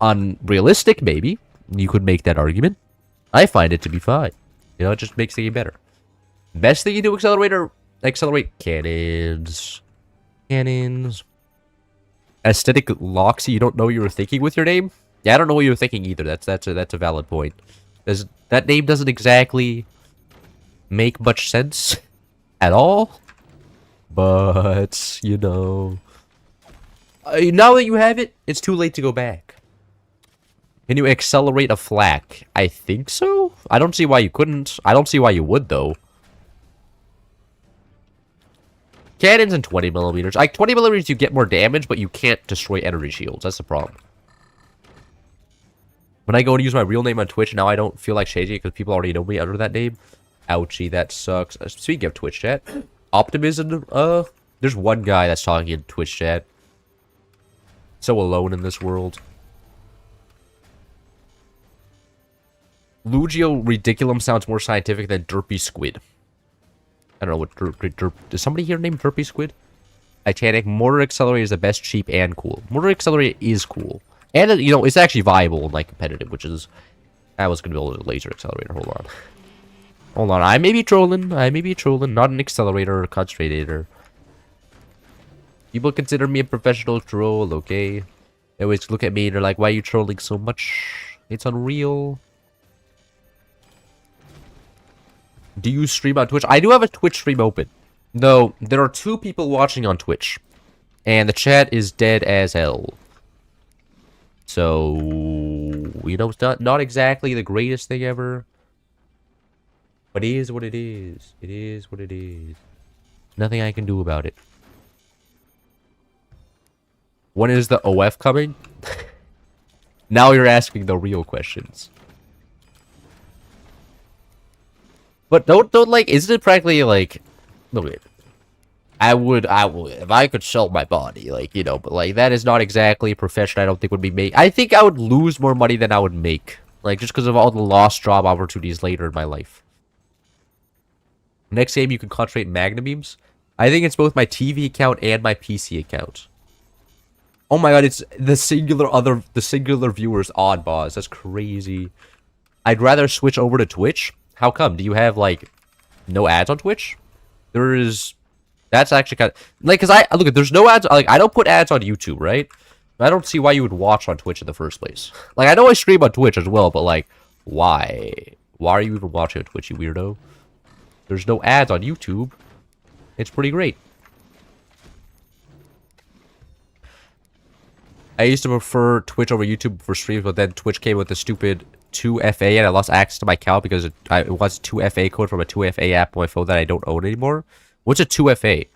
unrealistic, maybe. You could make that argument. I find it to be fine. You know, it just makes the game better. Best thing you do, accelerate cannons. Cannons. Aesthetic locks you don't know you were thinking with your name? Yeah, I don't know what you were thinking either. That's a valid point. That name doesn't exactly make much sense at all. But, you know... now that you have it, it's too late to go back. Can you accelerate a flak? I think so? I don't see why you couldn't. I don't see why you would, though. Cannons and 20 millimeters. Like, 20 millimeters, you get more damage, but you can't destroy energy shields. That's the problem. When I go and use my real name on Twitch, now I don't feel like changing it because people already know me under that name. Ouchie, that sucks. Speaking of Twitch chat, Optimism, there's one guy that's talking in Twitch chat. So alone in this world. Lugio Ridiculum sounds more scientific than Derpy Squid. I don't know what derp... Is somebody here named Derpy Squid? Titanic, Mortar Accelerator is the best, cheap, and cool. Mortar Accelerator is cool. And, you know, it's actually viable and, like, competitive, which is... I was going to build a laser accelerator. Hold on. Hold on. I may be trolling. Not an accelerator or concentrator. People consider me a professional troll, okay? They always look at me and they're like, why are you trolling so much? It's unreal. Do you stream on Twitch? I do have a Twitch stream open. Though, there are 2 people watching on Twitch. And the chat is dead as hell. So, you know, it's not exactly the greatest thing ever. But it is what it is. It is what it is. Nothing I can do about it. When is the OF coming? Now you're asking the real questions. But don't like, isn't it practically like, look at it. I would, if I could sell my body, like, you know, but like, that is not exactly a profession I don't think would be made. I think I would lose more money than I would make. Like, just because of all the lost job opportunities later in my life. Next game, you can concentrate Magna beams. I think it's both my TV account and my PC account. Oh my god, it's the singular viewers on, boss. That's crazy. I'd rather switch over to Twitch. How come? Do you have, like, no ads on Twitch? There is... That's actually kind of... Like, because look, there's no ads... Like, I don't put ads on YouTube, right? I don't see why you would watch on Twitch in the first place. Like, I know I stream on Twitch as well, but, like, why? Why are you even watching on Twitch, you weirdo? There's no ads on YouTube. It's pretty great. I used to prefer Twitch over YouTube for streams, but then Twitch came with the stupid 2FA, and I lost access to my account because it was 2FA code from a 2FA app on my phone that I don't own anymore. What's a 2FA?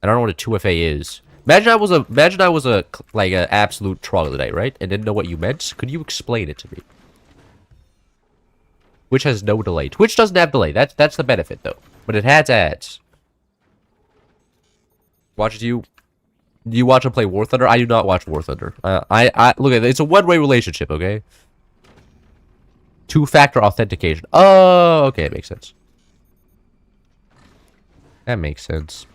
I don't know what a 2FA is. Imagine I was a like an absolute troglodyte, right? And didn't know what you meant. Could you explain it to me? Twitch has no delay. Twitch doesn't have delay. That's the benefit though. But it has ads. Watches you. Do you watch and play War Thunder? I do not watch War Thunder. I look at it. It's a one-way relationship, okay? Two-factor authentication. Oh, okay, it makes sense. That makes sense.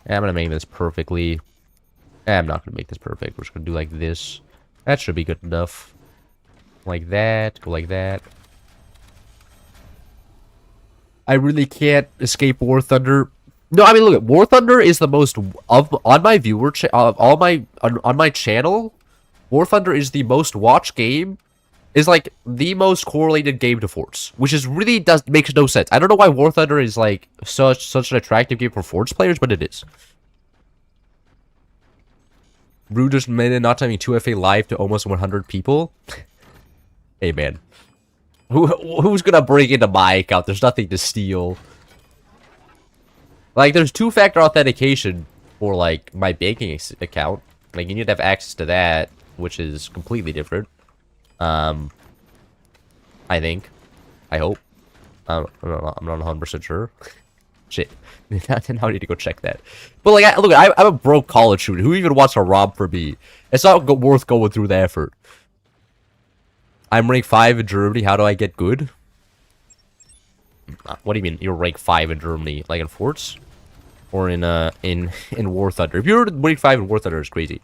I'm gonna make this perfectly. I'm not gonna make this perfect. We're just gonna do like this. That should be good enough. Like that. Go like that. I really can't escape War Thunder. No, I mean, look, War Thunder is the most on my viewer on my channel. War Thunder is the most watched game. Is like the most correlated game to Forts, which is really makes no sense. I don't know why War Thunder is like such an attractive game for Forts players, but it is. Rue just made not timing 2FA live to almost 100 people. Hey man, who's gonna break into my account? There's nothing to steal. Like, there's two-factor authentication for like my banking account. Like, you need to have access to that, which is completely different. I think. I hope. I'm not 100% sure. Shit. Now I need to go check that. But, like, look, I'm a broke college student. Who even wants to rob for me? It's not worth going through the effort. I'm rank 5 in Germany. How do I get good? What do you mean? You're rank 5 in Germany? Like in Forts? Or in War Thunder? If you're rank 5 in War Thunder, it's crazy.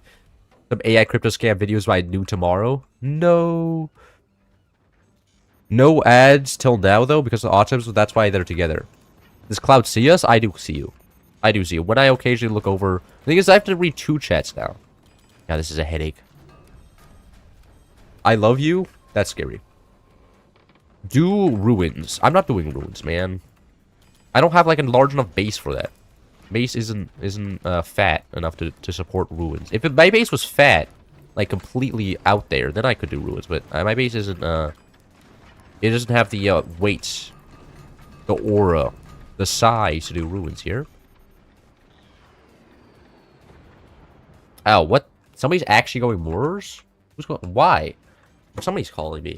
Some AI crypto scam videos by New tomorrow? No. No ads till now, though, because of autism, that's why they're together. Does Cloud see us? I do see you. I do see you. When I occasionally look over... The thing is, I have to read 2 chats now. Yeah, this is a headache. I love you? That's scary. Do ruins. I'm not doing ruins, man. I don't have, like, a large enough base for that. Base isn't fat enough to support ruins. If my base was fat, like completely out there, then I could do ruins. But my base isn't. It doesn't have the weight, the aura, the size to do ruins here. Oh, what? Somebody's actually going Moors? Who's going? Why? Somebody's calling me.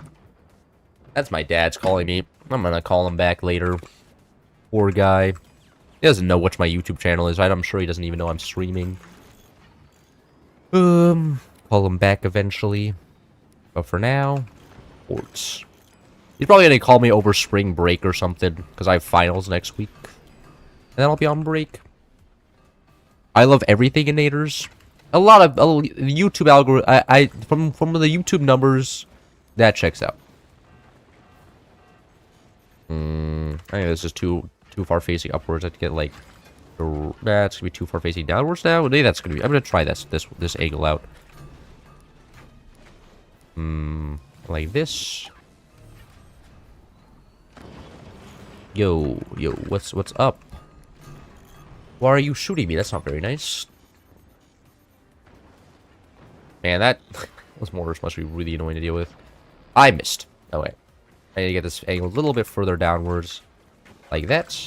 That's my dad's calling me. I'm gonna call him back later. Poor guy. He doesn't know what my YouTube channel is, right? I'm sure he doesn't even know I'm streaming. Call him back eventually. But for now, Forts. He's probably gonna call me over spring break or something, because I have finals next week. And then I'll be on break. I love everything innators. A lot of YouTube algorithm. From the YouTube numbers, that checks out. I think this is too far facing upwards. I have to get like that's gonna be too far facing downwards now. Maybe that's gonna be. I'm gonna try this angle out. Like this. Yo, what's up? Why are you shooting me? That's not very nice. Man, those mortars must be really annoying to deal with. I missed. Oh wait, I need to get this angle a little bit further downwards. Like that.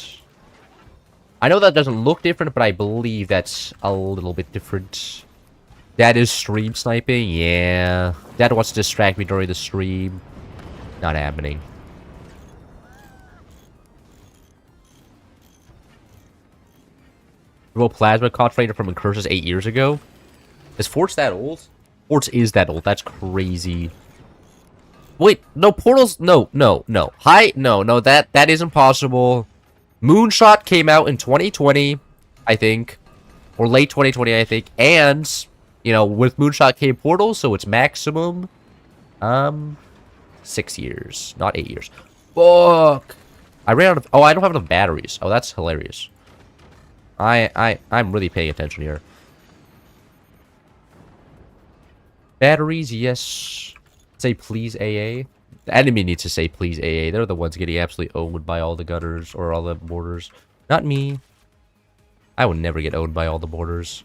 I know that doesn't look different, but I believe that's a little bit different. That is stream sniping, yeah. That wants to distract me during the stream. Not happening. Real plasma concentrator from Incursus 8 years ago. Is Forts that old? Forts is that old. That's crazy. Wait, no, portals. No. Hi, no. That is impossible. Moonshot came out in 2020, I think, or late 2020, I think. And you know, with Moonshot came portals, so it's maximum 6 years, not 8 years. Fuck. I ran out of. Oh, I don't have enough batteries. Oh, that's hilarious. I'm really paying attention here. Batteries, yes. Say please AA. The enemy needs to say please AA. They're the ones getting absolutely owned by all the gutters or all the borders. Not me. I would never get owned by all the borders.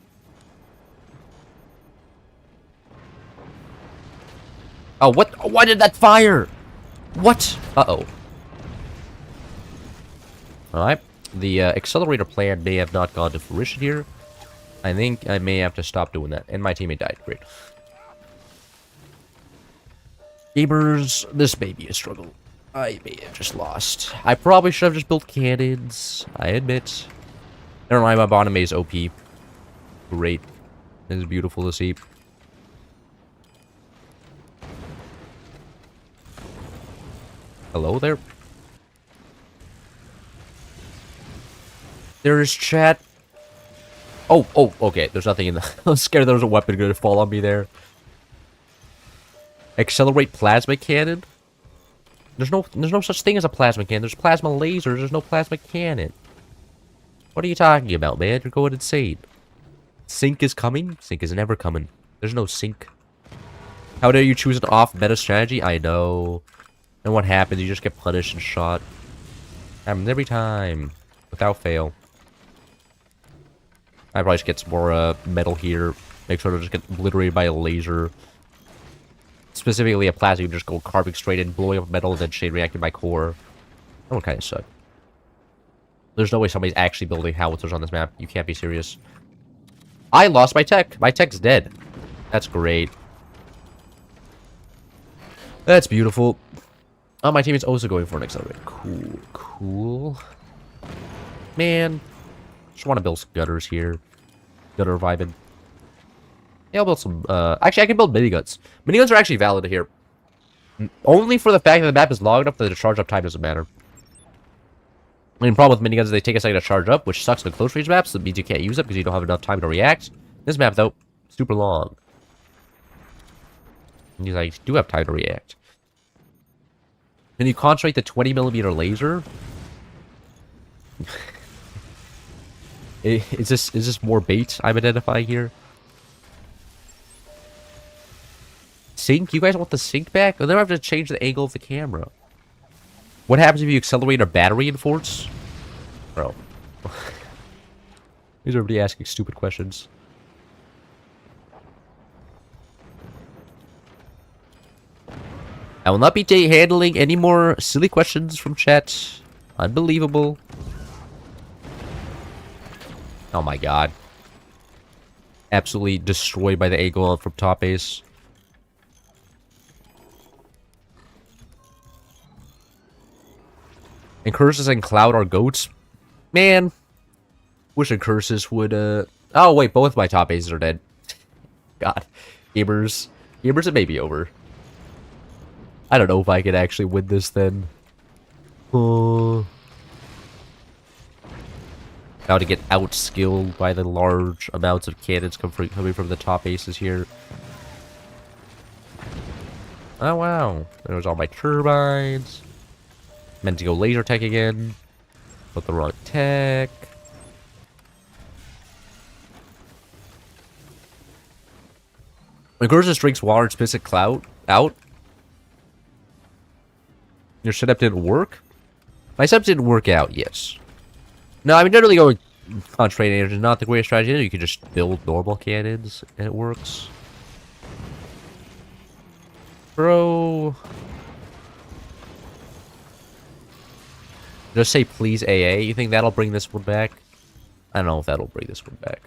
Oh, what? Why did that fire? What? Uh-oh. Alright. The accelerator plan may have not gone to fruition here. I think I may have to stop doing that. And my teammate died. Great. Gamers, this may be a struggle. I may have just lost. I probably should have just built cannons. I admit. Never mind, my bottom A is OP. Great. This is beautiful to see. Hello there. There's chat. Oh, okay. There's nothing in the... I was scared there was a weapon going to fall on me there. Accelerate plasma cannon? There's no such thing as a plasma cannon. There's plasma lasers. There's no plasma cannon. What are you talking about, man? You're going insane. Sync is coming? Sync is never coming. There's no sync. How dare you choose an off-meta strategy? I know. And what happens? You just get punished and shot. Happens every time. Without fail. I probably just get some more metal here. Make sure to just get obliterated by a laser. Specifically a plasma, you just go carving straight in, blowing up metal, and then chain reacting by core. That one kind of suck. There's no way somebody's actually building howitzers on this map. You can't be serious. I lost my tech. My tech's dead. That's great. That's beautiful. Oh, my teammate's also going for an accelerator. Cool. Man. Just want to build some gutters here. Gutter vibing. Yeah, I'll build some, actually, I can build miniguns. Miniguns are actually valid here. Only for the fact that the map is long enough that the charge up time doesn't matter. I mean, the problem with miniguns is they take a second to charge up, which sucks in the close range maps. That means you can't use it because you don't have enough time to react. This map, though, super long. And you like, do have time to react. Can you concentrate the 20mm laser? Is this more bait I'm identifying here? Sync? You guys want the sync back? Or then I have to change the angle of the camera. What happens if you accelerate a battery in forts? Bro. These are everybody asking stupid questions. I will not be handling any more silly questions from chat. Unbelievable. Oh my god. Absolutely destroyed by the angle from top base. Incursus and Cloud are goats. Man. Wish Incursus would, Oh, wait, both my top bases are dead. God. Gamers, it may be over. I don't know if I could actually win this then. Now to get outskilled by the large amounts of cannons coming from the top aces here. Oh, wow. There's all my turbines. Meant to go laser tech again. Put the wrong tech. Incursus drinks water and spits a cloud out. Your setup didn't work? My setup didn't work out, yes. No, I mean, generally going concentrated energy is not the greatest strategy. You can just build normal cannons, and it works. Bro. Just say please AA. You think that'll bring this one back? I don't know if that'll bring this one back.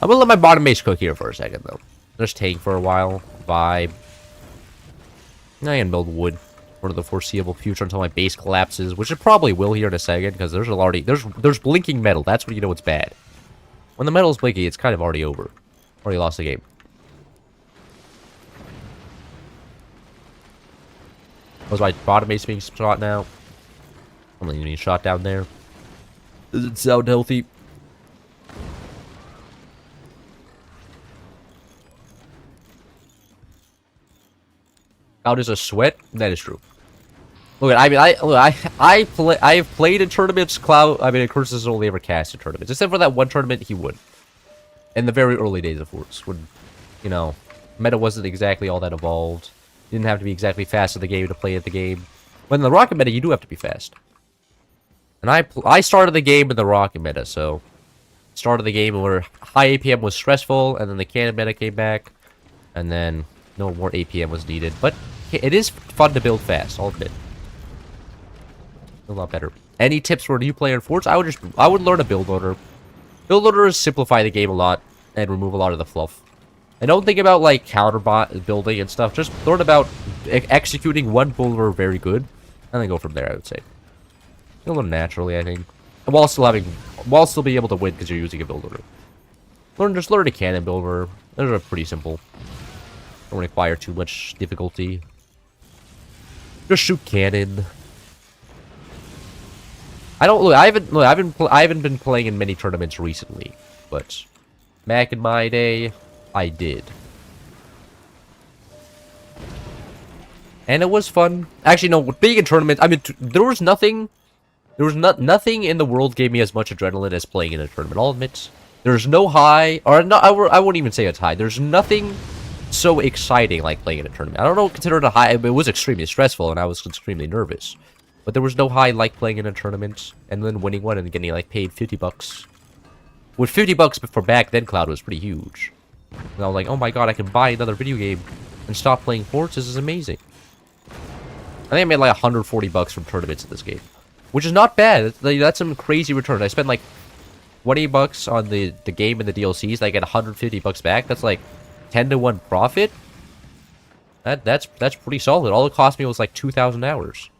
I'm gonna let my bottom base cook here for a second, though. Just tank for a while. Vibe. I can build wood. for the foreseeable future until my base collapses, which it probably will here in a second, because there's already there's blinking metal. That's when you know it's bad. When the metal is blinking, it's kind of already over. Already lost the game. Was my bottom base being shot now? I'm not even shot down there. Does it sound healthy? Out as a sweat? That is true. Look, I mean, I've played in tournaments. Cloud, I mean, Curse has only ever cast in tournaments, except for that one tournament he would. In the very early days of Force, when, you know, meta wasn't exactly all that evolved. You didn't have to be exactly fast in the game to play at the game. But in the rocket meta, you do have to be fast. And I started the game in the rocket meta, so started the game where high APM was stressful, and then the cannon meta came back, and then no more APM was needed. But it is fun to build fast, I'll admit. A lot better. Any tips for a new player in Forge? I would learn a build loader. Build loaders simplify the game a lot and remove a lot of the fluff. And don't think about like counterbot building and stuff. Just learn about executing one build loader very good, and then go from there. I would say. You'll learn naturally, I think, while still being able to win because you're using a build loader. Just learn a cannon builder. Those are pretty simple. Don't require too much difficulty. Just shoot cannon. I haven't been playing in many tournaments recently, but back in my day, I did. And it was fun. Actually, no, being in tournaments, I mean, there was nothing in the world gave me as much adrenaline as playing in a tournament. I'll admit. There's no high, or no, I won't even say it's high. There's nothing so exciting like playing in a tournament. I don't know, consider it a high. It was extremely stressful, and I was extremely nervous. But there was no high like playing in a tournament, and then winning one and getting like paid $50. With $50 for back then, Cloud was pretty huge. And I was like, oh my god, I can buy another video game and stop playing Forts. This is amazing. I think I made like $140 from tournaments in this game, which is not bad. That's some crazy return. I spent like $20 on the game and the DLCs. I get $150 back. That's like 10-to-1 profit. That's pretty solid. All it cost me was like 2,000 hours.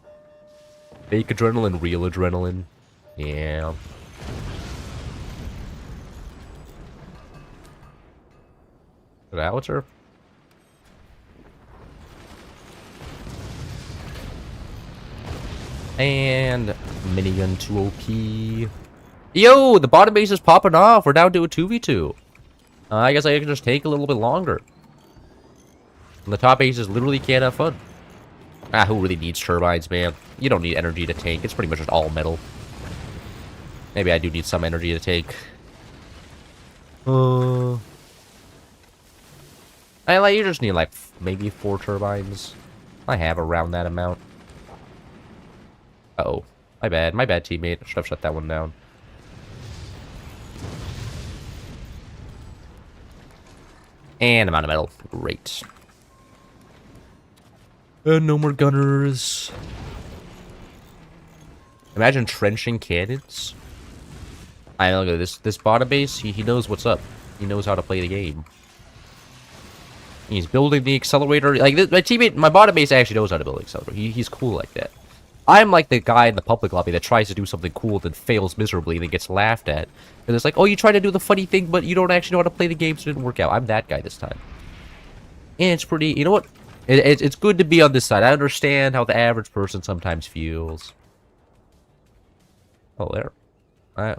Fake adrenaline, real adrenaline. Yeah. The howitzer. And minigun 2 OP. Yo, the bottom base is popping off. We're down to a 2v2. I guess I can just take a little bit longer. And the top base is literally can't have fun. Ah, who really needs turbines, man? You don't need energy to tank. It's pretty much just all metal. Maybe I do need some energy to take. You just need like maybe 4 turbines. I have around that amount. Uh-oh. My bad, teammate. I should have shut that one down. And I'm out of metal. Great. No more gunners. Imagine trenching cannons. I look at this bottom base. He knows what's up. He knows how to play the game. He's building the accelerator. Like my teammate, my bottom base actually knows how to build an accelerator. He's cool like that. I'm like the guy in the public lobby that tries to do something cool, then fails miserably, and then gets laughed at. And it's like, oh, you try to do the funny thing, but you don't actually know how to play the game, so it didn't work out. I'm that guy this time. And it's pretty, you know what? It's good to be on this side. I understand how the average person sometimes feels. Oh, there.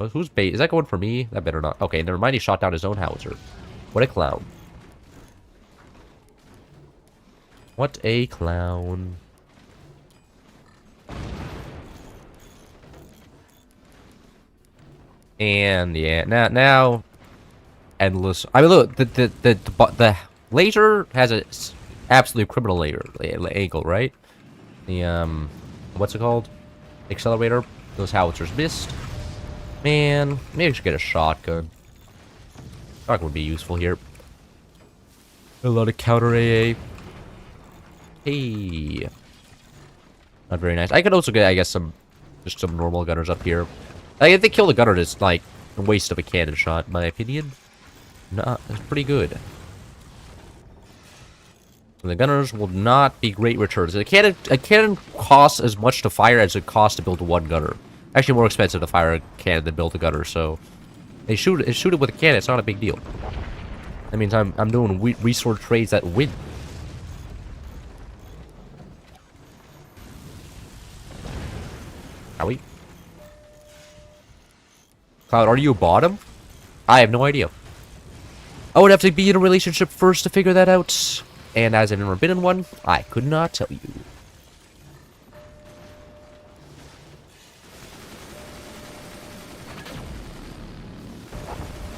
Who's bait? Is that going for me? That better not. Okay, never mind. He shot down his own howitzer. What a clown. What a clown. And yeah, now endless. I mean, look, the laser has a absolute criminal angle, right? The what's it called? Accelerator. Those howitzers missed. Man, maybe I should get a shotgun. Shotgun would be useful here. A lot of counter AA. Hey. Not very nice. I could also get, I guess, just some normal gunners up here. Like, if they kill the gunner, it's like a waste of a cannon shot, in my opinion. Nah, that's pretty good. And the gunners will not be great returns. A cannon costs as much to fire as it costs to build one gunner. Actually, more expensive to fire a cannon than build a gunner. So, they shoot it with a cannon. It's not a big deal. That means I'm doing resource trades that win. Are we? Cloud, are you a bottom? I have no idea. I would have to be in a relationship first to figure that out. And as I've never been in one, I could not tell you.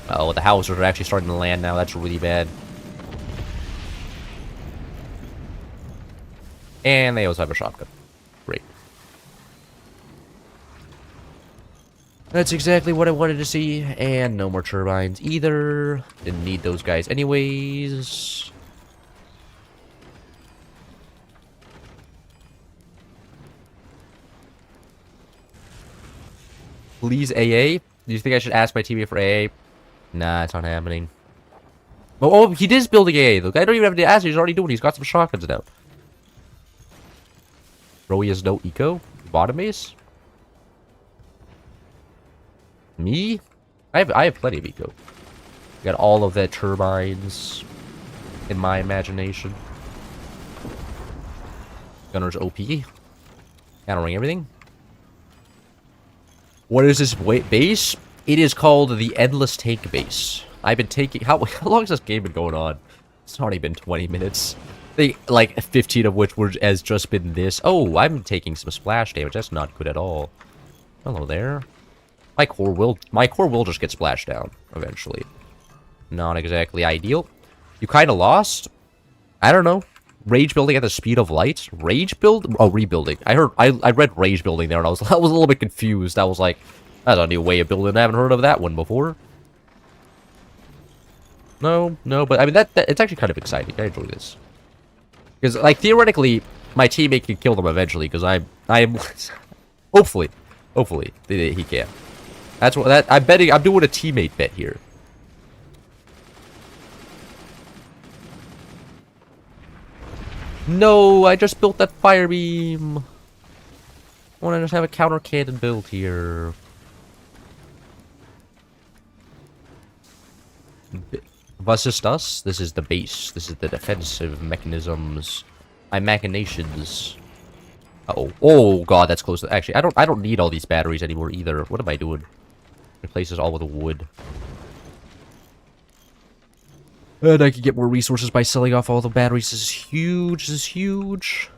Oh, the houses are actually starting to land now. That's really bad. And they also have a shotgun. Great. That's exactly what I wanted to see. And no more turbines either. Didn't need those guys anyways. Please AA? Do you think I should ask my teammate for AA? Nah, it's not happening. Oh, he is building AA, though. I don't even have to ask. He's already doing it. He's got some shotguns now. Bro, he has no eco? Bottom base? Me? I have plenty of eco. Got all of that turbines in my imagination. Gunner's OP. Countering everything. What is this base? It is called the Endless Tank Base. I've been taking... How long has this game been going on? It's already been 20 minutes. I think, like, 15 of which has just been this. Oh, I'm taking some splash damage. That's not good at all. Hello there. My core will just get splashed down, eventually. Not exactly ideal. You kind of lost? I don't know. Rage building at the speed of light? Rage build? Oh, rebuilding. I read rage building there, and I was a little bit confused. I was like, that's a new way of building. I haven't heard of that one before. No, but I mean it's actually kind of exciting. I enjoy this because, like, theoretically, my teammate can kill them eventually. Because I am, hopefully, he can. That's what I'm betting. I'm doing a teammate bet here. No, I just built that fire beam. I want to just have a counter cannon built here. Versus us. This is the base. This is the defensive mechanisms. My machinations. Uh-oh. Oh god, that's close. Actually, I don't need all these batteries anymore either. What am I doing? Replace this all with wood. And I can get more resources by selling off all the batteries. This is huge. This is huge.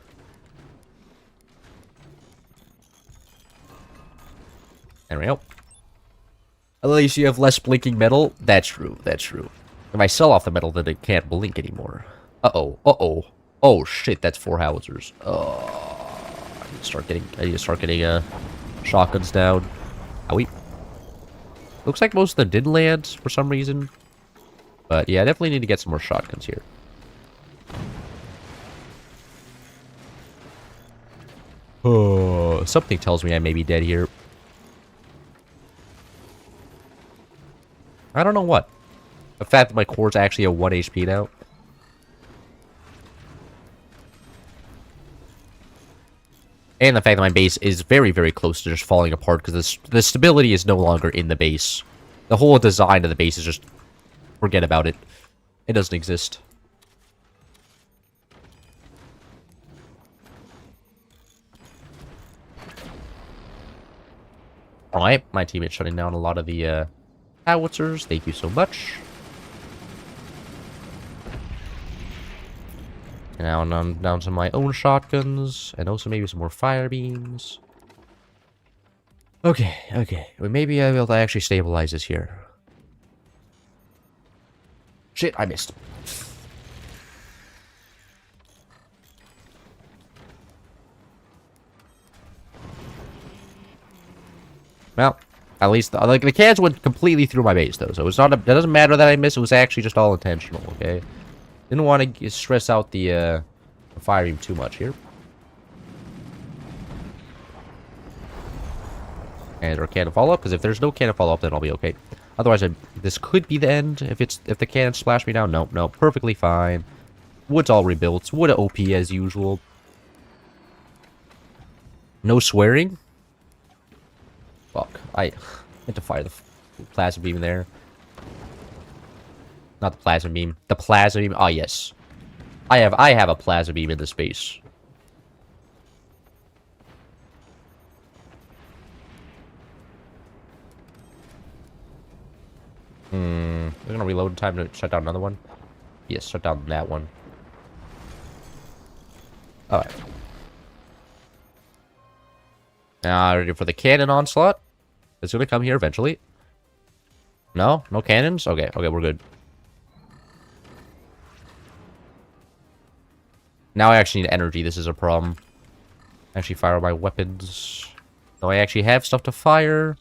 There we go. At least you have less blinking metal. That's true. That's true. If I sell off the metal, then it can't blink anymore. Uh-oh. Uh-oh. Oh, shit. That's 4 howitzers. Oh, I need to start getting shotguns down. Owie. Looks like most of them didn't land for some reason. But yeah, I definitely need to get some more shotguns here. Oh, something tells me I may be dead here. I don't know what. The fact that my core's actually a 1 HP now. And the fact that my base is very, very close to just falling apart because the stability is no longer in the base. The whole design of the base is just... Forget about it. It doesn't exist. Alright, my teammate's shutting down a lot of the howitzers. Thank you so much. And now I'm down to my own shotguns. And also maybe some more fire beams. Okay, okay. Well, maybe I'll be able to actually stabilize this here. Shit, I missed. Well, at least like the cans went completely through my base though, so it's not. It doesn't matter that I missed. It was actually just all intentional. Okay, didn't want to stress out the fire beam too much here. And our cannon follow up, because if there's no cannon follow up, then I'll be okay. Otherwise, this could be the end if the cannon splash me down. Nope, nope, perfectly fine. Wood's all rebuilt. Wood OP as usual. No swearing? Fuck. I had to fire the plasma beam there. Not the plasma beam. The plasma beam. Oh, yes. I have a plasma beam in the space. We're gonna reload in time to shut down another one. Yes, shut down that one. Alright. Now, ready for the cannon onslaught? It's gonna come here eventually. No? No cannons? Okay, okay, we're good. Now I actually need energy. This is a problem. Actually fire my weapons. No, I actually have stuff to fire.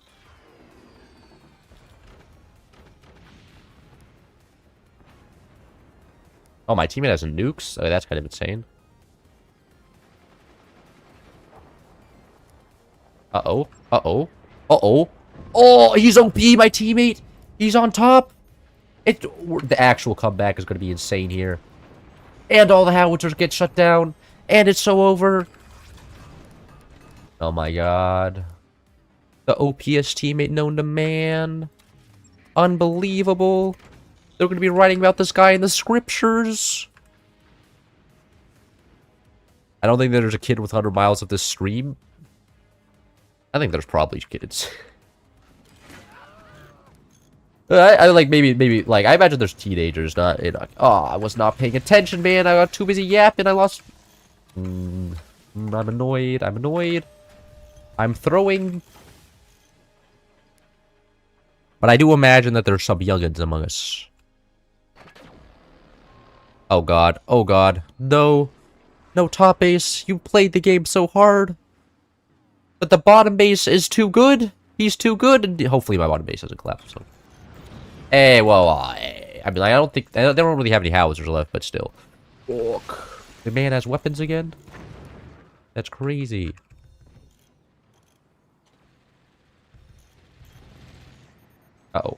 Oh, my teammate has nukes? Oh, that's kind of insane. Uh-oh. Uh-oh. Uh-oh. Oh, he's OP, my teammate! He's on top! The actual comeback is going to be insane here. And all the howitzers get shut down. And it's so over. Oh my god. The OPS teammate known to man. Unbelievable. They're going to be writing about this guy in the scriptures. I don't think there's a kid with 100 miles of this stream. I think there's probably kids. I like maybe like I imagine there's teenagers not you know, oh, I was not paying attention, man. I got too busy yapping. I lost. I'm annoyed. I'm annoyed. I'm throwing. But I do imagine that there's some youngins among us. Oh god. Oh god. No. No, top base. You played the game so hard. But the bottom base is too good. He's too good. And hopefully my bottom base doesn't collapse. So. Hey, well, I mean, I don't think... They don't really have any howitzers left, but still. Fuck. The man has weapons again? That's crazy. Uh-oh.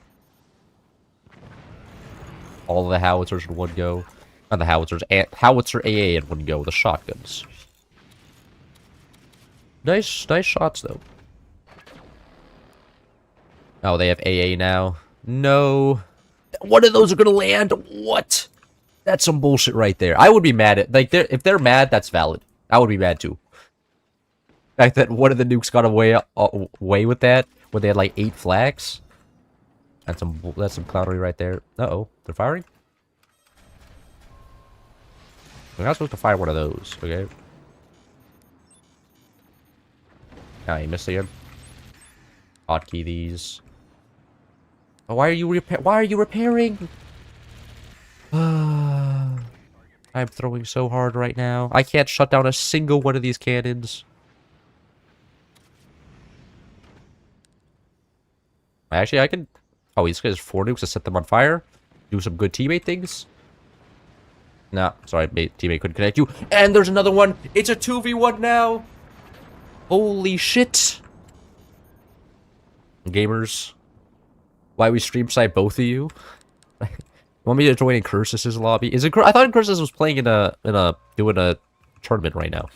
All the howitzers in one go. Not the howitzers. Howitzer AA in one go. The shotguns. Nice shots, though. Oh, they have AA now. No. One of those are gonna land. What? That's some bullshit right there. I would be mad at... Like, if they're mad, that's valid. I would be mad, too. The fact that one of the nukes got away with that when they had, like, 8 flags. That's some clownery right there. Uh-oh. They're firing? We're not supposed to fire one of those, okay? Ah, you missed again. Hotkey these. Oh, why are you repairing? I'm throwing so hard right now. I can't shut down a single one of these cannons. Actually, I can... Oh, these guys 4 nukes to set them on fire. Do some good teammate things. Nah, sorry, teammate couldn't connect you. And there's another one. It's a 2v1 now. Holy shit. Gamers. Why we stream side both of you? Want me to join in Cursus's lobby? Is it? I thought Cursus was playing doing a tournament right now.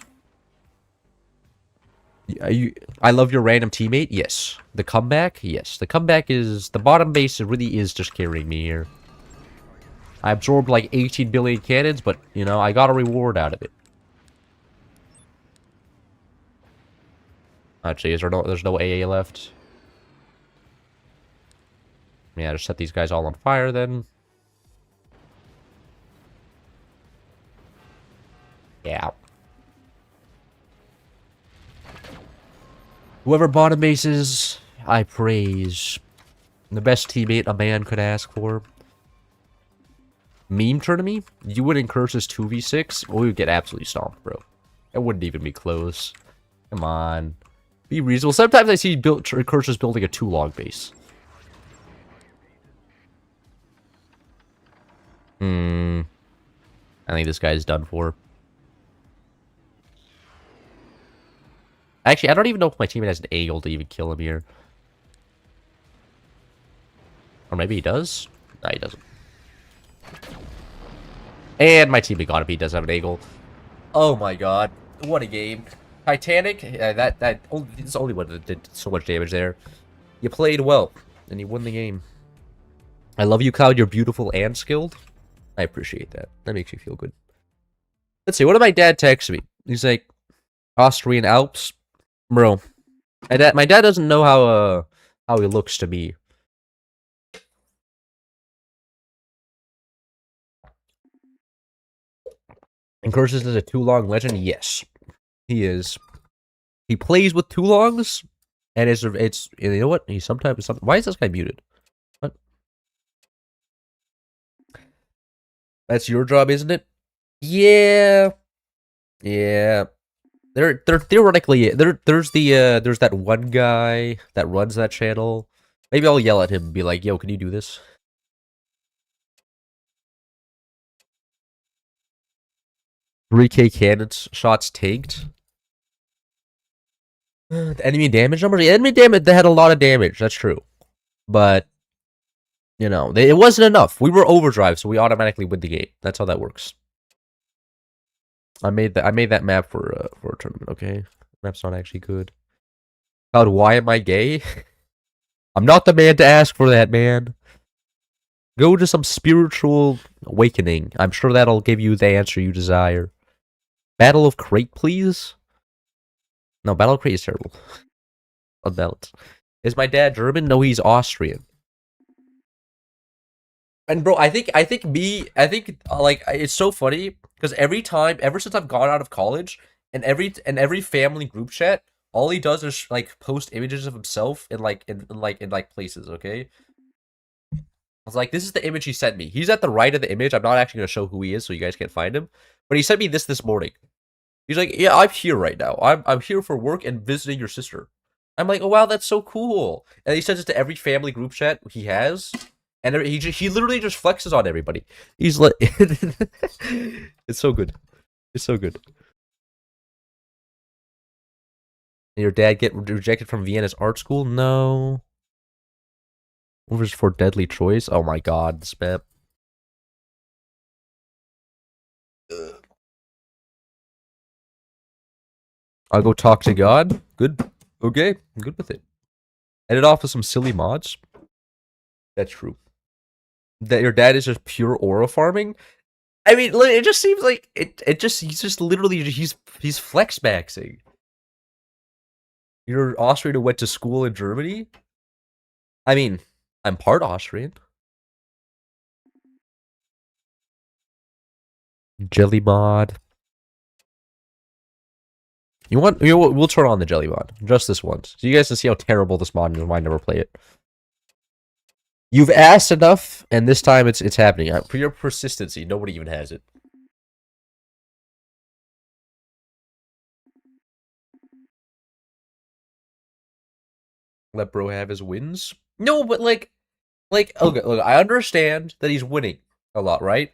I love your random teammate. Yes. The comeback. Yes. The comeback is the bottom base. It really is just carrying me here. I absorbed like 18 billion cannons, but you know I got a reward out of it. Actually, there's no AA left. Yeah, just set these guys all on fire then. Yeah. Whoever bottom bases, I praise. The best teammate a man could ask for. Meme tournament? You would incurse this 2v6? We would get absolutely stomped, bro. It wouldn't even be close. Come on. Be reasonable. Sometimes I see Cursus building a 2-log base. I think this guy's done for. Actually, I don't even know if my teammate has an angle to even kill him here. Or maybe he does? No, he doesn't. And my teammate got him. He does have an eagle. Oh my god. What a game. Titanic, it's the only one that did so much damage there. You played well, and you won the game. I love you, Cloud. You're beautiful and skilled. I appreciate that. That makes me feel good. Let's see. What did my dad text me? He's like, Austrian Alps, bro. My dad doesn't know how he looks to me. And Curses is a too long legend. Yes, he is. He plays with too longs, and it's you know what? He sometimes why is this guy muted? What? That's your job, isn't it? Yeah. Yeah. They're theoretically there's that one guy that runs that channel. Maybe I'll yell at him and be like, "Yo, can you do this?" 3K cannons shots tanked. The enemy damage numbers. The enemy damage. They had a lot of damage. That's true, but you know, it wasn't enough. We were overdrive, so we automatically win the game. That's how that works. I made that map for a tournament. Okay, map's not actually good. Cloud, why am I gay? I'm not the man to ask for that, man. Go to some spiritual awakening. I'm sure that'll give you the answer you desire. Battle of Crate, please. No, Battle of Crate is terrible. Unbalanced. Is my dad German? No, he's Austrian. And bro, I think like it's so funny because ever since I've gone out of college, and every family group chat, all he does is like post images of himself in places. Okay, I was like, this is the image he sent me. He's at the right of the image. I'm not actually gonna show who he is, so you guys can't find him. But he sent me this morning. He's like, yeah, I'm here right now. I'm here for work and visiting your sister. I'm like, oh wow, that's so cool. And he sends it to every family group chat he has. And he literally just flexes on everybody. He's like, it's so good. It's so good. Did your dad get rejected from Vienna's art school? No. Overs for deadly choice. Oh my god, this map. I'll go talk to God. Good. Okay, I'm good with it. Ended off with some silly mods. That's true. That your dad is just pure aura farming. I mean, it just seems like he's just literally he's flex maxing. You're Austrian who went to school in Germany. I mean, I'm part Austrian. Jelly mod. You want? We'll turn on the jelly mod just this once, so you guys can see how terrible this mod is. I might never play it. You've asked enough, and this time it's happening. For your persistency, nobody even has it. Let bro have his wins. No, but like, okay, look, I understand that he's winning a lot, right?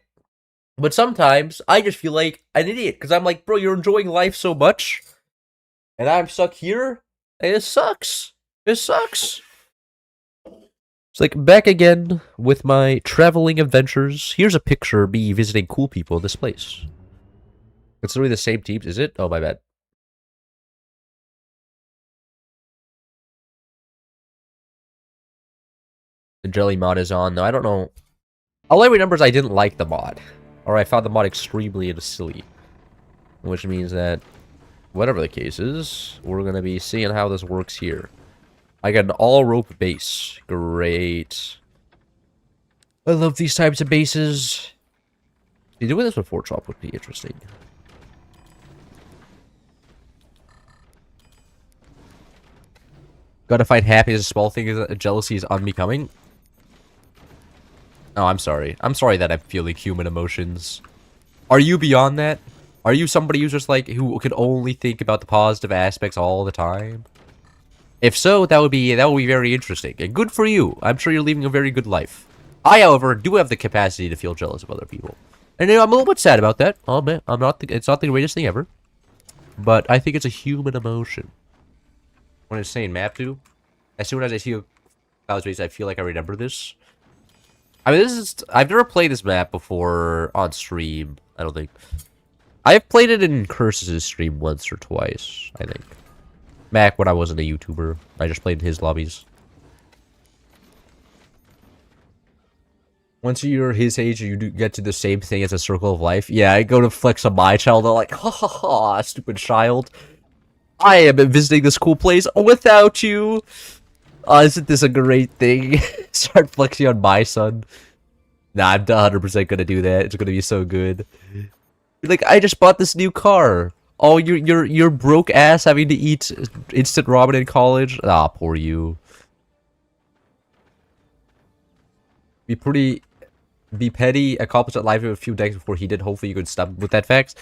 But sometimes I just feel like an idiot because I'm like, bro, you're enjoying life so much, and I'm stuck here, and it sucks. It sucks. It's like back again with my traveling adventures. Here's a picture of me visiting cool people in this place. It's literally the same teams, is it? Oh, my bad. The jelly mod is on. No, I don't know. All I remember is I didn't like the mod. Or I found the mod extremely silly. Which means that, whatever the case is, we're going to be seeing how this works here. I got an all-rope base. Great. I love these types of bases. Doing this with 4-chop would be interesting. Gotta find happiness as a small thing. Jealousy is unbecoming. Oh, I'm sorry. I'm sorry that I'm feeling human emotions. Are you beyond that? Are you somebody who's just like, who can only think about the positive aspects all the time? If so, that would be very interesting. And good for you. I'm sure you're living a very good life. I, however, do have the capacity to feel jealous of other people. And you know, I'm a little bit sad about that. I'll admit, it's not the greatest thing ever. But I think it's a human emotion. What is saying, map do? As soon as I see a Cloud's base, I feel like I remember this. I mean, I've never played this map before on stream, I don't think. I've played it in Curse's stream once or twice, I think. Back when I wasn't a YouTuber. I just played in his lobbies. Once you're his age, you do get to the same thing as a circle of life. Yeah, I go to flex on my child, they're like, ha ha ha, stupid child. I am visiting this cool place without you. Isn't this a great thing? Start flexing on my son. Nah, I'm 100% gonna do that. It's gonna be so good. Like, I just bought this new car. Oh, you're broke ass having to eat instant ramen in college? Ah, poor you. Be petty, accomplish that life in a few decades before he did. Hopefully you could stop with that facts.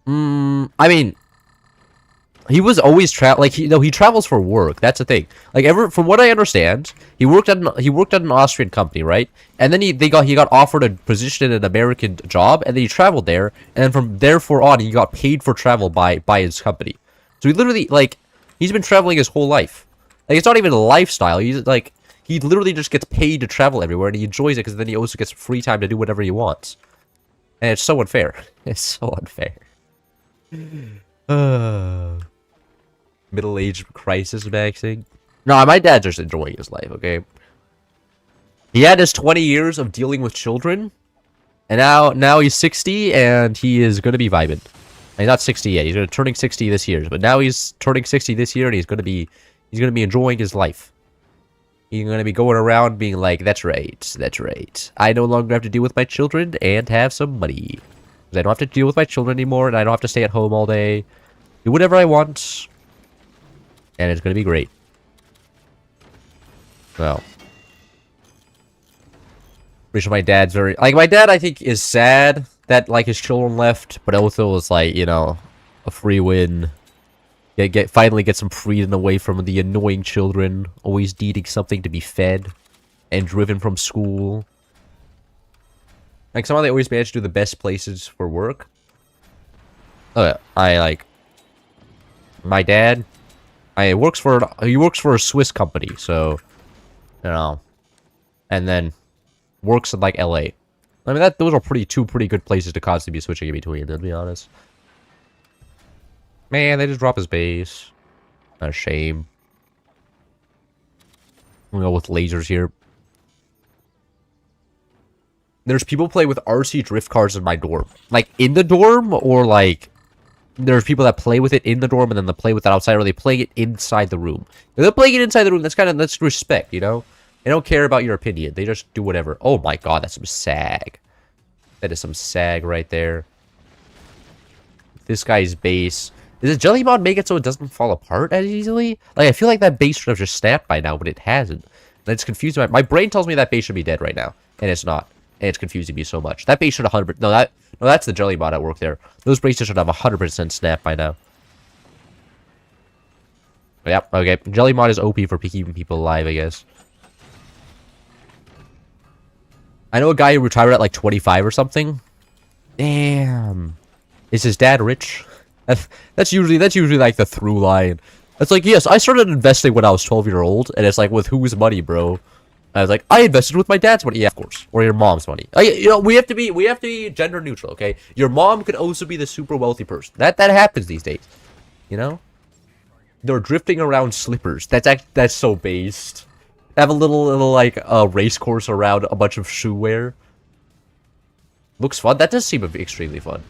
I mean, he was always he travels for work. That's the thing. Like from what I understand, he worked at an Austrian company, right? And then he got offered a position in an American job, and then he traveled there, and then from therefore on, he got paid for travel by his company. So he literally he's been traveling his whole life. Like, it's not even a lifestyle. He literally just gets paid to travel everywhere, and he enjoys it because then he also gets free time to do whatever he wants. And it's so unfair. It's so unfair. Middle-age crisis maxing. No, my dad's just enjoying his life, okay? He had his 20 years of dealing with children, and now he's 60, and he is going to be vibing. He's not 60 yet. He's turning 60 this year, but now he's turning 60 this year, and he's going to be enjoying his life. He's going to be going around being like, that's right. I no longer have to deal with my children and have some money. Because I don't have to deal with my children anymore, and I don't have to stay at home all day. Do whatever I want. And it's going to be great. Well. Pretty sure my dad's very... Like, my dad, I think, is sad that, like, his children left. But also was, like, you know, a free win. Finally get some freedom away from the annoying children, always needing something to be fed and driven from school. Like, somehow they always manage to do the best places for work. Oh yeah, my dad, he works for a Swiss company, so, you know, and then works in like LA. I mean, those are two pretty good places to constantly be switching in between, to be honest. Man, they just drop his base. Not a shame. I'm gonna go with lasers here. There's people play with RC drift cars in my dorm. Like, in the dorm, or like... There's people that play with it in the dorm, and then they play with it outside, or they play it inside the room. If they're playing it inside the room, that's respect, you know? They don't care about your opinion. They just do whatever. Oh my god, that's some sag. That is some sag right there. This guy's base... Does the jelly mod make it so it doesn't fall apart as easily? Like, I feel like that base should have just snapped by now, but it hasn't. And it's confusing. My brain tells me that base should be dead right now, and it's not. And it's confusing me so much. That base should have 100%... No, that's the jelly mod at work there. Those bases should have 100% snap by now. Yep, okay. Jelly mod is OP for keeping people alive, I guess. I know a guy who retired at like 25 or something. Damn. Is his dad rich? That's usually like the through line. It's like, yes, I started investing when I was 12-year-old, and it's like, with whose money, bro? I was like, I invested with my dad's money. Yeah, of course. Or your mom's money. You know, we have to be gender neutral, okay? Your mom could also be the super wealthy person. That happens these days. You know? They're drifting around slippers. That's so based. Have a little like race course around a bunch of shoe wear. Looks fun. That does seem extremely fun.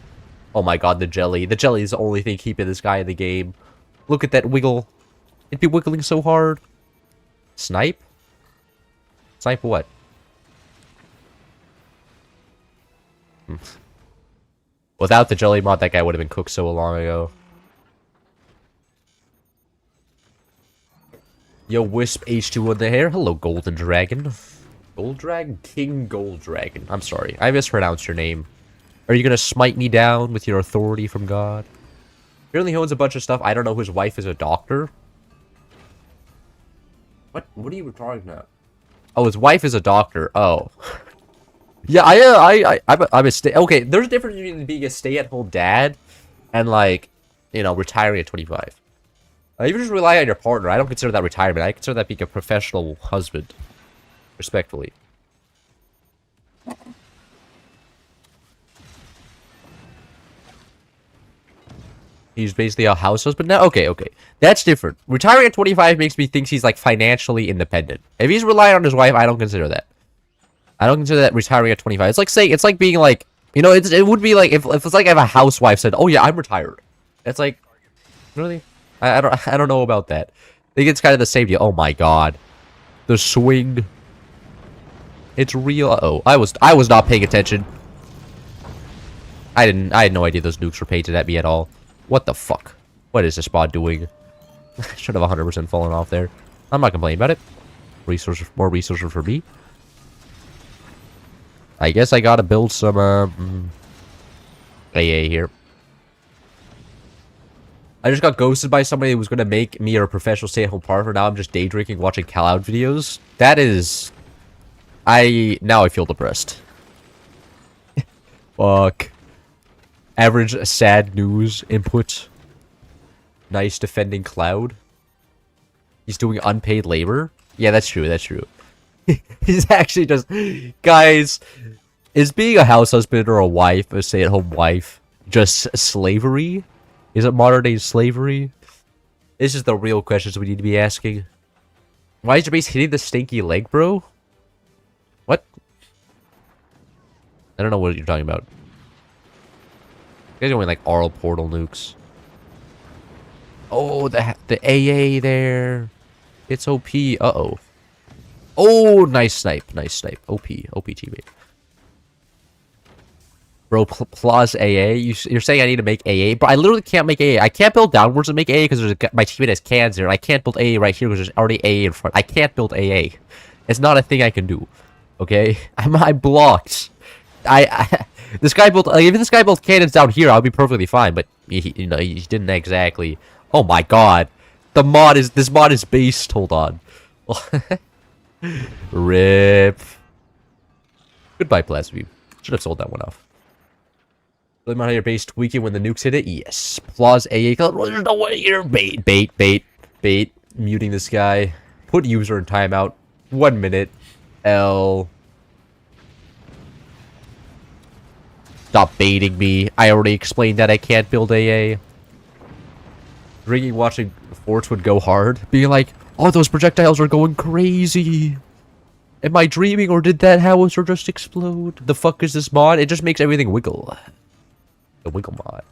Oh my god, the jelly. The jelly is the only thing keeping this guy in the game. Look at that wiggle. It'd be wiggling so hard. Snipe? Snipe what? Without the jelly mod, that guy would have been cooked so long ago. Yo, Wisp H2 in the hair. Hello, Golden Dragon. Gold Dragon? King Gold Dragon. I'm sorry. I mispronounced your name. Are you gonna smite me down with your authority from God? Apparently he owns a bunch of stuff. I don't know, his wife is a doctor. What are you talking about? Oh, his wife is a doctor. Oh. Yeah, I'm a okay, there's a difference between being a stay-at-home dad and, like, you know, retiring at 25. You just rely on your partner. I don't consider that retirement. I consider that being a professional husband. Respectfully. He's basically a house husband now. Okay, okay, that's different. Retiring at 25 makes me think he's like financially independent. If he's relying on his wife, I don't consider that. I don't consider that retiring at 25. It's like saying, it's like being like, you know, it would be like if it's like if a housewife said, "Oh yeah, I'm retired." It's like, really? I don't know about that. I think it's kind of the same deal. Oh my god, the swing. It's real. Uh-oh, I was not paying attention. I had no idea those nukes were painted at me at all. What the fuck? What is this bot doing? Should have 100% fallen off there. I'm not complaining about it. More resources for me. I guess I gotta build some AA here. I just got ghosted by somebody who was gonna make me a professional stay-at-home partner. Now I'm just day drinking, watching call-out videos. That is... now I feel depressed. Fuck. Average sad news input. Nice defending Cloud. He's doing unpaid labor. Yeah, that's true. That's true. He's actually just... Guys, is being a house husband or a wife, a stay-at-home wife, just slavery? Is it modern-day slavery? This is the real questions we need to be asking. Why is your base hitting the stinky leg, bro? What? I don't know what you're talking about. You guys are going like Arl portal nukes. Oh, the AA there. It's OP. Uh-oh. Oh, nice snipe. Nice snipe. OP teammate. Bro, Plaus AA. You're saying I need to make AA? But I literally can't make AA. I can't build downwards and make AA because my teammate has cans there. I can't build AA right here because there's already AA in front. I can't build AA. It's not a thing I can do. Okay? I'm blocked. This guy built... Like, if this guy built cannons down here, I'll be perfectly fine. But, he didn't exactly... Oh my god. This mod is based. Hold on. Rip. Goodbye, Plasview. Should have sold that one off. Really mind how your base tweaking when the nukes hit it? Yes. Plaus AA. There's no way here. Bait. Muting this guy. Put user in timeout. 1 minute. L. Stop baiting me. I already explained that I can't build AA. Drinking, watching forts would go hard. Being like, oh, those projectiles are going crazy. Am I dreaming or did that howitzer just explode? The fuck is this mod? It just makes everything wiggle. The wiggle mod.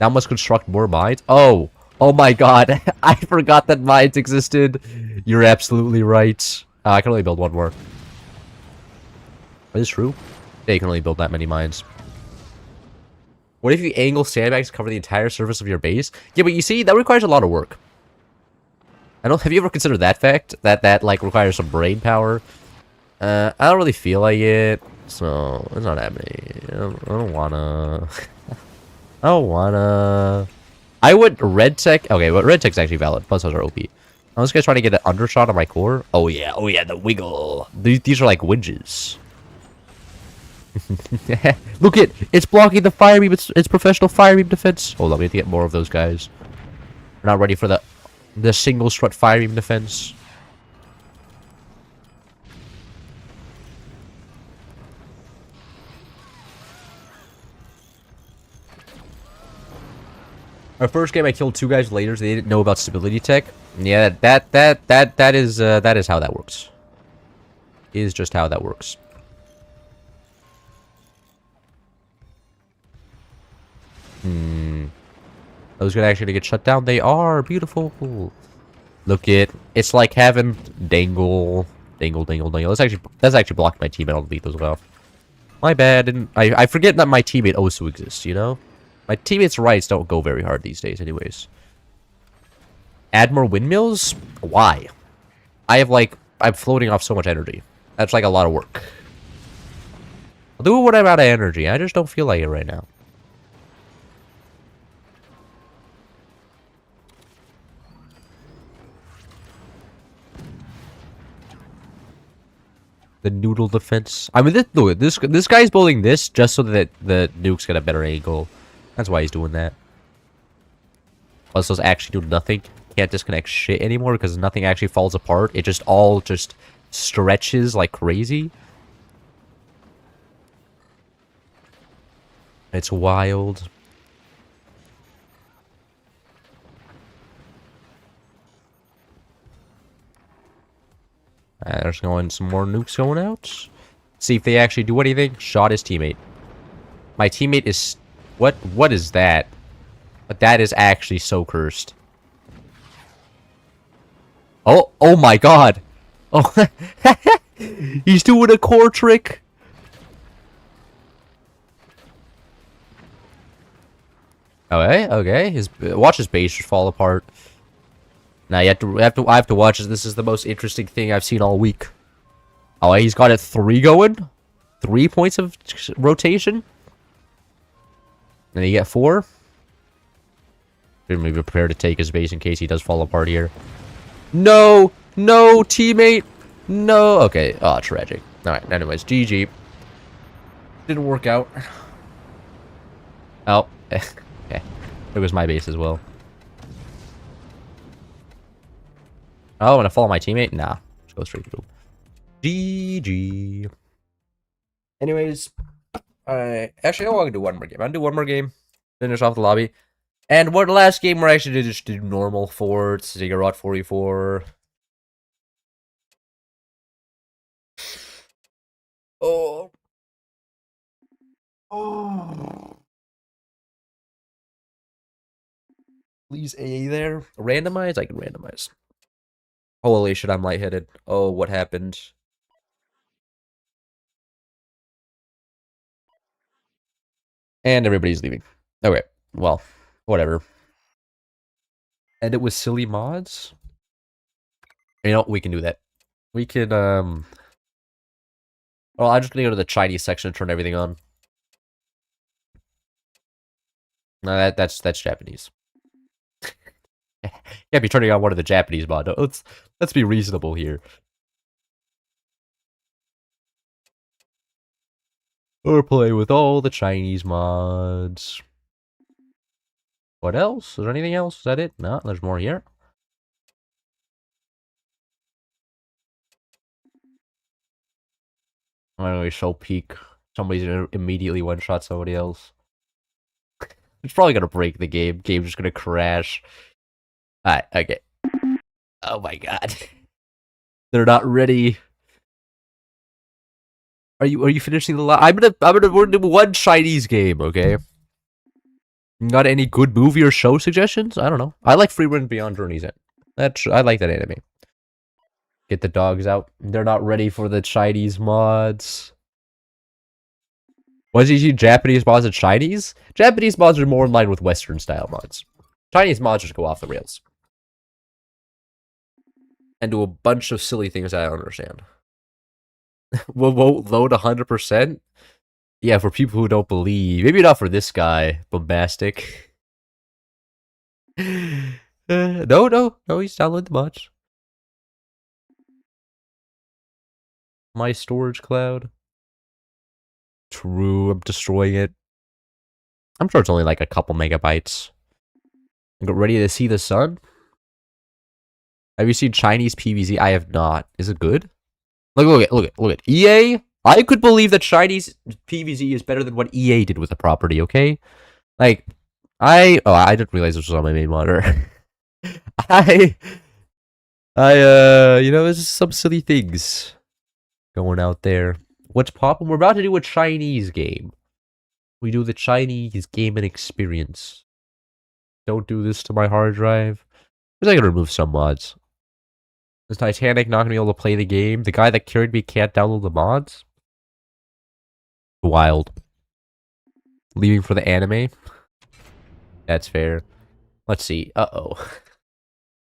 Now must construct more mines? Oh. Oh my god. I forgot that mines existed. You're absolutely right. I can only build one more. Is this true? Yeah, you can only build that many mines. What if you angle sandbags to cover the entire surface of your base? Yeah, but you see, that requires a lot of work. Have you ever considered that fact? That like requires some brain power? I don't really feel like it, so it's not happening. I don't wanna. I don't wanna. I would red tech. Okay, but red tech's actually valid. Plus those are OP. I'm just gonna try to get an undershot on my core. Oh yeah, the wiggle. These are like widgets. Look it's blocking the fire beam. It's professional fire beam defense. Hold on, we have to get more of those guys. We're not ready for the single strut fire beam defense. Our first game, I killed 2 guys later. So they didn't know about stability tech. Yeah, that is how that works. Is just how that works. Those gonna actually get shut down. They are beautiful. Look it's like having dangle. That's actually blocked my teammate. I'll delete those well. My bad. And I forget that my teammate also exists. You know, my teammates' rights don't go very hard these days. Anyways, add more windmills. Why? I'm floating off so much energy. That's like a lot of work. I'll do it when I'm out of energy. I just don't feel like it right now. The noodle defense. I mean, this guy's building this just so that the nuke's get a better angle. That's why he's doing that. Plus, those actually do nothing. Can't disconnect shit anymore because nothing actually falls apart. It just all just stretches like crazy. It's wild. There's going some more nukes going out. See if they actually do anything. Shot his teammate. My teammate is... What is that? But that is actually so cursed. Oh my god. Oh, he's doing a core trick. Okay. Watch his base just fall apart. Now I have to watch this. This is the most interesting thing I've seen all week. Oh, he's got it 3 going. 3 points of rotation. And you get 4. Didn't be prepared to take his base in case he does fall apart here. No, teammate. No. Okay. Oh, tragic. All right. Anyways, GG. Didn't work out. Oh. Okay. It was my base as well. Oh, I'm gonna follow my teammate? Nah. Just go straight through. GG. Anyways. Actually, I want to do one more game. I'll do one more game. Finish off the lobby. And what last game we're actually just do normal forts, Ziggurat 44. Oh. Please AA there. Randomize? I can randomize. Holy shit, I'm lightheaded. Oh, what happened? And everybody's leaving. Okay, well, whatever. And it was silly mods? You know, we can do that. We can, well, I'm just gonna go to the Chinese section and turn everything on. No, that's Japanese. Can't be turning on one of the Japanese mods. Let's be reasonable here. Or play with all the Chinese mods. What else? Is there anything else? Is that it? No, there's more here. I'm gonna show peak. Somebody's gonna immediately one-shot somebody else. It's probably gonna break the game. Game's just gonna crash. Alright, okay. Oh my god. They're not ready. Are you finishing the I'm gonna do one Chinese game, okay? Got any good movie or show suggestions? I don't know. I like Free Run Beyond Journey's End. I like that anime. Get the dogs out. They're not ready for the Chinese mods. Was he Japanese mods and Chinese? Japanese mods are more in line with Western style mods. Chinese mods just go off the rails. And do a bunch of silly things I don't understand. Won't load 100%? Yeah, for people who don't believe. Maybe not for this guy. Bombastic. No, he's downloaded much. My storage cloud. True, I'm destroying it. I'm sure it's only like a couple megabytes. Get ready to see the sun? Have you seen Chinese PVZ? I have not. Is it good? Look at EA? I could believe that Chinese PVZ is better than what EA did with the property, okay? Like, I didn't realize this was on my main monitor. you know, there's just some silly things going out there. What's poppin'? We're about to do a Chinese game. We do the Chinese gaming experience. Don't do this to my hard drive. Because I gotta remove some mods. Is Titanic not gonna be able to play the game? The guy that carried me can't download the mods? Wild. Leaving for the anime? That's fair. Let's see. Uh-oh.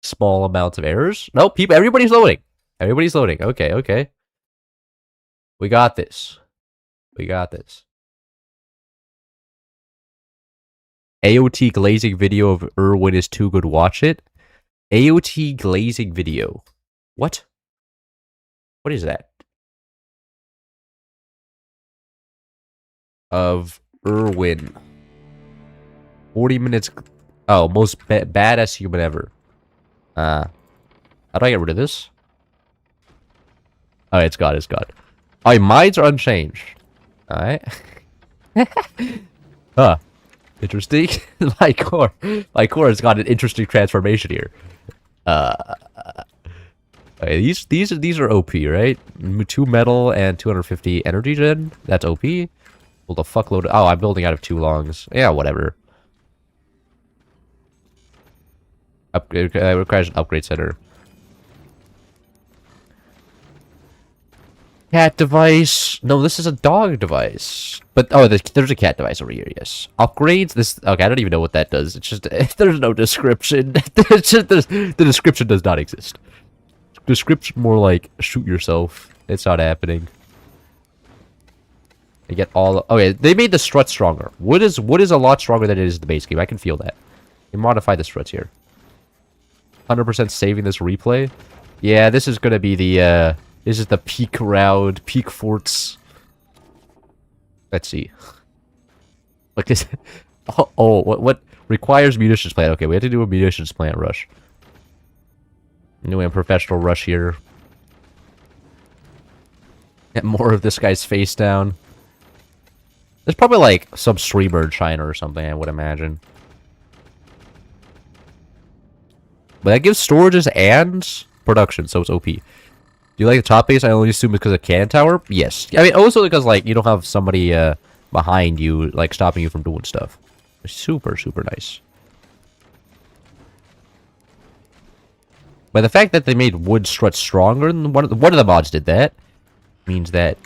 Small amounts of errors? No, everybody's loading. Everybody's loading. Okay. We got this. AOT glazing video of Irwin is too good. Watch it. AOT glazing video. What? What is that? Of Irwin. 40 minutes. Oh, most badass human ever. How do I get rid of this? Oh, it's God. Oh, mines are unchanged. Alright. Huh. Interesting. Lycor has got an interesting transformation here. Okay, these are OP, right? 2 metal and 250 energy gen. That's OP. Build a fuckload. Oh, I'm building out of 2 longs. Yeah, whatever. Upgrade requires an upgrade center. Cat device. No, this is a dog device. But oh, there's a cat device over here. Yes. Upgrades. This. Okay, I don't even know what that does. It's just there's no description. It's just the description does not exist. Description more like shoot yourself. It's not happening. They get all. Okay, they made the strut stronger. Wood is a lot stronger than it is in the base game. I can feel that. They modify the struts here. 100% saving this replay. Yeah, this is gonna be the. This is the peak round, peak forts. Let's see. Look this. Oh, what requires munitions plant? Okay, we have to do a munitions plant rush. New and professional rush here. Get more of this guy's face down. There's probably like some streamer in China or something, I would imagine. But that gives storages and production, so it's OP. Do you like the top base? I only assume it's because of cannon tower? Yes. I mean, also because, like, you don't have somebody behind you, like, stopping you from doing stuff. It's super, super nice. But the fact that they made wood struts stronger, and one of the mods did that, means that,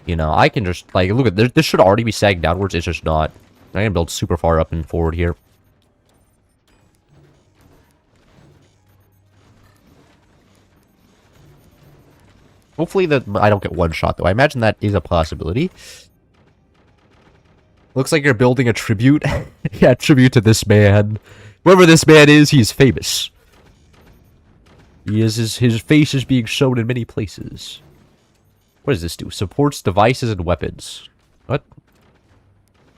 you know, I can just, like, look at this should already be sagging downwards, it's just not. I can build super far up and forward here. Hopefully that I don't get one shot, though. I imagine that is a possibility. Looks like you're building a tribute. Yeah, tribute to this man. Whoever this man is, he's famous. He is his face is being shown in many places. What does this do? Supports devices and weapons. What?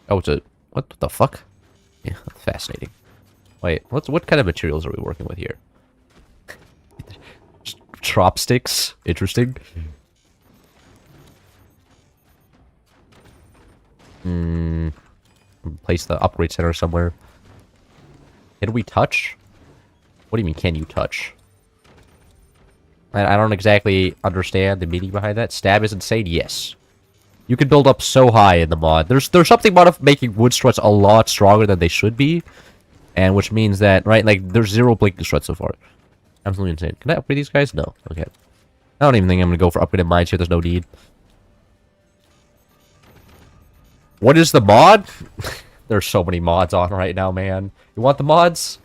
Oh, it's a... What the fuck? Yeah, fascinating. Wait, what kind of materials are we working with here? Chopsticks. Interesting. Place the upgrade center somewhere. Can we touch? What do you mean, can you touch? I don't exactly understand the meaning behind that. Stab is insane? Yes. You can build up so high in the mod. There's something about making wood struts a lot stronger than they should be. And which means that, right, like, there's 0 blinking struts so far. Absolutely insane. Can I upgrade these guys? No. Okay. I don't even think I'm going to go for upgraded mines here. There's no need. What is the mod? There's so many mods on right now, man. You want the mods?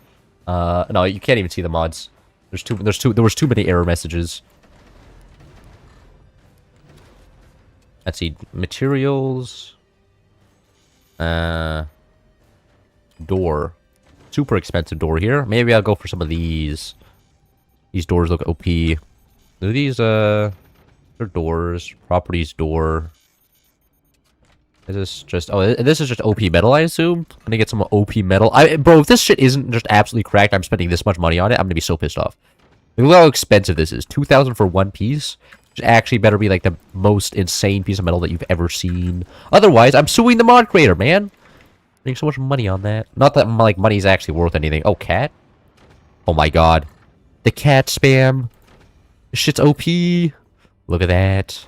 No, you can't even see the mods. There was too many error messages. Let's see. Materials. Door. Super expensive door here. Maybe I'll go for some of these. These doors look OP. Are these, they're doors. Properties door. Is this just... Oh, this is just OP metal, I assume? I'm gonna get some OP metal. Bro, if this shit isn't just absolutely cracked, I'm spending this much money on it, I'm gonna be so pissed off. Look how expensive this is. 2,000 for one piece? Which actually better be, like, the most insane piece of metal that you've ever seen. Otherwise, I'm suing the mod creator, man! Making so much money on that. Not that, like, money's actually worth anything. Oh, cat? Oh my god. The cat spam. This shit's OP. Look at that.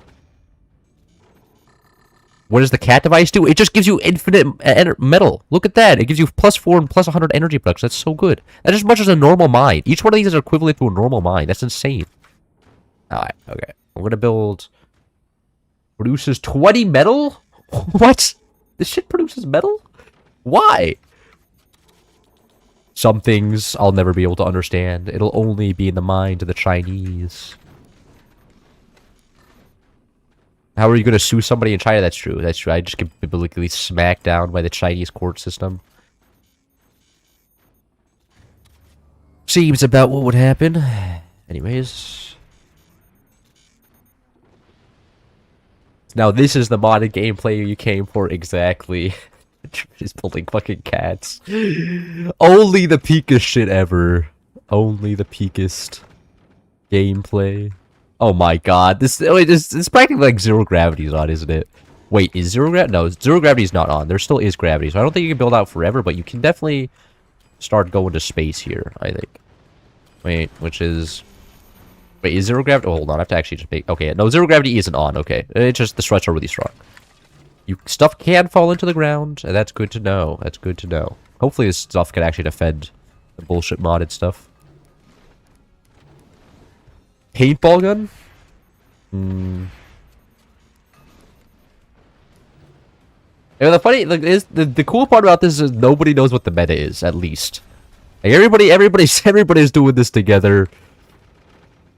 What does the cat device do? It just gives you infinite metal. Look at that. It gives you +4 and +100 energy production. That's so good. That's as much as a normal mine. Each one of these is equivalent to a normal mine. That's insane. Alright, okay. We're gonna build... Produces 20 metal? What? This shit produces metal? Why? Some things I'll never be able to understand. It'll only be in the mind of the Chinese. How are you going to sue somebody in China? That's true. That's true. I just get biblically smacked down by the Chinese court system. Seems about what would happen. Anyways. Now this is the modded gameplay you came for exactly. Just building fucking cats. Only the peakest shit ever. Only the peakest gameplay. Oh my god, this it's practically like 0 gravity is on, isn't it? Wait, is 0 gravity? No, 0 gravity is not on. There still is gravity, so I don't think you can build out forever, but you can definitely start going to space here, I think. Wait, which is... Wait, is zero gravity? Oh, hold on, I have to actually just make... Okay, no, zero gravity isn't on, okay. It's just the struts are really strong. Stuff can fall into the ground, and that's good to know. That's good to know. Hopefully this stuff can actually defend the bullshit modded stuff. Paintball gun? And the funny, like, the cool part about this is nobody knows what the meta is, at least. Like, everybody's doing this together.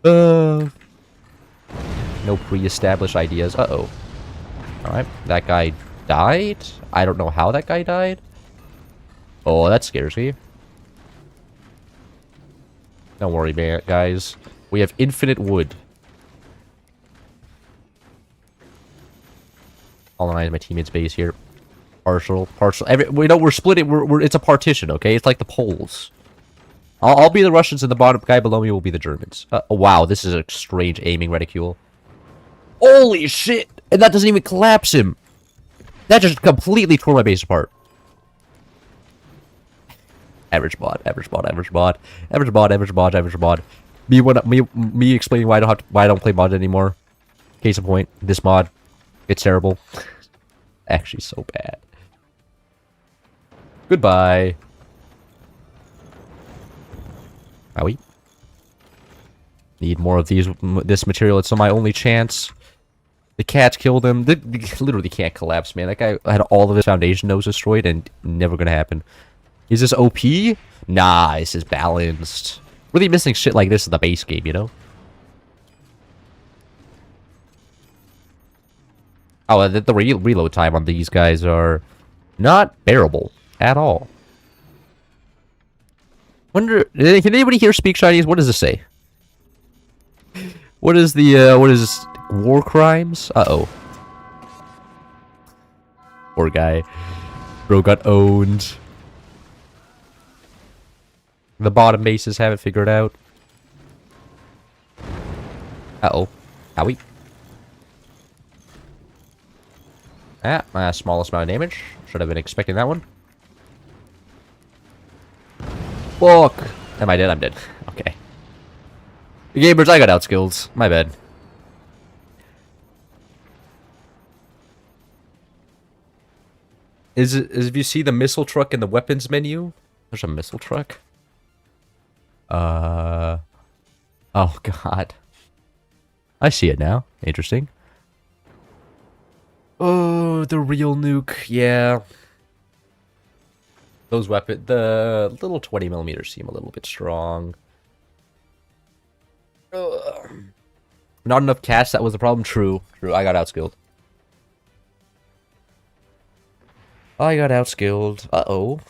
No pre-established ideas. Uh-oh. Alright, that guy died? I don't know how that guy died. Oh, that scares me. Don't worry, man, guys. We have infinite wood. Colonize my teammate's base here. Partial. We know we're splitting. It's a partition, okay? It's like the Poles. I'll be the Russians, and the bottom guy below me will be the Germans. Oh, wow, this is a strange aiming reticule. Holy shit! And that doesn't even collapse him. That just completely tore my base apart. Average mod. Me explaining why I don't play mod anymore. Case in point, this mod, it's terrible. Actually, so bad. Goodbye. Owie. Need more of this material. It's my only chance. The cats killed him. They literally can't collapse, man. That guy had all of his foundation nodes destroyed and never gonna happen. Is this OP? Nah, this is balanced. Really missing shit like this in the base game, you know? Oh, the reload time on these guys are not bearable at all. Wonder, can anybody here speak Chinese? What does this say? What is war crimes? Uh-oh. Poor guy. Bro got owned. The bottom bases haven't figured out. Uh-oh. Owie. Ah, smallest amount of damage. Should have been expecting that one. Fuck! Am I dead? I'm dead. Okay. The gamers, I got outskilled. My bad. Is if you see the missile truck in the weapons menu? There's a missile truck. Oh god. I see it now. Interesting. Oh, the real nuke. Yeah. Those the little 20mm seem a little bit strong. Not enough cash, that was the problem. True. I got outskilled. Uh-oh.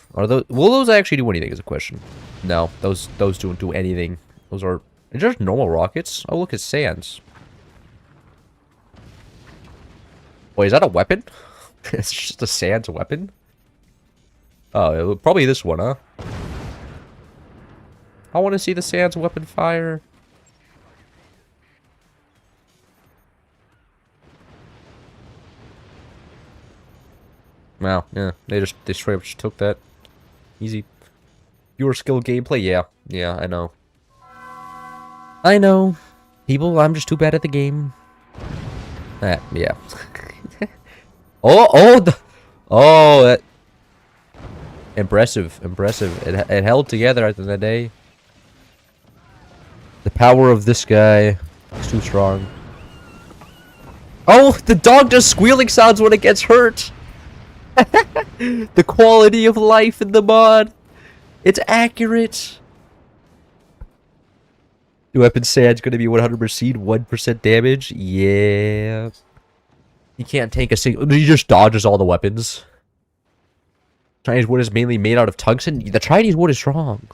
Will those actually do anything is a question. No, those don't do anything. Those are just normal rockets. Oh, look, it's sands. Wait, is that a weapon? It's just a sands weapon? Oh, probably this one, huh? I want to see the sands weapon fire. Wow, yeah, they straight up just took that. Easy. Your skill gameplay, yeah, I know. People, I'm just too bad at the game. Yeah. That impressive. It held together at the end of the day. The power of this guy is too strong. Oh, the dog does squealing sounds when it gets hurt. The quality of life in the mod. It's accurate. The weapon sand's gonna be 100% damage. Yeah. You can't take a single... He just dodges all the weapons. Chinese wood is mainly made out of tungsten. The Chinese wood is strong.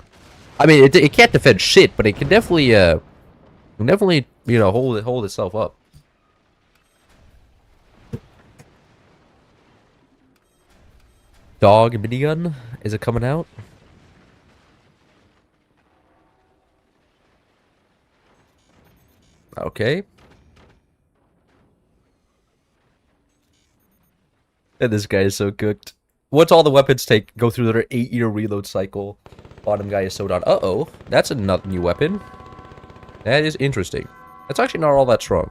I mean, it can't defend shit, but it can definitely, you know, hold itself up. Dog minigun? Is it coming out? Okay. And this guy is so cooked. Once all the weapons go through their 8-year reload cycle, bottom guy is so done. Uh-oh. That's another new weapon. That is interesting. That's actually not all that strong.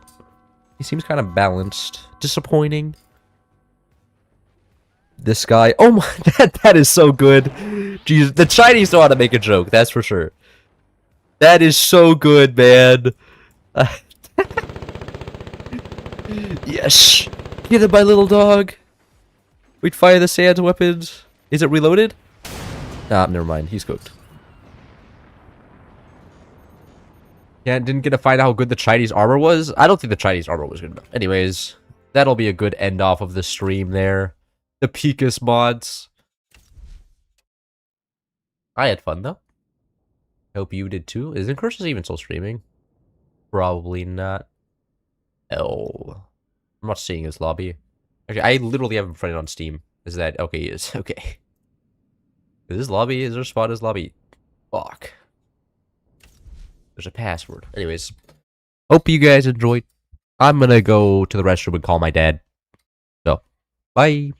He seems kind of balanced. Disappointing. This guy. Oh my, that is so good. Jeez, the Chinese know how to make a joke, that's for sure. That is so good, man. Yes. Get him, my little dog. We'd fire the sand weapons. Is it reloaded? Ah, never mind. He's cooked. Yeah, didn't get to find out how good the Chinese armor was. I don't think the Chinese armor was good enough. Anyways, that'll be a good end off of the stream there. The Picus mods. I had fun, though. Hope you did, too. Isn't Curses even still streaming? Probably not. Oh. I'm not seeing his lobby. Actually, I literally have him fronted on Steam. Is that... Okay, he is. Okay. Is his lobby? Is there a spot in his lobby? Fuck. There's a password. Anyways. Hope you guys enjoyed. I'm gonna go to the restroom and call my dad. So, bye.